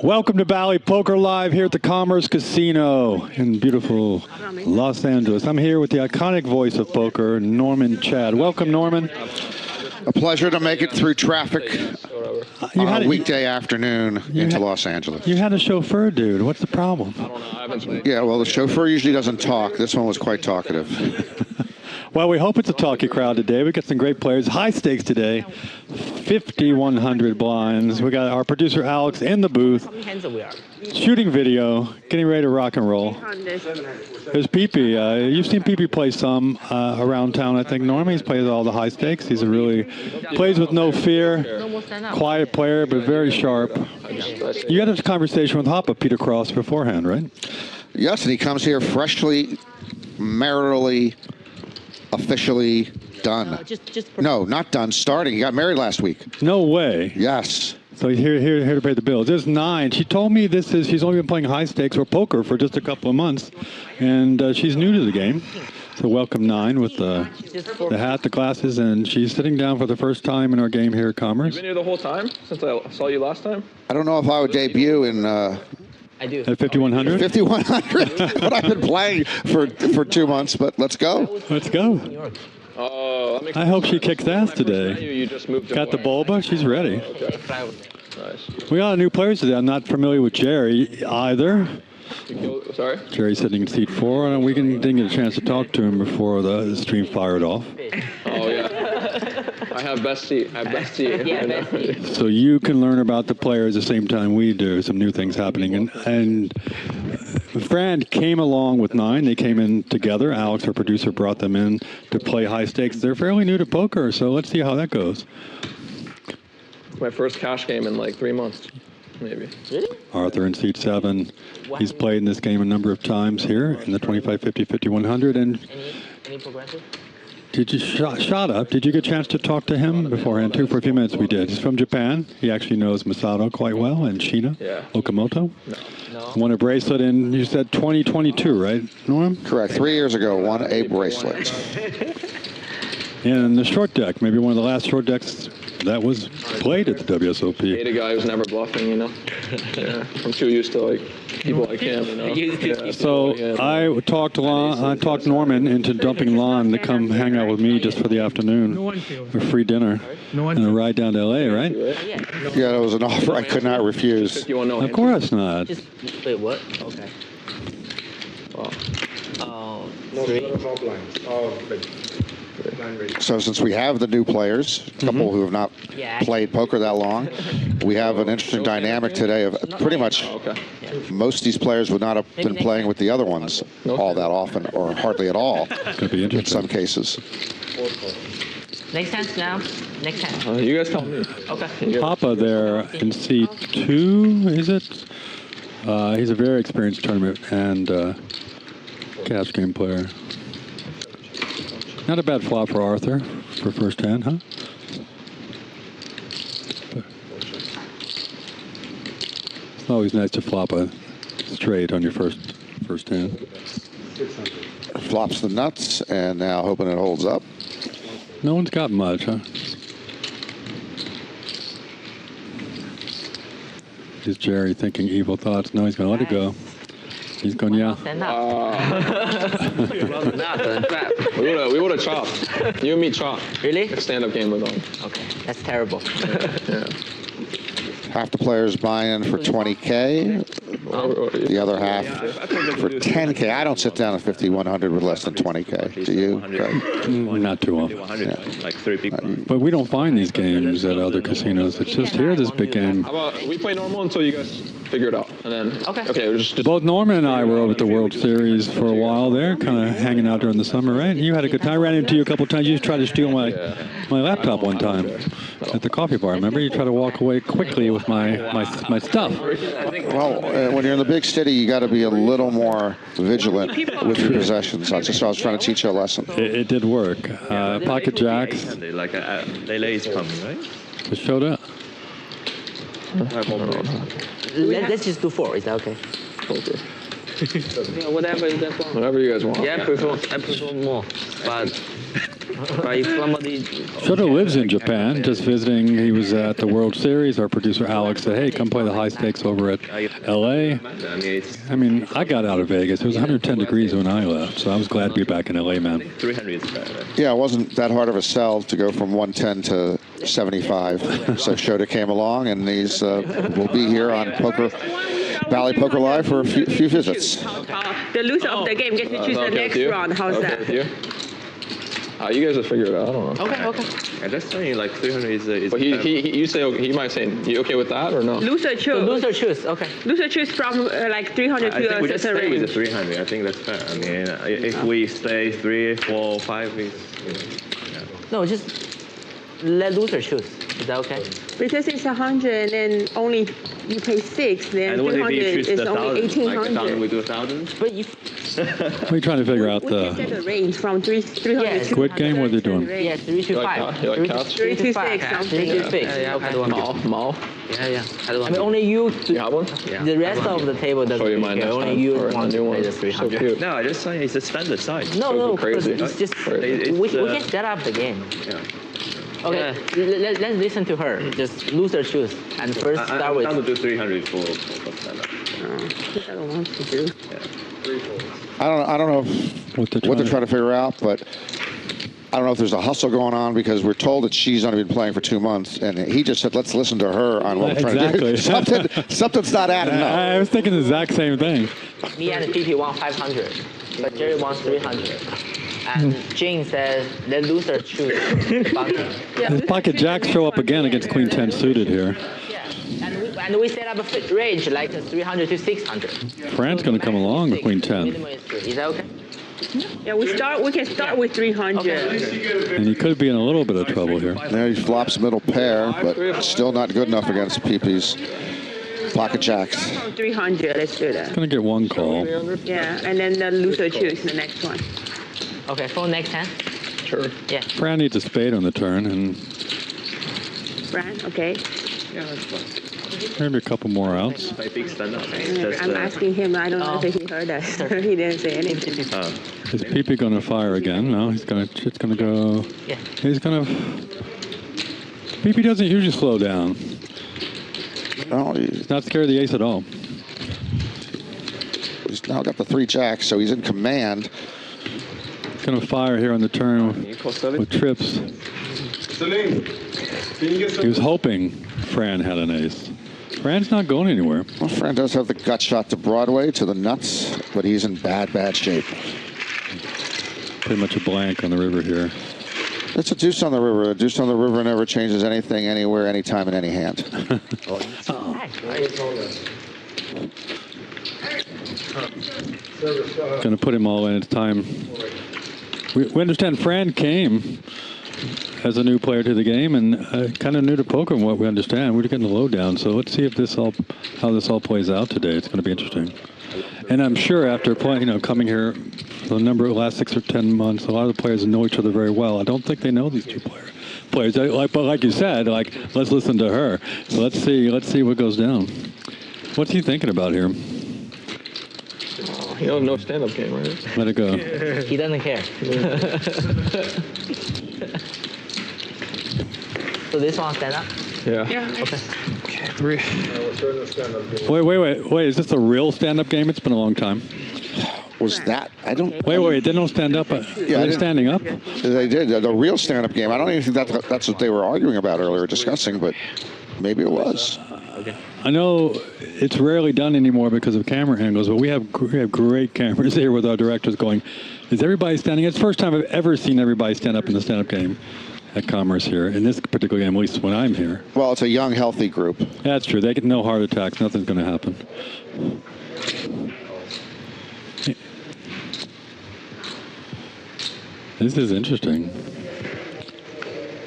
Welcome to Bally Poker Live here at the Commerce Casino in beautiful Los Angeles. I'm here with the iconic voice of poker, Norman Chad. Welcome, Norman. A pleasure to make it through traffic on a weekday afternoon into Los Angeles. You had a chauffeur, dude. What's the problem? Yeah, well, the chauffeur usually doesn't talk. This one was quite talkative. Well, we hope it's a talky crowd today. We got some great players. High stakes today. 5,100 blinds. We got our producer Alex in the booth, shooting video, getting ready to rock and roll. There's PiPi. You've seen PiPi play some around town, I think. Normally he's played all the high stakes. He's a really plays with no fear. Quiet player, but very sharp. You had a conversation with Hoppa, Peter Cross, beforehand, right? Yes, and he comes here freshly, maritally, officially done. No, not done. Starting. He got married last week. No way. Yes. So he's here to pay the bills. There's 9. She told me she's only been playing high stakes or poker for just a couple of months, and she's new to the game. So welcome 9 with the hat, the glasses, and she's sitting down for the first time in our game here at Commerce. You've been here the whole time since I saw you last time? I don't know if I would debut in I do. At 5,100? 5,100, but I've been playing for 2 months, but let's go. Let's go. Oh, I hope she kicks ass today. You just moved Got the bulba? She's ready. Okay. Nice. We got a new players today. I'm not familiar with Jerry either. Sorry? Jerry's sitting in seat 4, and we didn't get a chance to talk to him before the stream fired off. Oh, yeah. I have best seat. Yeah, best seat. So you can learn about the players at the same time we do. Some new things happening. And Fran came along with 9. They came in together. Alex, our producer, brought them in to play high stakes. They're fairly new to poker, so let's see how that goes. My first cash game in like 3 months, maybe. Really? Arthur in seat 7. He's played in this game a number of times here in the 25, 50, 5,100. And Any progressive? did you Shota? Did you get a chance to talk to him beforehand too? For a few minutes we did. He's from Japan. He actually knows Masato quite well, and Shina Okamoto. No. Won a bracelet in, you said 2022, right, Norm? Correct. 3 years ago, won a bracelet. And the short deck, maybe one of the last short decks that was played at the WSOP. Hate a guy who's never bluffing, you know? Yeah. I'm too used to like people like him, you know? Yeah, So I talked Norman into dumping Lon to come hang out with me just for the afternoon for free dinner and a ride down to LA, right? Yeah, that was an offer I could not refuse. Of course not. Just wait, what? Okay. Wow. Oh, 3. So since we have the new players, a couple who have not played poker that long, we have an interesting dynamic today of pretty much most of these players would not have been playing with the other ones all that often or hardly at all in some cases. Next time now. Next time. You guys tell me. Okay. Papa there in seat 2, is it? He's a very experienced tournament and cash game player. Not a bad flop for Arthur for first hand, huh? But it's always nice to flop a straight on your first hand. Flops the nuts, and now hoping it holds up. No one's got much, huh? Is Jerry thinking evil thoughts? No, he's going to let it go. He's going, yeah. Stand up. We would have chopped. You and me chopped. Really? If stand-up game was on. Okay, that's terrible. Yeah. Half the players buy in for 20K. The other half for 10K. I don't sit down at 5,100 with less than 20K. Do you? Not too often. Yeah. Like 3 people. But we don't find these games at other casinos. It's just here, this big game. How about we play normal until you guys figure it out, and then okay, we're just Both Norman and I were over at the World Series for a while there, kind of hanging out during the summer, right? You had a good time. I ran into you a couple of times. You tried to steal my laptop one time at the coffee bar. Remember? You tried to walk away quickly with my stuff. Well, when you're in the big city, you got to be a little more vigilant with your possessions. That's just I was trying to teach you a lesson. It did work. Pocket jacks. Like Lele is coming, right? The Shota. Let's just do 4. Is that okay? Okay. Yeah, whatever you guys want. Whatever you guys want. Yeah, I prefer more. But But if somebody... Shota lives in Japan, just visiting. He was at the World Series. Our producer Alex said, hey, come play the high stakes over at LA. I mean, I got out of Vegas. It was 110 degrees when I left, so I was glad to be back in LA, man. 300 is better. Yeah, it wasn't that hard of a sell to go from 110 to 75. So Shota came along, and he's will be here on Bally Poker Live for a few visits. The loser of the game gets to choose the next round. How's that? You guys will figure it out. I don't know. Okay. I just saying like 300 is But you say okay, he might say, you okay with that or no? Loser choose. So loser choose, okay. Loser choose from like 300 I think we to just a stay with the range. 300. I think that's fair. I mean, if we stay 3, 4, 5, it's, No, just let loser choose. Is that okay? Because it's 100 and only you pay 6, then and what if 300 you choose is the only 1,000? Like 1,000, 1,800. we do 1,000? But if... What are you trying to figure out We can set the a range from 300 Yeah, to Squid Game? What are they doing? Yeah, 3 to You like 5. that? You like cats? 3 to 6, 3 something. to 6. Okay. Mall? Yeah. I mean, only you... You have one? The rest of the table doesn't Show you mine care. next Only time. you Or want the to new play one. the So 300. cute. No, I just saying it's a standard size. No, crazy. it's just... It's, we can set up the game. Yeah. Okay, let's listen to her. Just loser choose. And first start I'm with... trying to do 300 for standard. I don't want to do. I don't know what what they're trying to figure out, but I don't know if there's a hustle going on because we're told that she's only been playing for 2 months, and he just said, let's listen to her on what we're trying to do. Something's not adding up. I was thinking the exact same thing. Me and PiPi want 500, but Jerry wants 300. And Jane says, let loser choose the bunker. His pocket jacks show up again against Queen 10 suited here. Yeah, and we set up a range like 300 to 600. Fran's going to come along with Queen 10. Minimum is 3. Is that okay? Yeah, we can start with 300. And he could be in a little bit of trouble here. There he flops middle pair, but still not good enough against PiPi's pocket jacks. 300, let's do that. Going to get one call. Yeah, and then the loser choose the next one. Okay, for next hand? Sure. Yeah. Fran needs a spade on the turn, and Fran, okay. Yeah, that's fine. maybe a couple more outs. I think standard. Just, I'm asking him. I don't know if he heard us. He didn't say anything. Is PiPi going to fire again? No, it's going to go. Yeah. He's going to. PiPi doesn't usually slow down. No, He's not scared of the ace at all. he's now got the 3 jacks, so he's in command. He's going to fire here on the turn with trips. He was hoping Fran had an ace. Fran's not going anywhere. Well, Fran does have the gut shot to Broadway, to the nuts, but he's in bad shape. Pretty much a blank on the river here. It's a deuce on the river. A deuce on the river never changes anything, anywhere, anytime, in any hand. Going to put him all in. It's time. We understand Fran came as a new player to the game and kind of new to poker from what we understand. We're getting the lowdown, so let's see if how this all plays out today. It's going to be interesting. And I'm sure after playing, coming here for the last 6 or 10 months, a lot of the players know each other very well. I don't think they know these two players. But like you said, let's listen to her. So let's see what goes down. What's he thinking about here? You don't know stand-up game, right? Let it go. He doesn't care. So this one stand up? Yeah. Yeah. Okay. Okay, 3. Wait. Is this a real stand-up game? It's been a long time. Was that? I don't. Wait. They don't stand up. Are they standing up? They did. The real stand-up game. I don't even think that's what they were arguing about earlier, discussing, but maybe it was. I know it's rarely done anymore because of camera angles, but we have great cameras here with our directors going, is everybody standing? It's the first time I've ever seen everybody stand up in the stand-up game at Commerce here, in this particular game, at least when I'm here. Well, it's a young, healthy group. That's true. They get no heart attacks. Nothing's going to happen. This is interesting.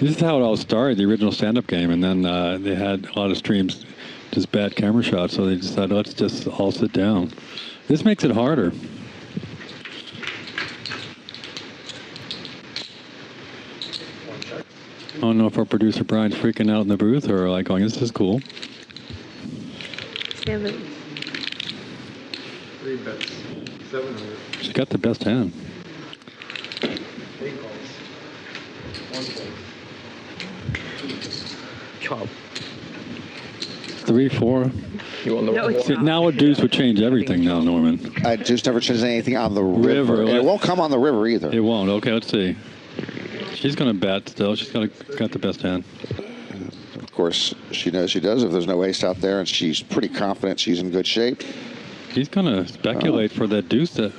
This is how it all started, the original stand-up game, and then they had a lot of streams, just bad camera shots, so they decided, let's just all sit down. This makes it harder. I don't know if our producer Brian's freaking out in the booth or going, this is cool. 7. 3 bets. 700. She's got the best hand. 8 calls. Chop. 3-4. You won the No, it's See, now a deuce would change everything now, Norman. Just never changes anything on the river. River, And it won't come on the river either. It won't. Okay, let's see. She's going to bet still. She's got the best hand. Of course, she knows she does. If there's no ace out there, and she's pretty confident she's in good shape. He's going to speculate for that deuce that,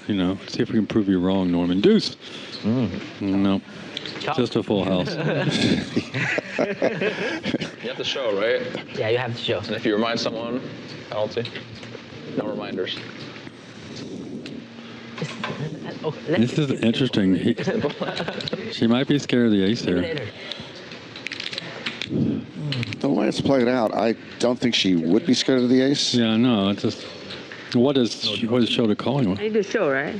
see if we can prove you wrong, Norman. Deuce. No. Just a full house. You have to show, right? Yeah, you have to show. And if you remind someone, penalty. No reminders. This is interesting. She might be scared of the ace here. The way it's played out, I don't think she would be scared of the ace. Yeah, no, it's just. What is Shota calling with? I need to show, right?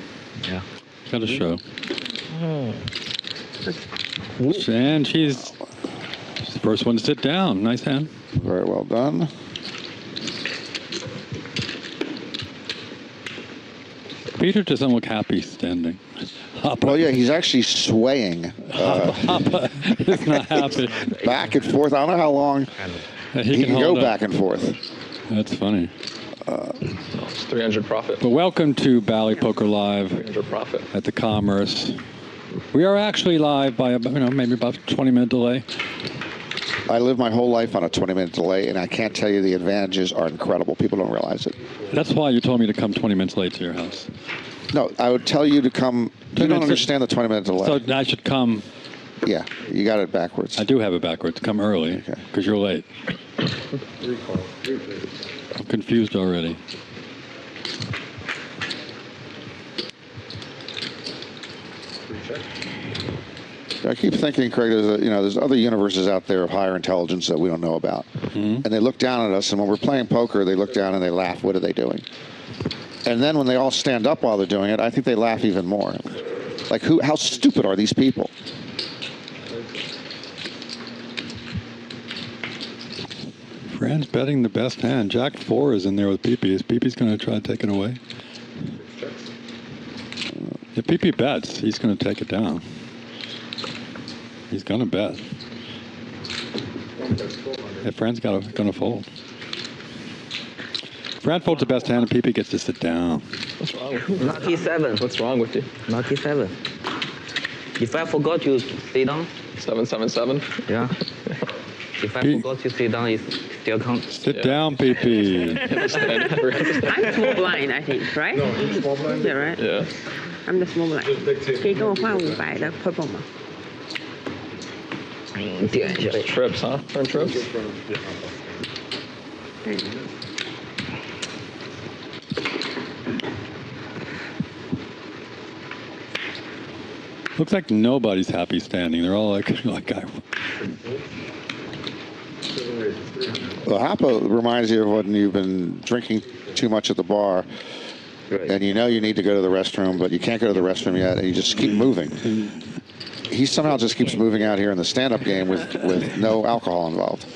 Yeah. Got to show. And she's the first one to sit down. Nice hand. Very well done. Peter doesn't look happy standing. Hoppa. Well, yeah, he's actually swaying Hoppa is not happy. back and forth. I don't know how long he can go hold up. back and forth. That's funny. It's 300 profit. But welcome to Bally Poker Live 300 profit. at the Commerce. We are actually live by maybe about 20-minute delay. I live my whole life on a 20-minute delay, and I can't tell you the advantages are incredible. People don't realize it. That's why you told me to come 20 minutes late to your house. No, I would tell you to come. You don't understand the 20-minute delay. So I should come. Yeah, you got it backwards. I do have it backwards. Come early because you're late. I'm confused already. I keep thinking, Craig, there's other universes out there of higher intelligence that we don't know about. And they look down at us, and when we're playing poker, they look down and they laugh. What are they doing? And then when they all stand up while they're doing it, I think they laugh even more. Like, how stupid are these people? Fran's betting the best hand. Jack 4 is in there with PiPi. Is PiPi's going to try to take it away? If PiPi bets, he's going to take it down. He's going to bet. If Fran's going to fold. Fran folds the best hand and PiPi gets to sit down. What's wrong with you? Lucky 7. What's wrong with you? Lucky 7. If I forgot to sit down, 777? yeah. If I forgot to sit down, it still counts. Sit down, PiPi. I'm small blind, I think, right? No, you're small blind? Yeah, right? Yeah. I'm the small blind. 可以跟我换500的 purple 吗？ 点一下。 Trips, huh? Firm trips? Looks like nobody's happy standing. They're all like I. Well, Hoppa reminds you of when you've been drinking too much at the bar, and you know you need to go to the restroom, but you can't go to the restroom yet, and you just keep moving. He somehow just keeps moving out here in the stand-up game with no alcohol involved.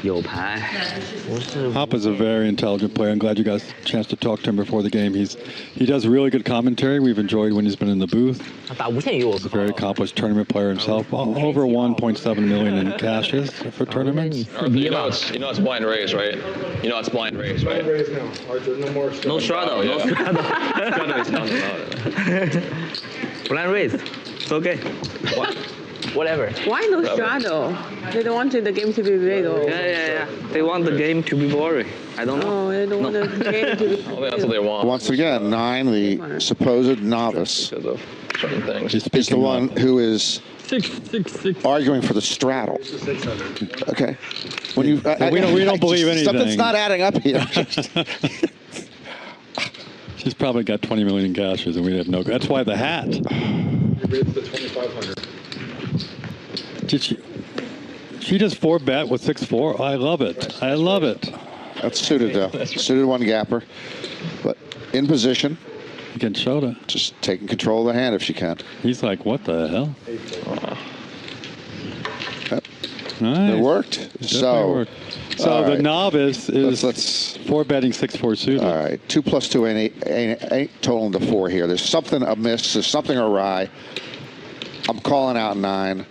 有牌，不是 Hoppa's a very intelligent player. I'm glad you guys had a chance to talk to him before the game. He does really good commentary. We've enjoyed when he's been in the booth. 他打无限鱼我 He's a very accomplished tournament player himself. Over 1.7 million in cashes for tournaments. You know it's blind raise, right? You know it's blind raise, right? No shadow, no shadow. Shadow is not allowed. Blind raise, it's okay. Whatever. Why no straddle? They don't want the game to be big. Or... Yeah. They want the game to be boring. I don't know. Oh, they don't want the game to be I think that's what they want. Once again, 9, the supposed novice, Because of certain things. is the one who is arguing for the straddle. Okay. When you, we don't believe anything. Something's not adding up here. She's probably got 20 million in cashes, and we have no. That's why the hat. Raised to 2,500. Did she? She just 4-bet with 6-4. I love it. I love it. That's suited, though. Suited one gapper. But in position. Against Shota. Just taking control of the hand if she can. He's like, what the hell? Yep. Nice. It worked. So the right. novice is let's 4-betting 6-4 suited. All right. 2 plus 2 ain't totaling to 4 here. There's something amiss. There's something awry. I'm calling out 9.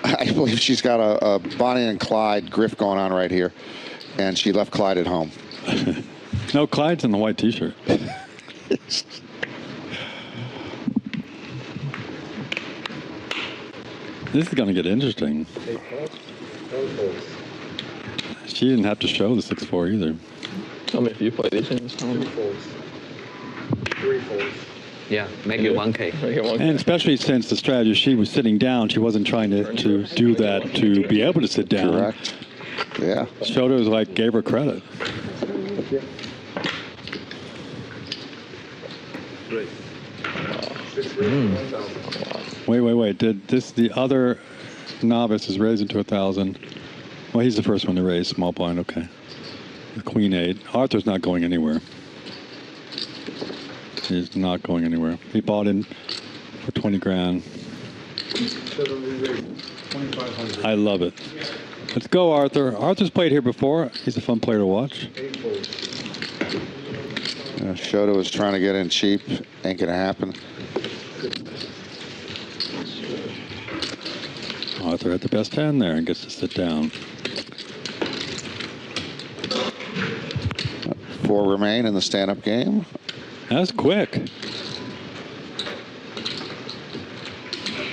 I believe she's got a Bonnie and Clyde grift going on right here, and she left Clyde at home. No, Clyde's in the white T-shirt. This is going to get interesting. She didn't have to show the 6-4 either. Tell me if you play these things. 2 folds. 3 folds. Yeah, make it 1K. Make it 1K. And especially since the strategy, she was sitting down. She wasn't trying to do that to be able to sit down. Correct. Yeah. Shota was like, gave her credit. Wait. Did this, the other novice is raised into 1,000. Well, he's the first one to raise small blind, okay. The Queen 8. Arthur's not going anywhere. He's not going anywhere. He bought in for 20 grand. I love it. Let's go, Arthur. Arthur's played here before. He's a fun player to watch. Shota was trying to get in cheap. Ain't gonna happen. Arthur had the best hand there and gets to sit down. 4 remain in the stand-up game. That's quick.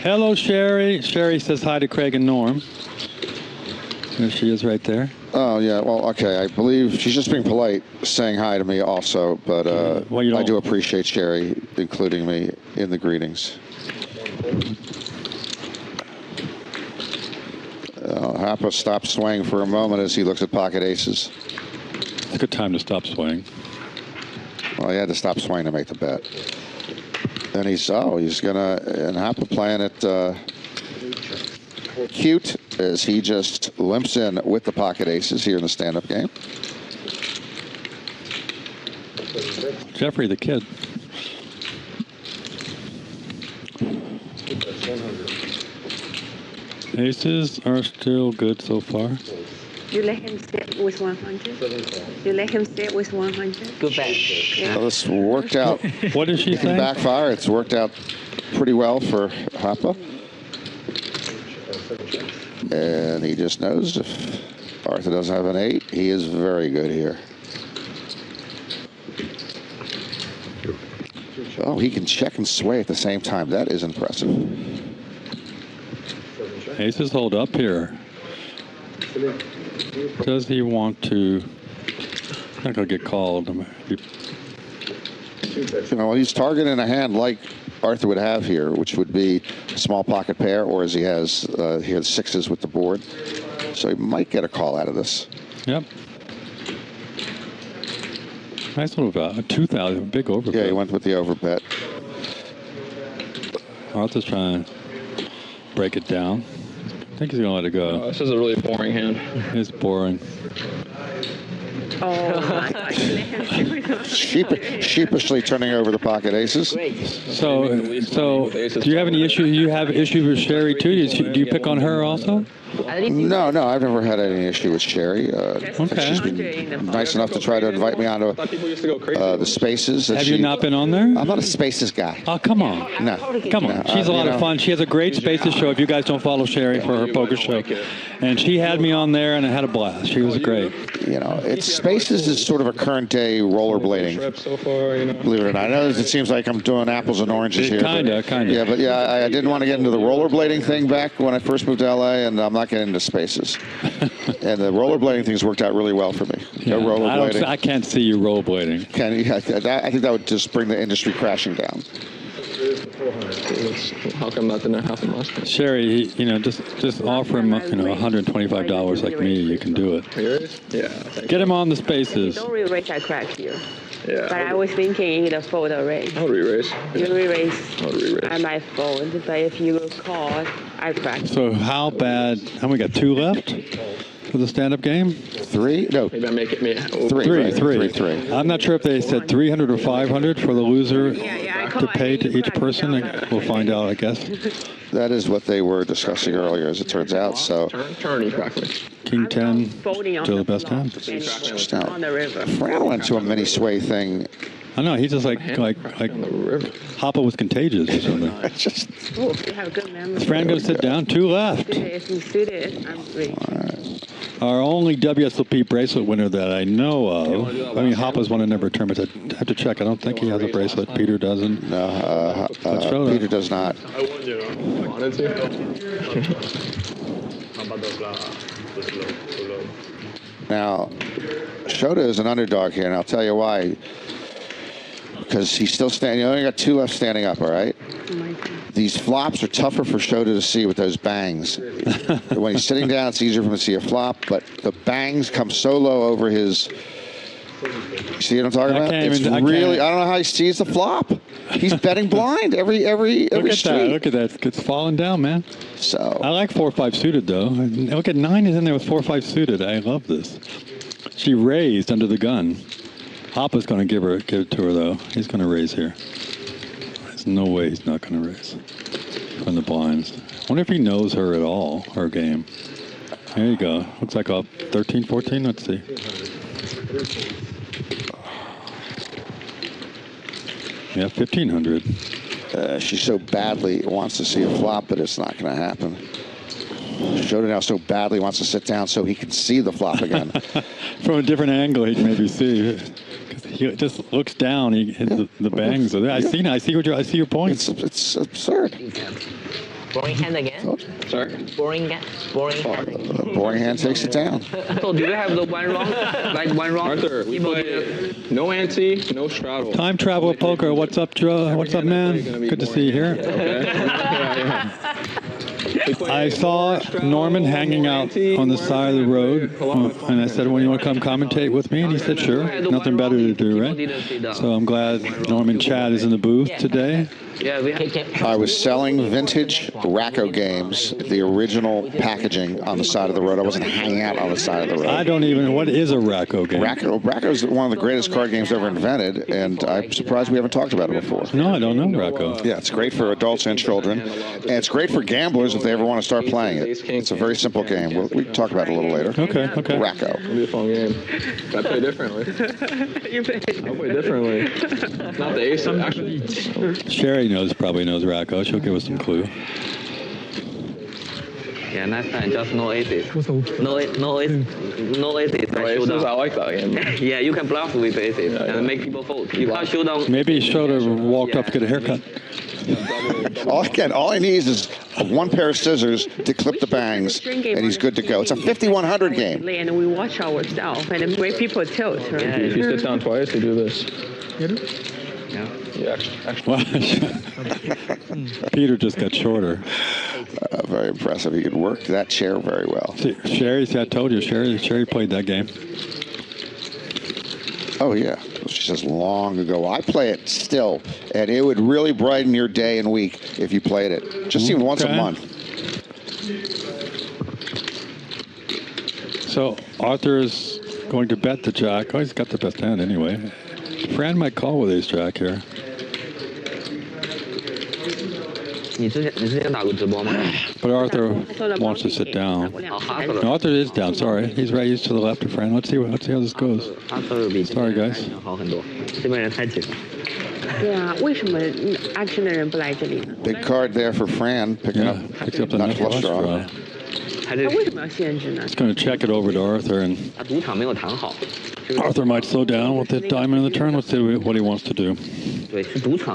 Hello, Sherry. Sherry says hi to Craig and Norm. There she is right there. Oh, yeah. Well, okay. I believe she's just being polite, saying hi to me also. But I do appreciate Sherry including me in the greetings. Hapa stops swaying for a moment as he looks at pocket aces. It's a good time to stop swaying. Well, he had to stop swaying to make the bet. And he's gonna, and Hapa playing it cute as he just limps in with the pocket aces here in the stand-up game. Jeffrey the kid. Aces are still good so far. You let him sit with 100? You let him sit with 100? Good bet. Yeah. Well, this worked out. What did she It can say? backfire. It's worked out pretty well for Hapa. And he just knows if Arthur doesn't have an 8, he is very good here. Oh, he can check and sway at the same time. That is impressive. Aces hold up here. Does he want to? He's not going to get called. He's targeting a hand like Arthur would have here, which would be a small pocket pair, or as he has 6s with the board. So he might get a call out of this. Yep. Nice little 2,000, big overbet. Yeah, he went with the overbet. Arthur's trying to break it down. I think he's going to let it go. This is a really boring hand. It's boring. Oh, my gosh. Sheepishly turning over the pocket aces. So do you have any issue? You have issue with Sherry too? Do you pick on her also? No, I've never had any issue with Sherry. Okay. She's been nice enough to try to invite me onto the spaces. Have you not been on there? I'm not a spaces guy. Oh, come on. No. Come on. She's a lot of fun. She has a great spaces show if you guys don't follow Sherry for her poker show. And she had me on there and I had a blast. She was great. Spaces is sort of a current day rollerblading. So far, Believe it or not. I know it seems like I'm doing apples and oranges here. Kinda. Yeah, but I didn't want to get into the rollerblading thing back when I first moved to LA, and I'm not getting into spaces. And the rollerblading thing's worked out really well for me. No rollerblading. I can't see you rollerblading. I think that would just bring the industry crashing down. How come that didn't happen last time? Sherry, just offer him, $125 like me. You can do it. Yeah. Get him on the spaces. Don't re-raise, I crack here. Yeah. But I was thinking you could fold or raise. I'll re-raise. You re-raise. I'll re-raise. I might fold, but if you call, I crack. So how bad? How we got 2 left for the stand-up game? 3? No. Maybe I make it me. 3. I'm not sure if they said 300 or 500 for the loser to pay to each person. We'll find out, I guess. That is what they were discussing earlier, as it turns out. So Turn practically. King 10, still the best hand. just now, On the river. Fran went to a mini sway thing. I know, he's just like Hoppa was contagious or something. Oh, you have good memory. Is Fran going to sit down? 2 left. If you suited, I'm great. Our only WSOP bracelet winner that I know of. I mean, Hoppa's won a number of tournaments. I have to check. I don't think he has a bracelet. Peter doesn't. No, Peter does not. I won, you know. Wanted to. Now, Shota is an underdog here, and I'll tell you why. Because he's still standing. You only got 2 left standing up, all right? These flops are tougher for Shota to see with those bangs. When he's sitting down, it's easier for him to see a flop, but the bangs come so low over his... You see what I'm talking about? It's really... I don't know how he sees the flop. He's betting blind every street. Look at that. It's falling down, man. So I like 4-5 suited, though. Look at 9 is in there with 4-5 suited. I love this. She raised under the gun. Hoppa's going to give it to her, though. He's going to raise here. There's no way he's not going to raise from the blinds. I wonder if he knows her at all, her game. There you go. Looks like a 13, 14. Let's see. Yeah, 1,500. She so badly wants to see a flop, but it's not going to happen. Shota now so badly wants to sit down so he can see the flop again. From a different angle, he can maybe see. He just looks down. He hits the bangs are there. I see your point. It's absurd. Boring hand again? Sorry? Boring hand. Boring hand takes it down. So do you have the one wrong? Like one wrong? Arthur, we play no ante, no straddle. Time travel poker. What's up, Joe? What's up, man? Good to see you here. Okay. I saw Norman hanging out on the side of the road, and I said, well, you want to come commentate with me? And he said, sure. Nothing better to do, right? So I'm glad Norman Chad is in the booth today. I was selling vintage Racco games, the original packaging on the side of the road. I wasn't hanging out on the side of the road. I don't even, what is a Racco game? Racco is one of the greatest card games ever invented, and I'm surprised we haven't talked about it before. No, I don't know Racco. Yeah, it's great for adults and children, and it's great for gamblers if they ever want to start playing it. It's a very simple game. We can talk about it a little later. Okay. Racco. It'll be a fun game. I play differently. I play differently. Not the ace, actually. Sherry probably knows Racco. She'll give us some clue. Yeah, next time just no aces. No aces. I like that game. Yeah, you can bluff with aces and make people fold. You can't showdown. Maybe Shota walked up to get a haircut. All he needs is one pair of scissors to clip the bangs, and he's good to go. It's a 5,100 game. And we watch ourselves, and the way people tilt. Right? If you sit down twice, you do this. Yeah, actually. Peter just got shorter. Very impressive. He could work that chair very well. See, I told you, Sherry played that game. Oh, yeah. She says long ago. I play it still, and it would really brighten your day and week if you played it. Just even once a month. So Arthur is going to bet the jack. Oh, he's got the best hand anyway. Fran might call with ace jack here. But Arthur wants to sit down. No, Arthur is down. Sorry, he's right. He's to the left of Fran. Let's see how this goes. Sorry, guys. Big card there for Fran, picks up the nut flush draw. He's going to check it over to Arthur, and Arthur might slow down with the diamond in the turn. Let's see what he wants to do.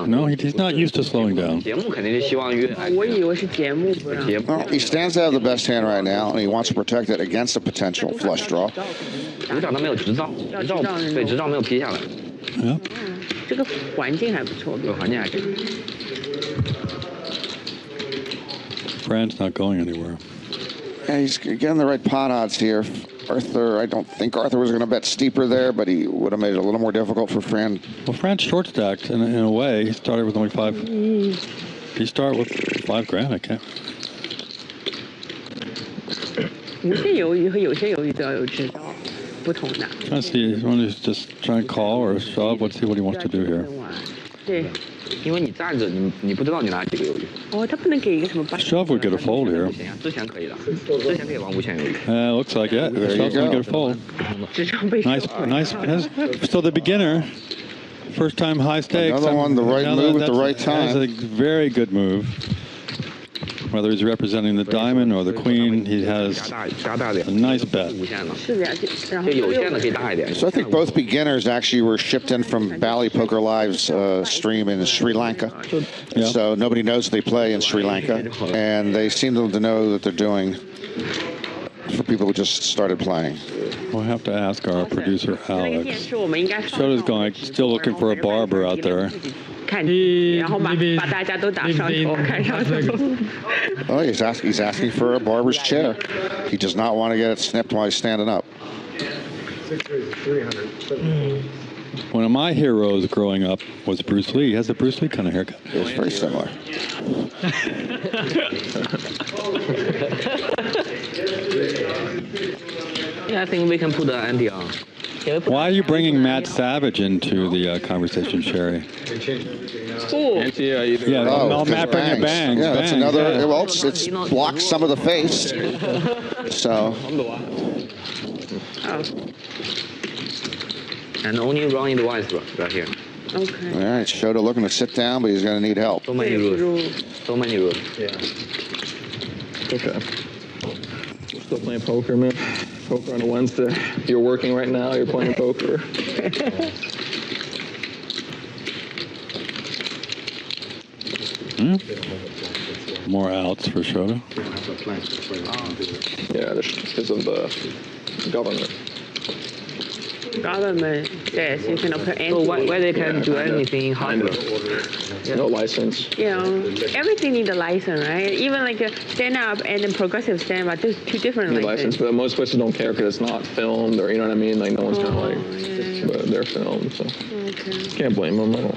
No, he's not used to slowing down. Well, he stands out of the best hand right now, and he wants to protect it against a potential flush draw. Yep. Fran's not going anywhere. Yeah, he's getting the right pot odds here. Arthur, I don't think Arthur was going to bet steeper there, but he would have made it a little more difficult for Fran. Well, Fran's short stacked in a way. He started with only 5. He started with $5,000. I can't. Trying to see. You want to just try and call or shove? Let's see what he wants to do here. Shove would get a fold here. Looks like it. There you Shove's going to get a fold. Nice. So the beginner, first time high stakes. Another one, the right move at the right time. That's a very good move. whether he's representing the diamond or the queen, he has a nice bet. 是的呀，然后有限的可以大一点。 So I think both beginners actually were shipped in from Bally Poker Live's stream in Sri Lanka. Yeah. So nobody knows they play in Sri Lanka, and they seem to know that they're doing for people who just started playing. We'll have to ask our producer 那个电 Alex. 视我们应该放 Shota's going, still looking for a barber out there. 看，然后把大家都打上头，看上头。 Oh, he's asking for a barber's chair. He does not want to get it snipped while he's standing up. 6 is 300. One of my heroes growing up was Bruce Lee. He has a Bruce Lee kind of haircut. It's very similar. Yeah, I think we can put the ante on. Why are you bringing Matt Savage into the conversation, Sherry? Ante, either. Yeah, Oh, no, Matt bringing bangs. Yeah, that's bangs, another. yeah. Well, it's blocked some of the face. So Oh, And only running the white right here. okay. all right, Shota looking to sit down, but he's going to need help. So many rules. So many rules. Yeah. Okay. Still playing poker, man. Poker on a Wednesday. You're working right now. You're playing poker. More outs for Shota. Yeah, because of the government. Government says you cannot put So why anything. they can do anything in Kind Hong No license. You know, everything need a license, right? Even like a stand-up and then progressive stand-up, there's two different License, licenses. but most places don't care because it's not filmed or you know what I mean. Like no one's gonna like, yeah. but they're filmed, so Okay. can't blame them. I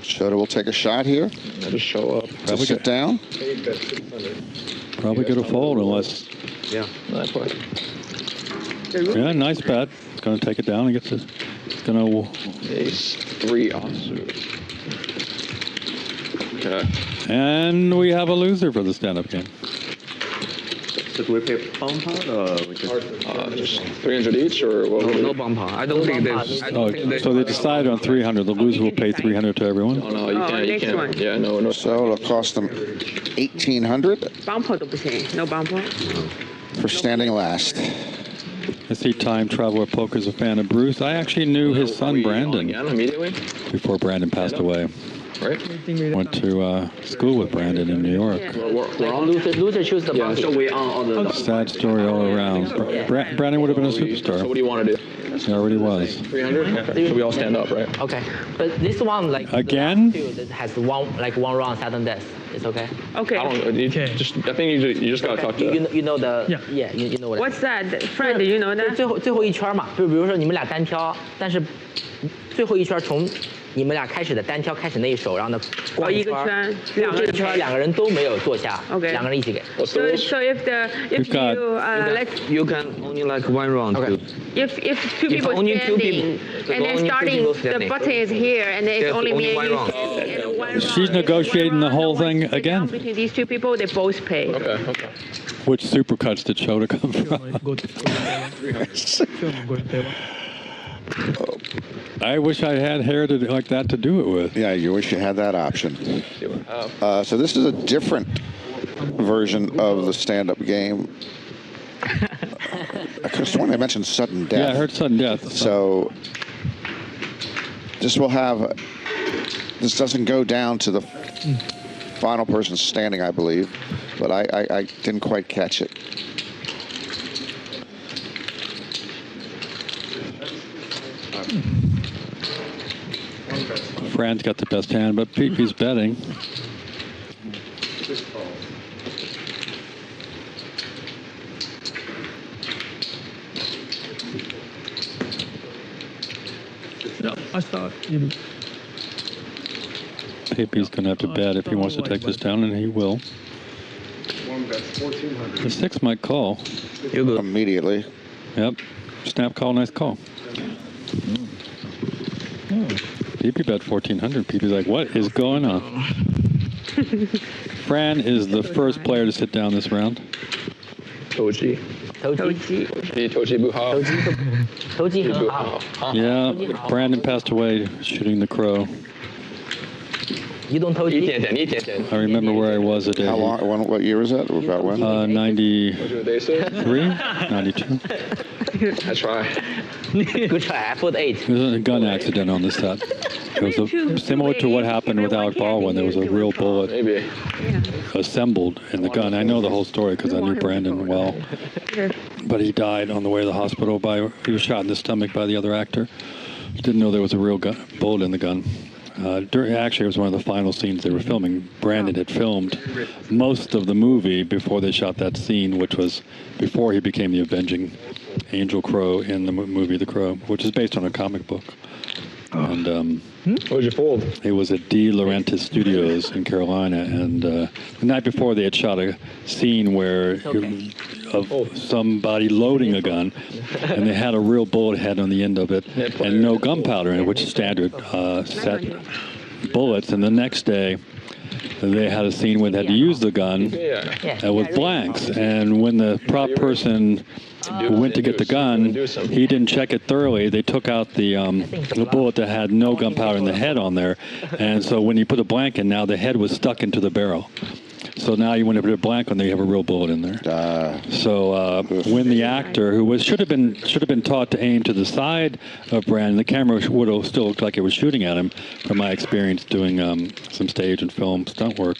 Shota will take a shot here. just show up. To sit down. 8 bet 600. Probably get a fold unless, Nice play. yeah, nice bet. It's going to take it down and gets it. It's going to, Ace 3 offsuit. Okay. and we have a loser for the stand-up game. Should we pay pound pot or we just... Just 300 each or what? No bumper. I don't think there's... Oh, so they decided on 300. The loser will pay 300 to everyone. Oh no, you Oh, can't. You next can't. one. Yeah, no. So it'll cost them 1,800 Bumper 都不行 no bumper. for standing last. I see Time Traveler Poker's a fan of Bruce. I actually knew his son Brandon Again, immediately, before Brandon passed away. right? Went to school with Brandon in New York. We're on. Loser choose the Yeah. monkey. So we on the. Sad story all around. Brandon would have been a So what superstar. do you want to do? He already was. 300. Okay. So we all stand up, right? Okay, but this one like Again? the last two, that has one round sudden death. It's okay. Okay. I don't. You just. I think you just gotta talk to. You know the you know what. What's that? Friend, you know that? 最后一圈嘛，就比如说你们俩单挑，但是最后一圈从你们俩开始的单挑开始那一手，然后呢逛一个圈两个人这一圈两个人都没有坐下 OK 两个人一起给。 What's the So, rules? so if We've got- you let's You can only like one round. Okay. if two people only two standing people- and then only two starting people the standing. button is here and then it's There's only me only and one you round. standing and one She's round, negotiating the whole one thing round, again. between these two people they both pay. Okay. Okay. Which supercuts did Shota come from? I wish I had hair like that to do it with. Yeah, you wish you had that option. See what I have. So this is a different version of the stand-up game. I could have sworn I mentioned sudden death. Yeah, I heard sudden death. So this will have. This doesn't go down to the final person standing, I believe, but I didn't quite catch it. Fran's got the best hand, but PiPi's betting. Just call. PiPi's going to have to bet if he wants to take this down, and he will. 1 bet's 1,400. The 6 might call. You good. Immediately. Yep. Snap call, nice call. PiPi bet 1,400. PiPi's like, what is going on? Fran is the first player to sit down this round. Toji. 投机 Toji Buhao. 投机很好。 Yeah, Brandon passed away shooting the crow. 移动偷鸡。一点点，一点点。 I remember where I was a day. How long? What year was that? About when? 93, 92. I try. Good try. I put 8. There was a gun accident on the set. It was similar to what happened with Alec Baldwin. There was a real bullet Maybe. assembled in the gun. I know the whole story because I knew Brandon well. But he died on the way to the hospital he was shot in the stomach by the other actor. Didn't know there was a real bullet in the gun. Actually, it was one of the final scenes they were filming. Brandon had filmed most of the movie before they shot that scene, which was before he became the avenging Angel Crow in the movie The Crow, which is based on a comic book. And What was your fold? it was at De Laurentiis Studios in Carolina, and the night before they had shot a scene where of somebody loading a gun, and they had a real bullet head on the end of it, and no gunpowder in it, which is standard set bullets. And the next day, they had a scene where they had to use the gun with blanks, and when the prop person who went to get the gun, he didn't check it thoroughly. They took out the bullet that had no gunpowder in the head on there, and so when you put a blank in, now the head was stuck into the barrel. So now you want to put a blank on there, you have a real bullet in there. So when the actor, who should have been taught to aim to the side of Brandon, the camera would have still looked like it was shooting at him. From my experience doing some stage and film stunt work,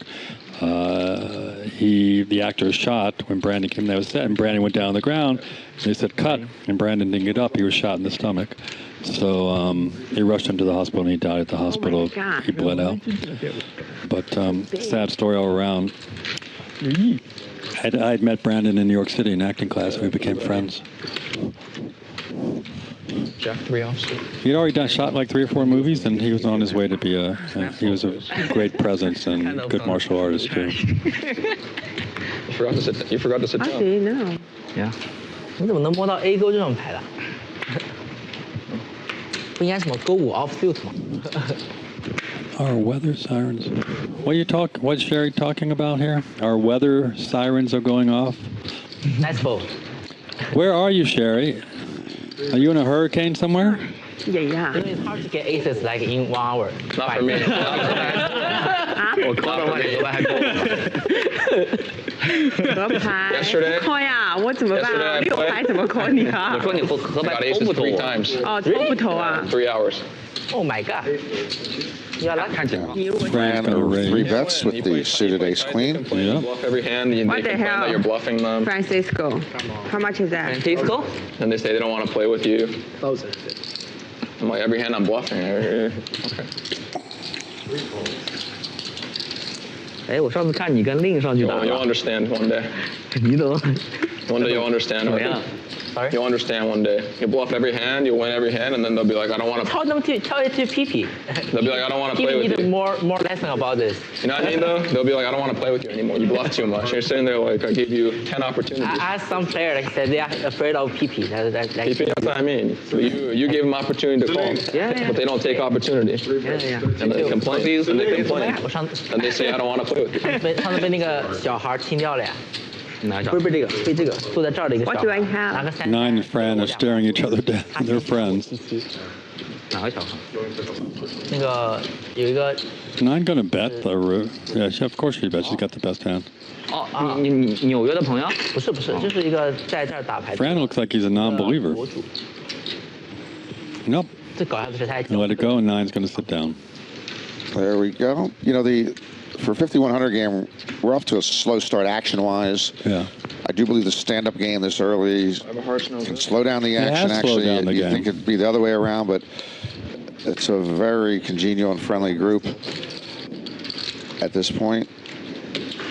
the actor shot when Brandon came to the set, and Brandon went down on the ground. And they said cut, and Brandon didn't get up. He was shot in the stomach. So they rushed him to the hospital, and he died at the hospital. He bled out. But sad story all around. I'd met Brandon in New York City in acting class, and we became friends. Jack 3 officer. He'd already shot like 3 or 4 movies, and he was on his way to be he was a great presence and good martial artist too. You forgot to sit I down. see, no. Yeah. 你怎么能摸到 A 勾这种牌的？不应该什么勾5 offsuit 吗？ Our weather sirens. What's Sherry talking about here? Our weather sirens are going off. Nice ball. Where are you, Sherry? Are you in a hurricane somewhere? Yeah. It's hard to get aces like in 1 hour. Not for me. 我 call 的话你还够。河牌 Yesterday- 不扣呀，我怎么办啊？ Yesterday I 6牌怎么扣你啊？我说你河 I 牌 got 投 aces 不投 3 啊 times. 哦，投不投啊？ 3 hours.？Oh my god！你要来看见吗？ Fran gonna over 3 raise. bets with the suited ace queen. Yeah. Bluff every hand. You What they the complain hell? that you're bluffing them. Francisco, how much is that? Francisco？ And they say they don't want to play with you. 1000. I'm like, every hand I'm bluffing. Okay. 哎，我上次看你跟令上去打 You'll 的， understand one day. 你怎么 One day you'll understand. 怎么样？ You'll understand one day. You bluff every hand, you win every hand, and then they'll be like, I don't want to. Tell it to PiPi. They'll be like, I don't want to play PiPi with need you. more lesson about this. You know what I mean, though? They'll be like, I don't want to play with you anymore. You bluff too much. You're sitting there like, I gave you 10 opportunities. I asked some player like said they are afraid of PiPi. That's what I mean. So you gave them opportunity to call, Yeah. but they don't take opportunity, Yeah. and they complain. And they complain, 我上 and they say, I don't want to play with you. 上次被那个小孩亲掉了呀。不是被这个，被这个坐在这儿的一个小 What 孩 do I have? 拿个三 Nine and Fran are staring each other down. They're friends. 哪个小孩？那个有一个 Nine gonna bet the root. Yeah, of course she bets. She's got the best hand. 你纽约的朋友？不是，就是一个在这儿打牌的 Fran looks like he's a non-believer. 博主。 Nope. 最搞笑的是他还 You let it go, and Nine's gonna sit down. There we go. You know, for 5100 game, we're off to a slow start action-wise. Yeah. I do believe the stand-up game this early can slow down the action. has slowed Actually, down the you game. think it'd be the other way around, but it's a very congenial and friendly group at this point.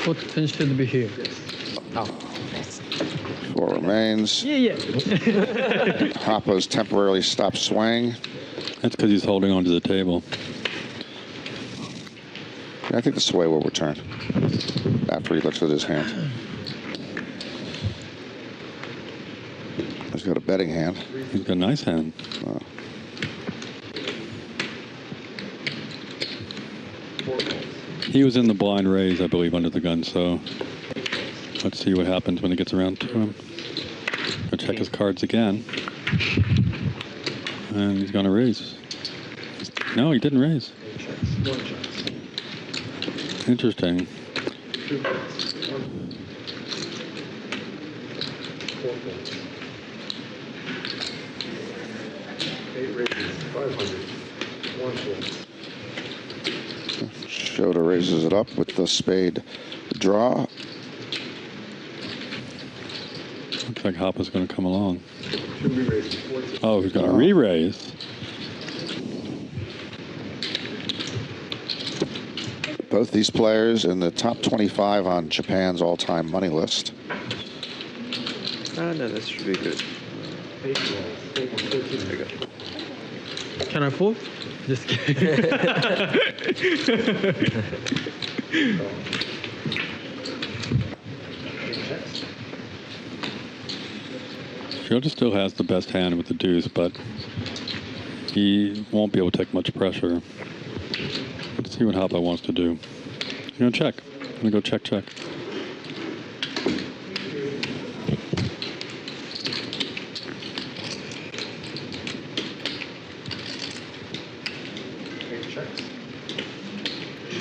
Foot should be here. Oh. 4 remains. Yeah. Hoppo's temporarily stopped swaying. That's because he's holding onto the table. I think the sway will return after he looks at his hand. He's got a betting hand. He's got a nice hand. He was in the blind raise, I believe, under the gun, so let's see what happens when it gets around to him. Go check his cards again. And he's going to raise. No, he didn't raise. Interesting. 2 points. 1 point. 4 points. 8 raises. 500. 1 point. Shota raises it up with the spade draw. Looks like Hopper's going to come along. 2 re-raises. 14. Oh, he's going to re-raise. Both these players in the top 25 on Japan's all-time money list. No, that should be good. 8 rolls. 13. Can I fold? Just kidding. Shota still has the best hand with the deuce, but he won't be able to take much pressure. Let's see what Hopper wants to do. He's going to check. I'm going to go check, check.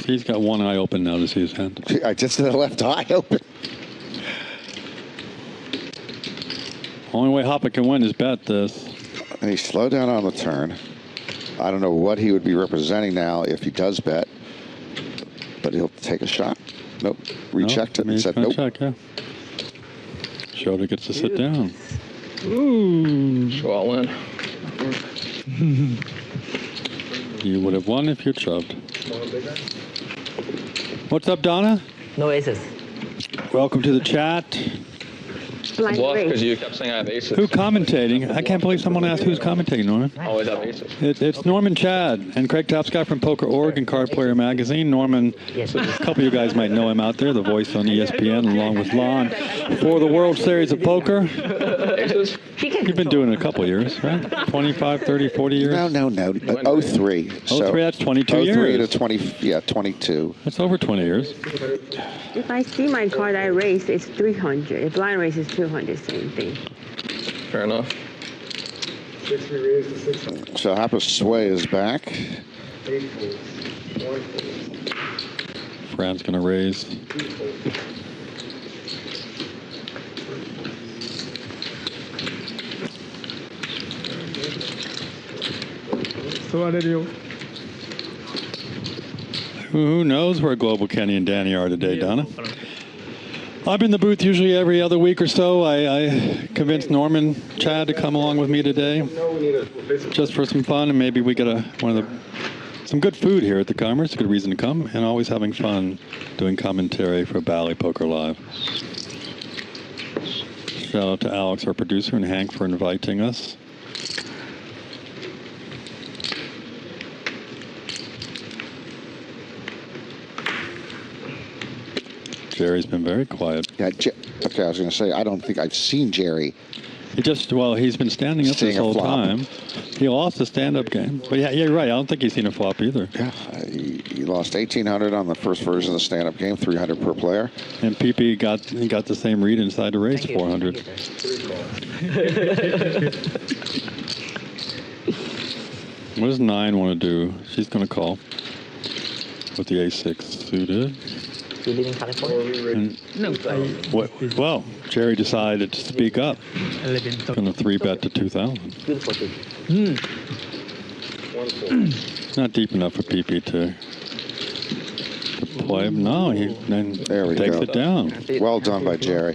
He's got one eye open now to see his hand. I just had the left eye open. Only way Hopper can win is bet this. And he slowed down on the turn. I don't know what he would be representing now if he does bet, but he'll take a shot. Nope. Rechecked it and said nope. Check, yeah. Shota gets to sit down. Ooh. Go all in. You would have won if you'd shoved. Small and bigger. What's up, Donna? No aces. Welcome to the chat. Blind Bluff because race. you kept saying I have aces. Who commentating? I can't believe someone asked who's commentating, Norman. I always have aces. It's Norman Chad and Craig Topscott from Poker.org and Card Player Magazine. Norman, a couple of you guys might know him out there, the voice on ESPN, along with Lon, for the World Series of Poker. Aces? You've been doing it a couple of years, right? 25, 30, 40 years? No. 03. 03, that's 22 03 years. to 20, yeah, 22. That's over 20 years. If I see my card I raise, it's 300. If blind raise is 200, same thing. Fair enough. 6 re-raises to 600. So Hopper's sway is back. 8 folds. 1 fold. Fran's going to raise. 2 folds. Who knows where Global Kenny and Danny are today, Donna? I'm in the booth usually every other week or so. I convinced Norman Chad to come along with me today, No, we need a basic. just for some fun, and maybe we get some good food here at the Commerce. A good reason to come, and always having fun doing commentary for Bally Poker Live. Shout out to Alex, our producer, and Hank for inviting us. Jerry's been very quiet. Yeah, okay, I was going to say, I don't think I've seen Jerry. He's been standing up this whole time. He lost the stand-up game. But yeah, you're right. I don't think he's seen a flop either. Yeah, he lost 1,800 on the first version of the stand-up game, 300 per player. And PiPi got the same read inside to raise 400. What does 9 want to do? She's going to call with the A6 suited. You live in California? And well, Jerry decided to speak up. From the 3-bet to 2,000. Beautiful too. 1 fold. It's not deep enough for PiPi to play. No, he then There we takes go. it down. Well done by Jerry.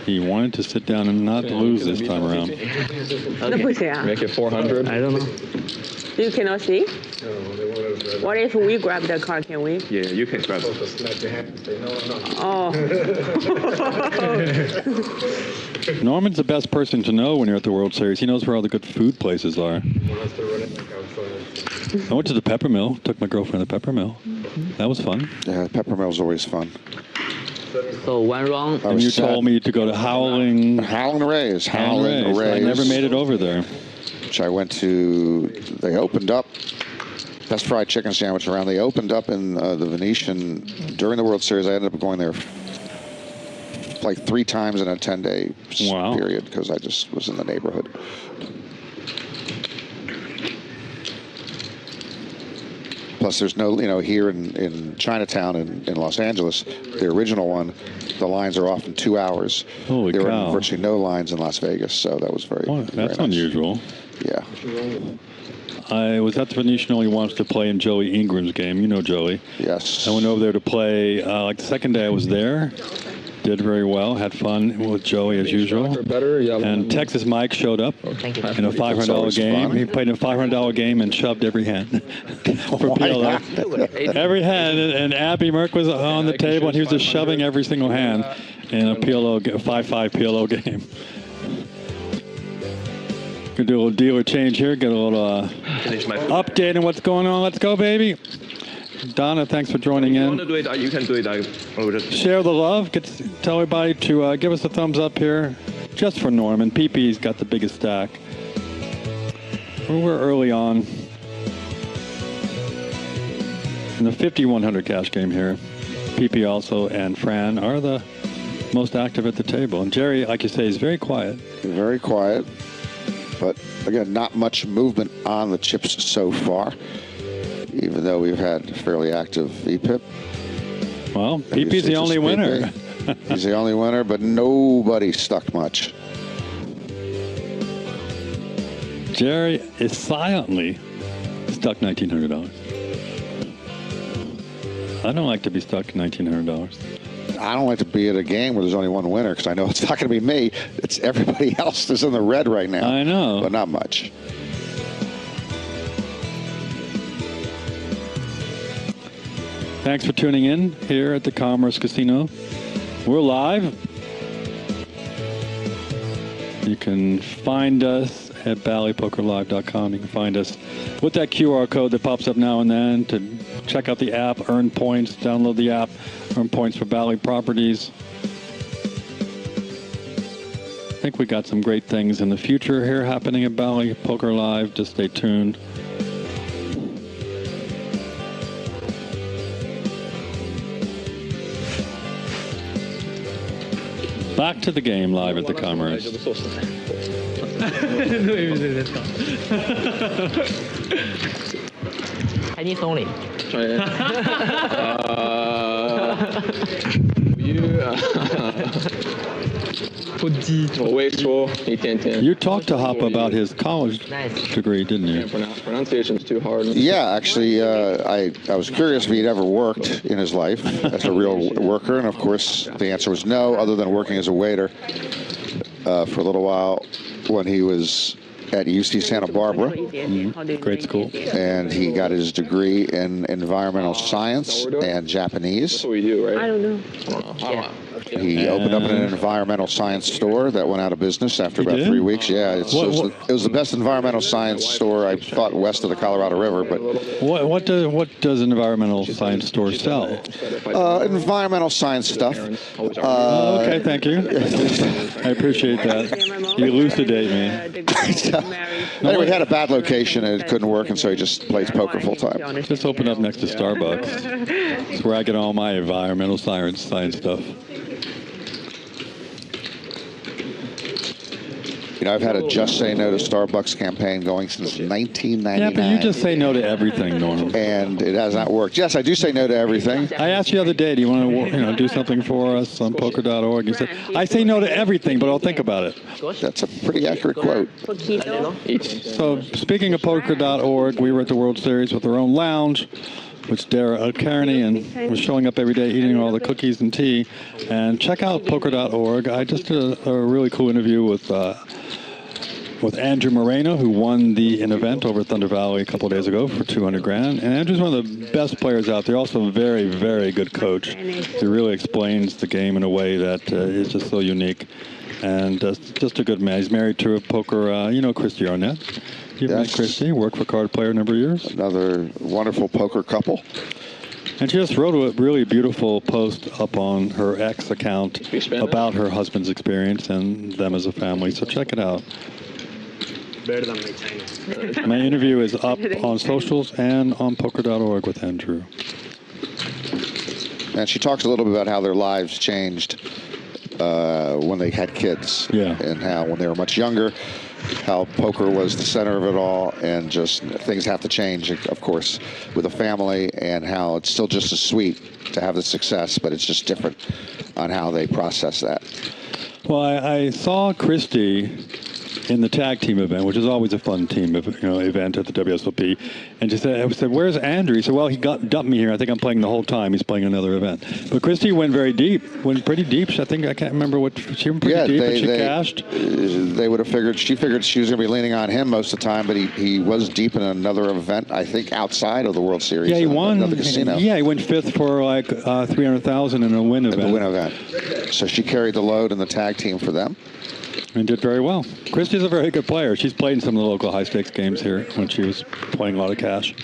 He wanted to sit down and not lose this time around. Make it 400. I don't know. You cannot see? No, they won't let us. What if we grab the card, can we? Yeah, you can grab Supposed it. to snap your hand and say, no. Oh. Norman's the best person to know when you're at the World Series. He knows where all the good food places are. Want us to run it like outside. I went to the Pepper Mill. Took my girlfriend to the Pepper Mill. That was fun. Yeah, Peppermill's always fun. So one wrong. I And was you sad. told me to go to Howling Howling Rays. and Howling Rays. I Rays. never made it over there. Which I went to. They opened up. Best fried chicken sandwich around. They opened up in the Venetian during the World Series. I ended up going there like 3 times in a 10-day Wow. period because I just was in the neighborhood. Plus, there's no, here in Chinatown in Los Angeles, the original one, the lines are often 2 hours. Holy there cow. were virtually no lines in Las Vegas, so that was very, That's very nice. unusual. Yeah. I was at the Venetian only once to play in Joey Ingram's game. You know Joey. Yes. I went over there to play, like the second day I was there. Did very well. Had fun with Joey as usual. And Texas Mike showed up in a $500 game. Fun. He played in a $500 game and shoved every hand for PLO. Every hand. And Abby Merck was on the table, and he was just shoving every single hand in a PLO, 5-5 PLO game. Gonna do a little dealer change here. Get a little update on what's going on. Let's go, baby. Donna, thanks for joining in. You want to do it? You can do it. I will just... Share the love. Tell everybody to give us a thumbs up here, just for Norman. PiPi's got the biggest stack. We're early on in the 5,100 cash game here. PiPi also and Fran are the most active at the table. And Jerry, like you say, is very quiet. Very quiet. But, again, not much movement on the chips so far, even though we've had fairly active VPIP. Well, PiPi's the only winner. He's the only winner, but nobody stuck much. Jerry is silently stuck $1,900. I don't like to be stuck $1,900. I don't like to be at a game where there's only one winner because I know it's not going to be me. It's everybody else that's in the red right now. I know. But not much. Thanks for tuning in here at the Commerce Casino. We're live. You can find us at ballypokerlive.com. You can find us with that QR code that pops up now and then to check out the app, earn points, download the app, earn points for Bally properties. I think we got some great things in the future here happening at Bally Poker Live. Just stay tuned. Back to the game live at the Commerce. Chinese only. You talked to Hoppa about his college degree, didn't you? Pronunciation's too hard. Yeah, actually, I was curious if he'd ever worked in his life as a real worker, and of course, the answer was no, other than working as a waiter for a little while when he was at UC Santa Barbara. Great school. And he got his degree in environmental science and Japanese. That's what we do, right? I don't know. He opened up an environmental science store that went out of business after about 3 weeks. Yeah, it was the best environmental science store I thought west of the Colorado River. But what does an environmental science store sell? environmental science stuff. Okay, thank you. I appreciate that. You elucidate me. Anyway, he had a bad location and it couldn't work, and so he just plays poker full time. Just open up next to Starbucks. It's where I get all my environmental science stuff. You know, I've had a Just Say No to Starbucks campaign going since 1999. Yeah, but you just say no to everything, Norm. And it has not worked. Yes, I do say no to everything. I asked you the other day, do you want to do something for us on poker.org? You said, I say no to everything, but I'll think about it. That's a pretty accurate quote. So speaking of poker.org, we were at the World Series with our own lounge, which Dara Kearney and was showing up every day eating all the cookies and tea. And check out poker.org. I just did a really cool interview with Andrew Moreno, who won an event over at Thunder Valley a couple of days ago for $200,000. And Andrew's one of the best players out there. Also a very, very good coach. He really explains the game in a way that is just so unique. And just a good man. He's married to a poker, Christy Arnett. You've met Christy, worked for Card Player a number of years. Another wonderful poker couple. And she just wrote a really beautiful post up on her X account about her husband's experience and them as a family. So check it out. Better than my China. My interview is up on socials and on poker.org with Andrew. And she talks a little bit about how their lives changed when they had kids. Yeah. And how when they were much younger, how poker was the center of it all, and just things have to change, of course, with a family, and how it's still just as sweet to have the success, but it's just different on how they process that. Well, I saw Christy in the tag team event, which is always a fun team event at the WSOP, and I said, "Where's Andrew?" He said, "Well, he dumped me here. I think I'm playing the whole time. He's playing another event." But Christy went very deep, went pretty deep. I can't remember what she went pretty deep, but she cashed. They would have figured she was going to be leaning on him most of the time, but he was deep in another event, I think, outside of the World Series. Yeah, he won. Another casino. Yeah, he went 5th for like 300,000 in a win event. The win event. So she carried the load in the tag team for them. And did very well. Christy's a very good player. She's played in some of the local high-stakes games here when she was playing a lot of cash.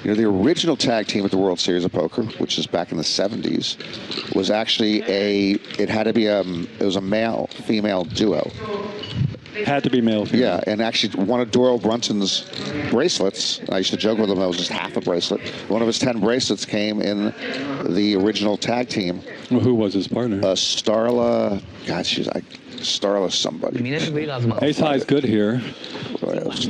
The original tag team at the World Series of Poker, which is back in the 70s, was actually it was a male-female duo. Had to be male-female. Yeah, and actually one of Doyle Brunson's bracelets, I used to joke with him, that was just half a bracelet. One of his 10 bracelets came in the original tag team. Well, who was his partner? Starla, God, she's like, Starla somebody. Ace High's good here. I was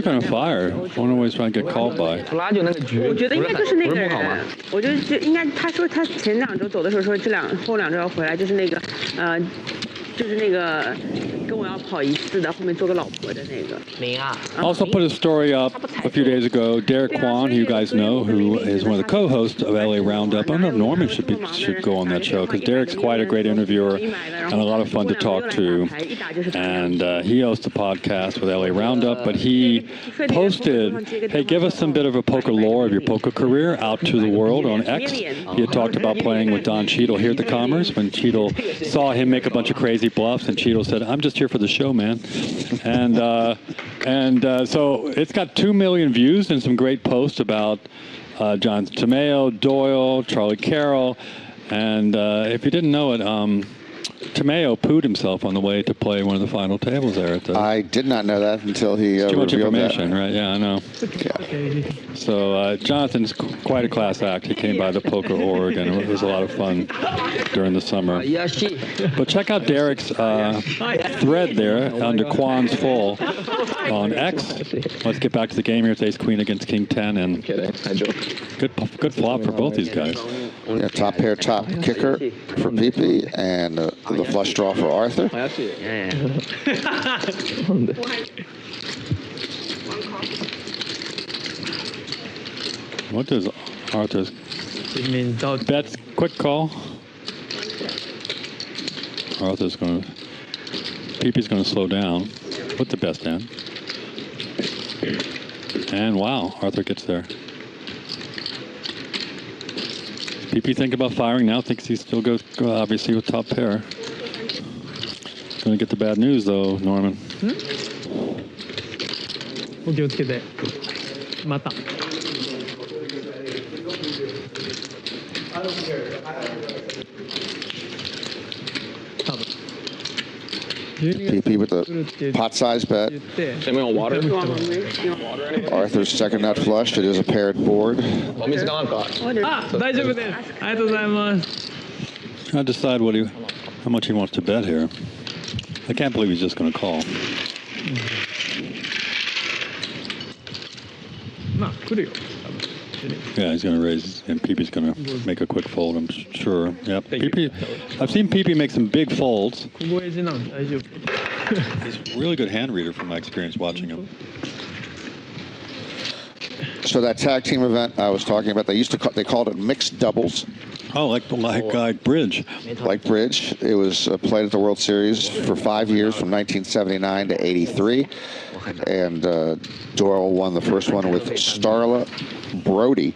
going to fire. One always trying to get called by. 我觉得应该就是那个人，我就应该他说他前2周走的时候说后2周要回来，就是那个跟我要跑1次的，后面做个老婆的那个。Also put a story up a few days ago. Derek Kwan, who you guys know, who is one of the co-hosts of LA Roundup. I don't know if Norman should go on that show, because Derek's quite a great interviewer and a lot of fun to talk to. And he hosts a podcast with LA Roundup, but he posted, "Hey, give us some bit of a poker lore of your poker career out to the world on X." He had talked about playing with Don Cheadle here at the Commerce when Cheadle saw him make a bunch of crazy bluffs, and Cheadle said, "I'm just here for the show, man." So it's got 2 million views and some great posts about John Tomeo, Doyle, Charlie Carroll, and if you didn't know it, Tomeo pooed himself on the way to play one of the final tables there at the... I did not know that until he too much revealed information, that. right? Yeah, I know. Yeah. So Jonathan's quite a class act. He came by the Poker Org, and it was a lot of fun during the summer. But check out Derek's thread there under Kwan's Full on X. Let's get back to the game here. It's Ace Queen against King 10, and good flop for both these guys. Yeah, top pair, top kicker for PiPi, and the flush draw for Arthur. What does Arthur's bets? Quick call. Arthur's going to... PiPi's going to slow down with the best hand. And wow, Arthur gets there. PiPi think about firing now, thinks he still goes obviously with top pair. Going to get the bad news though, Norman. PiPi with the pot-sized bet. Arthur's second nut flush. It is a paired board. I'll decide how much he wants to bet here. I can't believe he's just going to call. Yeah, he's going to raise, and PiPi's going to make a quick fold, I'm sure. Yep. PiPi, I've seen PiPi make some big folds. He's a really good hand reader from my experience watching him. So that tag team event I was talking about, they called it mixed doubles. Oh, like bridge. Like bridge. It was played at the World Series for 5 years, from 1979 to 83. And Doyle won the first one with Starla Brody.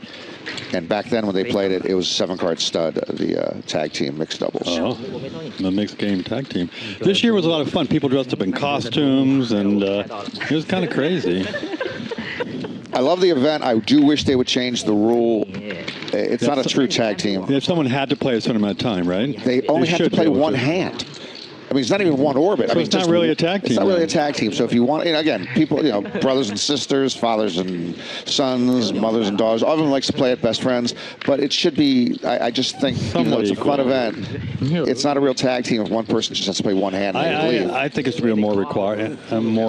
And back then when they played it, it was 7-card stud, the tag team mixed doubles. Oh, the mixed game tag team. This year was a lot of fun. People dressed up in costumes, and it was kind of crazy. I love the event. I do wish they would change the rule. It's not a true tag team. If someone had to play a certain amount of time, right? They only have to play one hand. I mean, it's not even one orbit. So I mean, it's not really a tag team. It's not really a then. tag team. So if you want, and again, people, brothers and sisters, fathers and sons, mothers and daughters, all of them likes to play at best friends. But it should be. I just think even though it's a fun event, it's not a real tag team if one person just has to play one hand and leave. I think it should be a more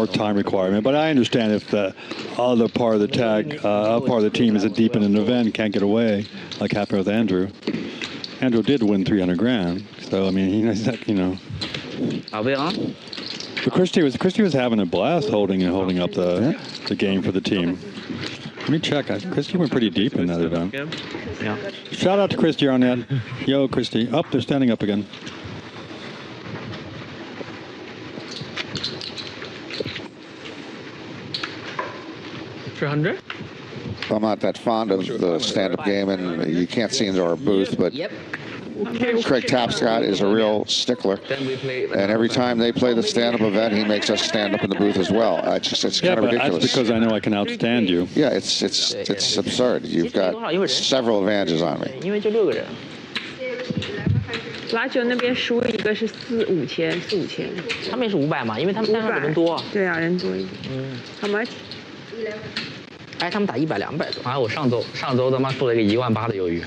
time requirement. But I understand if the other part of the part of the team isn't deep in an event, can't get away, like happened with Andrew. Andrew did win 300 grand, so I mean, Are we on? But Christy was having a blast holding up the game for the team. Let me check. Christy went pretty deep in that event. Yeah. Shout out to Christy on that. Yo, Christy. Up, they're standing up again. $300? I'm not that fond of the stand-up game, and you can't see into our booth, but Craig Tapscott is a real stickler, and every time they play the stand-up event, he makes us stand up in the booth as well. It's kind of ridiculous. That's because I know I can outstand you. Yeah, it's absurd. You've got several advantages on me. 因为就6个人。拉球那边输一个是4、5千，4、5千。他们也是500嘛，因为他们3个人多。对啊，人多一点。How much？哎，他们打100、200多。啊，我上周他妈输了一个18000的鱿鱼。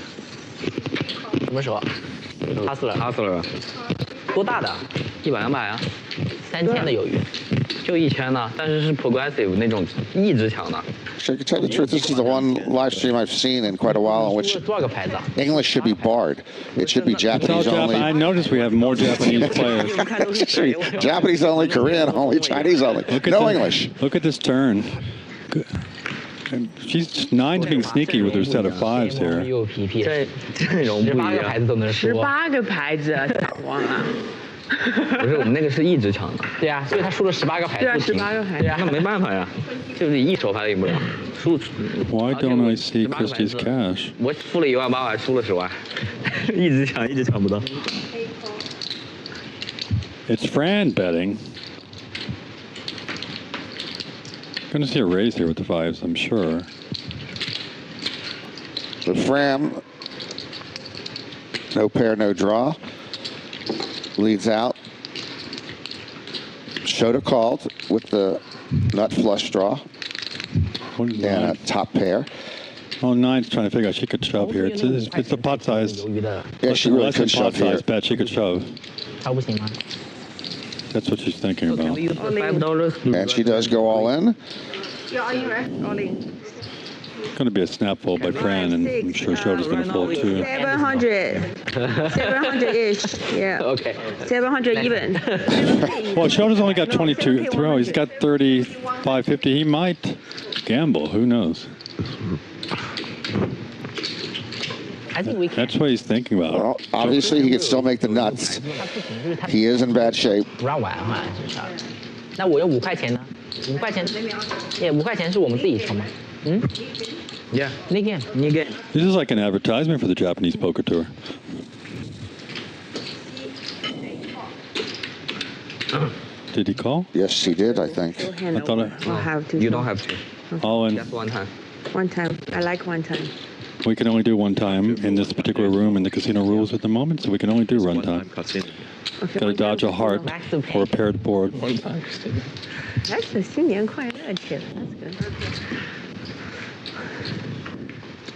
什么时候？他死了。吧？多大的？100、200啊？3000的鱿鱼。就1000呢，但是是 progressive 那种一直抢的。So to tell you the truth, this is the one live stream I've seen in quite a while in which English should be barred. It should be Japanese only. I noticed we have more Japanese players. Japanese only, Korean only, Chinese only. No English. Look at this turn. And Nine's being sneaky with her set of 5s here. 又有皮皮，阵容不一样。18个牌子都能输。18个牌子，咋忘了？不是我们那个是一直抢的。对啊，所以他输了18个牌子。对啊，18个牌子。对啊，那没办法呀，就是一手牌都赢不了。Why don't I see Christie's cash? 我付了18000，我还输了10万，一直抢不到。It's Fran betting. Going to see a raise here with the 5s, I'm sure. So Fram, no pair, no draw. Leads out. Shota called with the nut flush draw and a top pair. Oh, Nine's trying to figure out she could shove here. It's the pot size. Yeah, she really could pot shove here. size bet. She could shove. That's what she's thinking about. And she does go all in. Yeah, are you right? All in. It's going to be a snap fold by Fran, and I'm sure Shota's going to fold too. 700-ish, yeah. Okay. 700 even. Well, Shota's only got 22 throw. He's got 35-50. He might gamble. Who knows? I think we can. That's what he's thinking about. Well, obviously, he can still make the nuts. He is in bad shape. 不让玩嘛，就是。那我有5块钱呢？5块钱，也5块钱是我们自己抽吗？嗯 Yeah. 你给。 This is like an advertisement for the Japanese poker tour. Did he call? Yes, he did, I think. I thought I'll have to. You don't have to. all in. Just one time. One time. I like one time. We can only do one time in this particular room in the casino rules at the moment, so we can only do run time. Okay. Got to dodge a heart or a paired board. That's the 新年快乐 tip.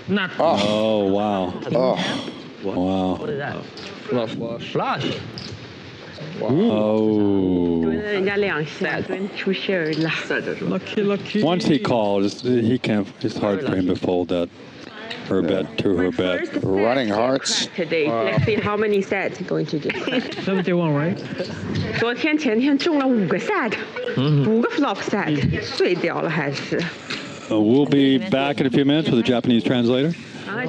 That's good. Oh, wow. Oh, Wow. What is that? Flush. Oh. 蹲了人家2下，蹲出事儿了。 Lucky. Once he called, he can't. It's hard for him to fold that. Her bet to her bet. running hearts. Today, let's see how many sets he's going to do. 71, right? 昨天前天中了5个 set，5个 flop set，碎掉了还是。 We'll be back in a few minutes with a Japanese translator. 啊，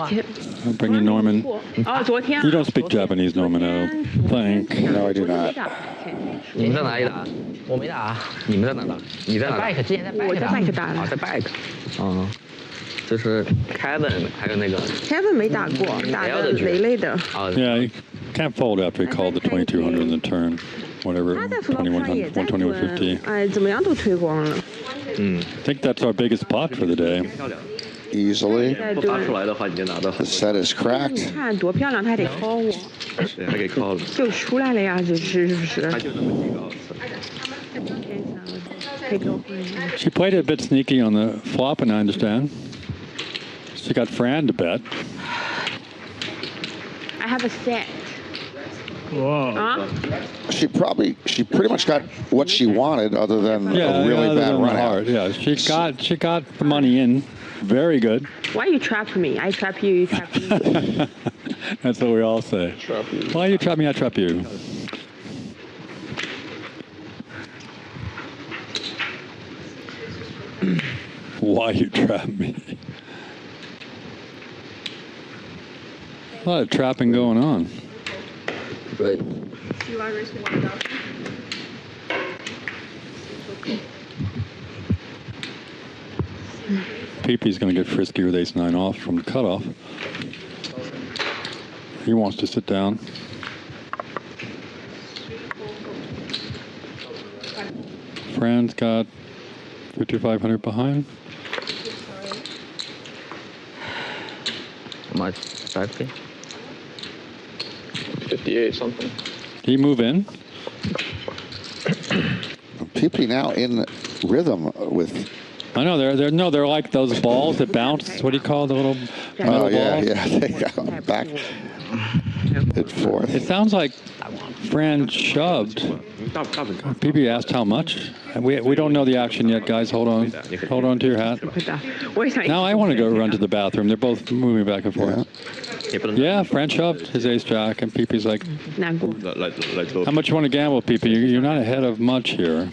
I'll bring in Norman. 哦，昨天。 You don't speak Japanese, Norman, I don't think. No, I do not. 你们在哪里打？我没打。你们在哪打？你在哪打？ Bike 之前在 Bike 我在 Bike 打啊，了。在 Bike。嗯，就是 Kevin 还有那个 Kevin 没打过，打的累累的。啊， Yeah, he can't fold after he called the 2200 in the turn. Whatever, 他在 flop 上也 2100, 在 12150. 哎，怎么样都推光了。 I think that's our biggest pot for the day. Easily. 在不打出来的话，你就拿到 The set is 你 cracked. 看多漂亮，他还得 call 我。对，还可以 call。就出来了呀，这是不是？他就那么几个 odds。 She played it a bit sneaky on the flop, and I understand. She got Fran to bet. I have a set. Whoa. She pretty much got what she wanted, other than a really other bad than run the out. heart. Yeah, she got the money in. Very good. Why you trap me? I trap you, you trap me. That's what we all say. Trap you. Why you trap me, I trap you. Why you trap me? A lot of trapping going on. Right. Do you want to risk $1,000? PiPi's going to get frisky with ace-9 off from the cutoff. He wants to sit down. Fran's got 5,500 behind. How much? 5K? 58 something. He move in. PiPi now in rhythm with. I know they're like those balls that bounce. What do you call the little metal balls? Yeah. They got back and forth. It sounds like Fran shoved. PiPi asked how much. We don't know the action yet, guys. Hold on to your hat. Now I want to go run to the bathroom. They're both moving back and forth. Yeah, Fran shoved his ace jack, and PiPi's like, how much you want to gamble, PiPi? You're not ahead of much here,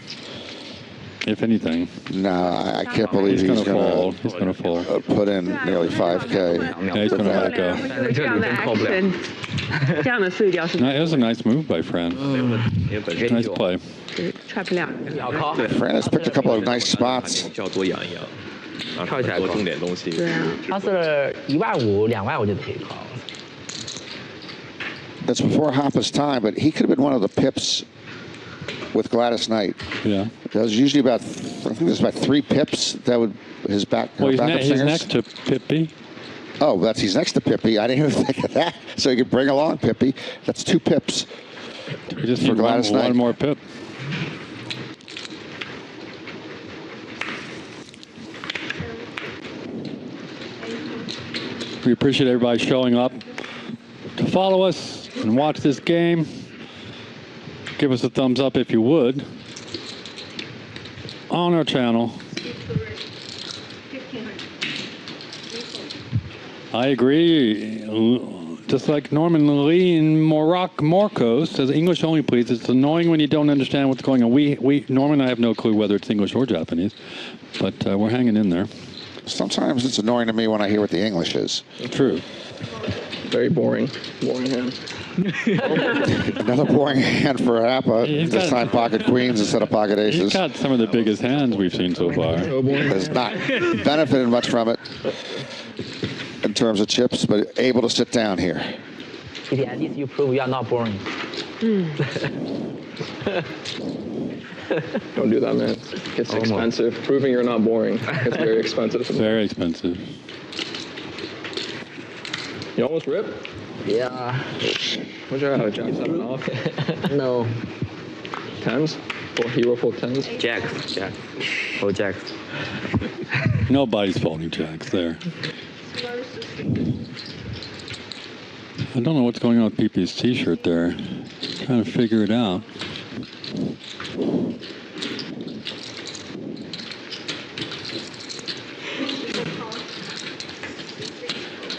if anything. No, I can't believe he's going to fold. Put in nearly 5K. Yeah, he's going to let it go. No, it was a nice move by Fran. Nice play. Fran has picked a couple of nice spots. 跳起来重点东西。他是15000、20000我就可以考。 That's before Hopa's time, but he could have been one of the pips with Gladys Knight. Yeah. There was usually I think there's about 3 pips that would his back. Well, he's singers. next to PiPi. Oh, he's next to PiPi. I didn't even think of that. So he could bring along PiPi. That's 2 pips. We just for need Gladys Knight. one more pip. We appreciate everybody showing up to follow us and watch this game. Give us a thumbs up if you would on our channel. I agree. Just like Norman Lee in Morocco says, English only, please. It's annoying when you don't understand what's going on. Norman and I have no clue whether it's English or Japanese, but we're hanging in there. Sometimes it's annoying to me when I hear what the English is. True. Very boring. Boring hand. Another boring hand for Hapa. This time pocket queens instead of pocket aces. He's got some of the biggest hands we've seen so far. Has not benefited much from it in terms of chips, but able to sit down here. PiPi, at least you prove you are not boring. Don't do that, man. It's expensive. Proving you're not boring. It's very expensive. Very expensive. You almost ripped? Yeah. What'd you have? Jack 7 off? No. 10s? Hero full 10s? Jacks. Oh, jacks. Nobody's folding jacks there. I don't know what's going on with PiPi's t-shirt there. Trying to figure it out.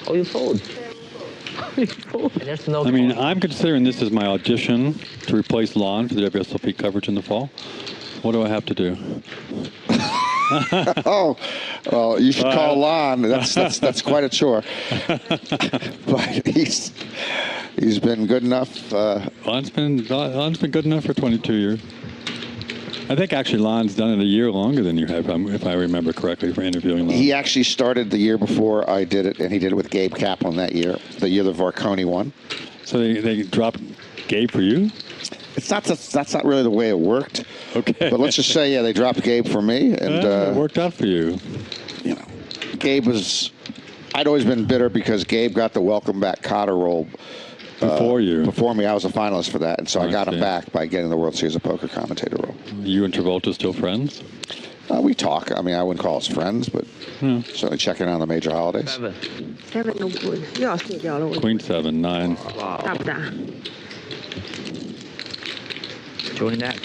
Oh, you fold. There's no. I mean, I'm considering this as my audition to replace Lon for the WSOP coverage in the fall. What do I have to do? Oh, well, you should call Lon. That's quite a chore. But he's been good enough. Lon's been good enough for 22 years. I think actually Lon's done it a year longer than you have, if I remember correctly, for interviewing Lon. He actually started the year before I did it, and he did it with Gabe Kaplan that year, the year the Varconi won. So they dropped Gabe for you? That's not really the way it worked. Okay. But let's just say, yeah, they dropped Gabe for me, and it worked out for you. You know, Gabe was. I'd always been bitter because Gabe got the welcome back Cotter role Before me, I was a finalist for that, and so I got him back by getting the World Series of Poker commentator role. You and Travolta still friends? We talk. I mean, I wouldn't call us friends, but certainly checking on the major holidays. 7 都不又要碎掉了，我 Queen 7, 9. 大不大？ Join that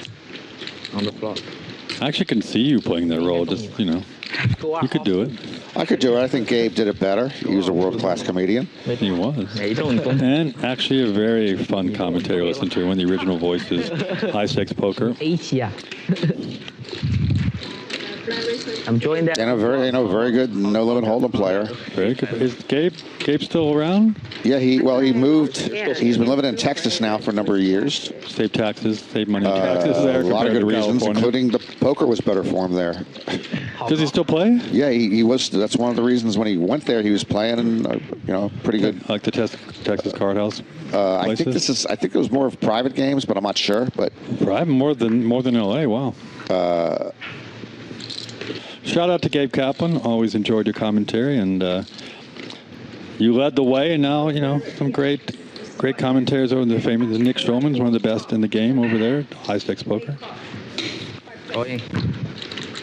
on the flop. I actually can see you playing that role. Just, you know, you could do it. I could do it. I think Gabe did it better. He was a world-class comedian. He was. And actually a very fun commentator to listen to. One of the original voices, high-stakes poker. I'm joining that. And a very good no-limit hold'em player. Very good. Is Gabe still around? Yeah, he moved. He's been living in Texas now for a number of years. Save taxes, save money on taxes there. A lot of good reasons, California. including the poker was better for him there. Does he still play? Yeah, he was. That's one of the reasons when he went there, he was playing, and pretty good. Like the Texas Card House. I think it was more of private games, but I'm not sure. But private more than LA. Wow. Shout out to Gabe Kaplan. Always enjoyed your commentary, and you led the way. And now some great commentators over the famous Nick Stroman's one of the best in the game over there, high stakes poker.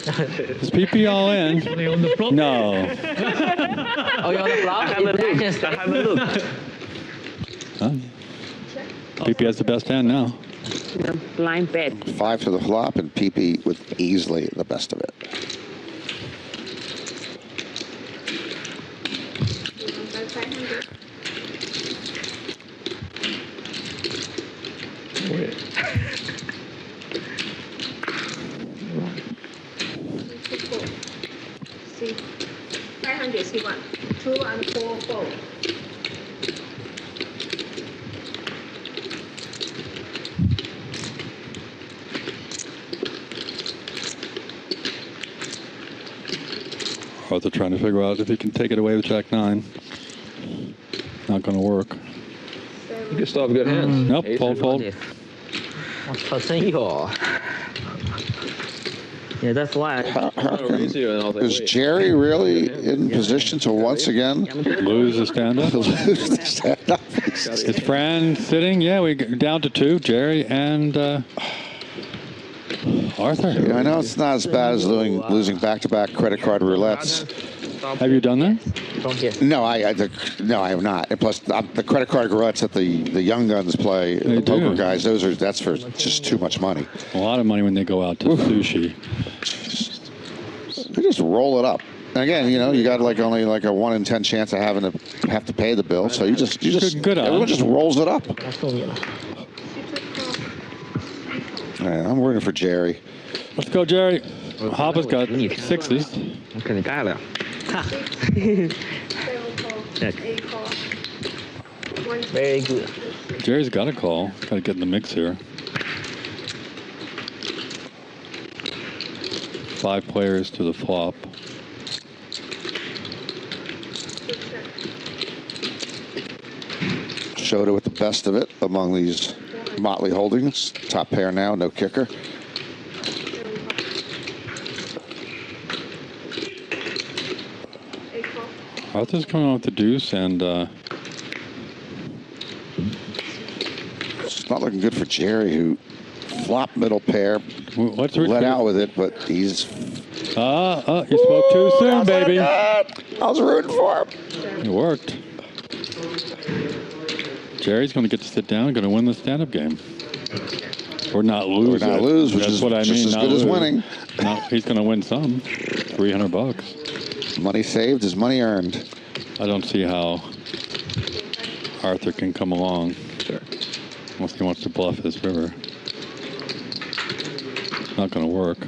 Is PiPi all in? No. Oh, you're on the flop? I haven't looked. Huh? PiPi has the best hand now. The blind bet. 5 to the flop, and PiPi with easily the best of it. See, 500 C1, 2 and 4 fold. Arthur trying to figure out if he can take it away with Jack 9. Not going to work. You can still have good hands. Nope, fold. Yeah, that's why. Is Jerry really in position to once again lose the stand-up? His friend sitting. Yeah, we down to 2. Jerry and Arthur. Yeah, I know it's not as bad as losing back-to-back credit card roulettes. Have you done that? No, I have not. And plus, the credit card roulettes that the young guns play, the poker guys, that's for just too much money. A lot of money when they go out to sushi. They just roll it up. And again, you got only like a 1 in 10 chance of having to have to pay the bill. So you just everyone just rolls it up. All right, I'm rooting for Jerry. Let's go, Jerry. Hopper's got 6s. Very good. Jerry's got a call. Got to get in the mix here. 5 players to the flop. Shota with the best of it among these motley holdings. Top pair now, no kicker. Arthur's coming on with the deuce, and it's not looking good for Jerry, who flopped middle pair, let out with it, but he's... you spoke too soon, baby. I was rooting for him. It worked. Jerry's going to get to sit down and going to win the stand-up game. Or not lose. Or not lose, which That's is what I mean. just as good as winning. No, he's going to win some. $300. Money saved is money earned. I don't see how Arthur can come along. Sure. Unless he wants to bluff his river. Not going to work.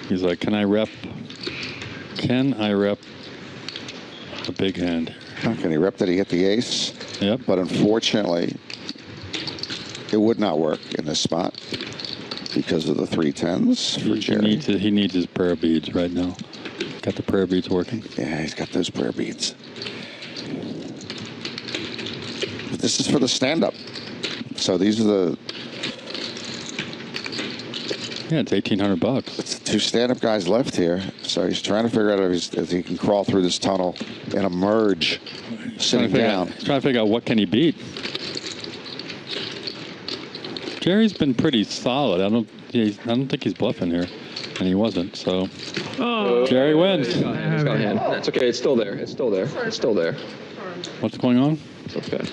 He's like, can I rep a big hand? How can he rep that he hit the ace? Yep. But unfortunately, it would not work in this spot because of the 3 10s for Jerry. He needs his prayer beads right now. Got the prayer beads working? Yeah, he's got those prayer beads. But this is for the stand-up. So these are Yeah, it's $1,800. It's 2 stand-up guys left here, so he's trying to figure out if he can crawl through this tunnel and emerge sitting down. He's trying to figure out what can he beat. Jerry's been pretty solid. I don't think he's bluffing here, and he wasn't. So Jerry wins. He's got a hand. That's okay. It's still there. It's still there. It's still there. What's going on? It's okay.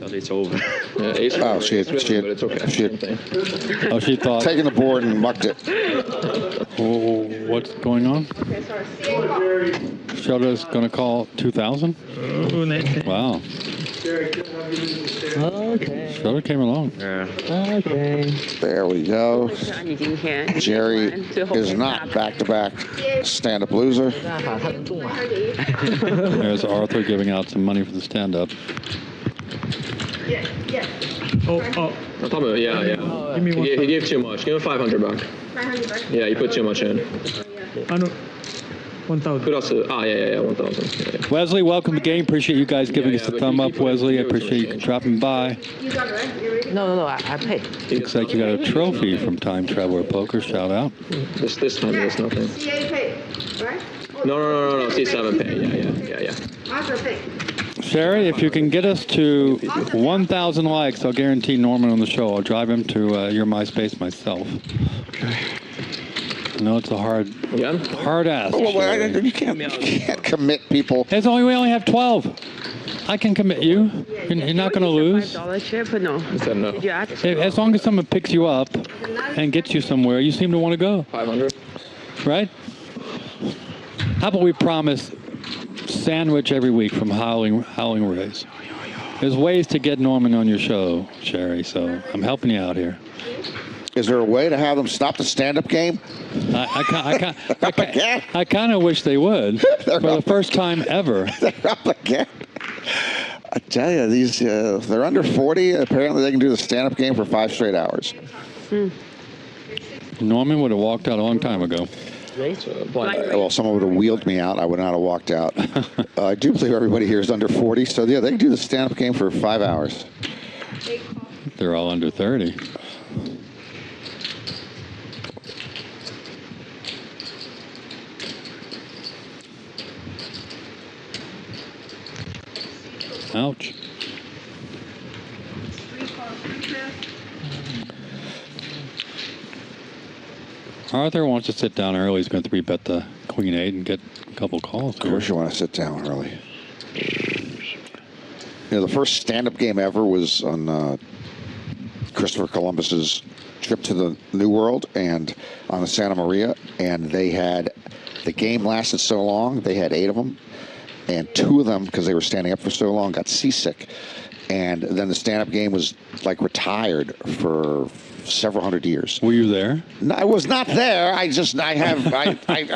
It's over. Yeah, ace Oh, she had, but it's okay. She thought. Taking the board and mucked it. What's going on? Okay, sorry. Shota's going to call 2,000. Wow. Okay. Shota came along. Yeah. Okay. There we go. Jerry is not back-to-back stand-up loser. There's Arthur giving out some money for the stand-up. Yeah. I'm talking about, yeah. Give me one. He gave too much. Give him $500 back. 500 bucks. Yeah, you put too much in. I know. 1,000. Who else? 1,000. Yeah. Wesley, welcome to the game. Appreciate you guys giving us the but thumb you up, keep Wesley. I doing appreciate you change. dropping by. You got it, right? You're ready? No, I paid. Looks like you got a trophy from Time Traveler Poker. Shout out. This time there's nothing. CA paid, right? No. C7 pay. Yeah. Arthur paid. Sherry, if you can get us to 1,000 likes, I'll guarantee Norman on the show. I'll drive him to your MySpace myself. Okay. I know it's a hard ask. Well, you can't commit people. We only have 12. I can commit you. You're not going to lose. $5 chip? No. Said no. Did you ask? As long as someone picks you up and gets you somewhere, you seem to want to go. 500. Right? How about we promise sandwich every week from Howling Rays? There's ways to get Norman on your show, Sherry, so I'm helping you out here. Is there a way to have them stop the stand-up game? I kind of wish they would for the first time ever. They're up again. I tell you, these if they're under 40, apparently they can do the stand-up game for 5 straight hours. Norman would have walked out a long time ago. Well, someone would have wheeled me out. I would not have walked out. I do believe everybody here is under 40, so yeah, they can do the stand-up game for 5 hours. They're all under 30. Ouch. Arthur wants to sit down early. He's going to 3-bet the Queen 8 and get a couple calls. Of course you want to sit down early. You know, the first stand-up game ever was on Christopher Columbus's trip to the New World and on the Santa Maria, and the game lasted so long, they had 8 of them, and 2 of them, because they were standing up for so long, got seasick. And then the stand-up game was like retired for several hundred years. Were you there? No, I was not there. I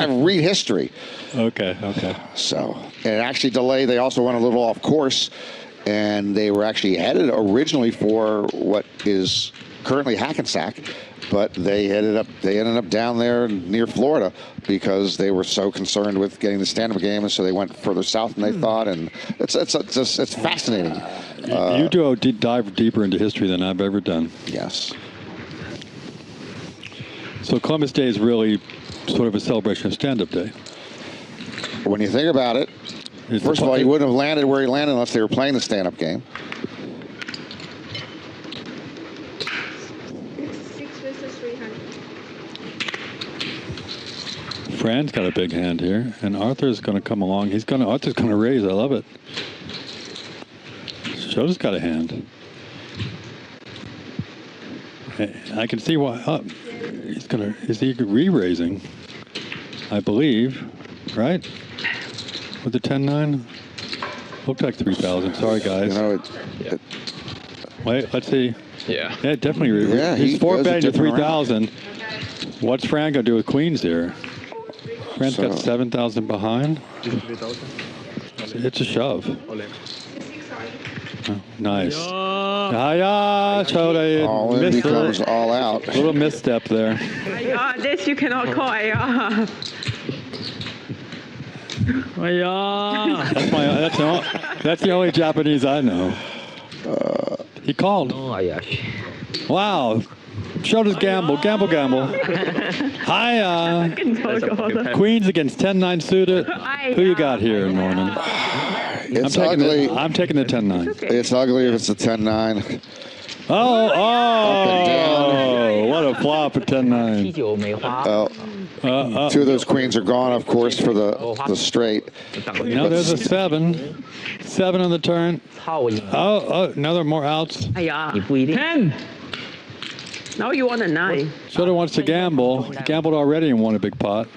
read history. Okay. So, and it actually delayed. They also went a little off course, and they were actually headed originally for what is currently Hackensack, but they ended up down there near Florida because they were so concerned with getting the stand-up game, and so they went further south than they thought. And it's fascinating. You do dive deeper into history than I've ever done. Yes. So Columbus Day is really sort of a celebration of stand-up day. When you think about it, first of all, he wouldn't have landed where he landed unless they were playing the stand-up game. Fran's got a big hand here, and Arthur's going to come along. Arthur's going to raise. I love it. Shota's got a hand. I can see why. Is he re-raising? I believe, right? With the 10-9, looked like 3,000. Sorry, guys. Wait, let's see. Yeah, definitely. Yeah, he's 4-betting to 3,000. What's Fran gonna do with queens here? Fran's got 7,000 behind. It's a shove. Oh, nice. Shota All in becomes all out. A little misstep there. This you cannot call. That's the only Japanese I know. He called. Wow. Shota's gamble. Hi, queens against 10-9 suited. Who you got here, Norman? It's ugly. I'm taking the 10-9. It's ugly if it's a 10-9. Oh, what a flop at 10-9. Two of those queens are gone, of course, for the straight. Now there's a 7. 7 on the turn. Oh, now there are more outs. 10. Now you want a 9. Shota wants to gamble. He gambled already and won a big pot.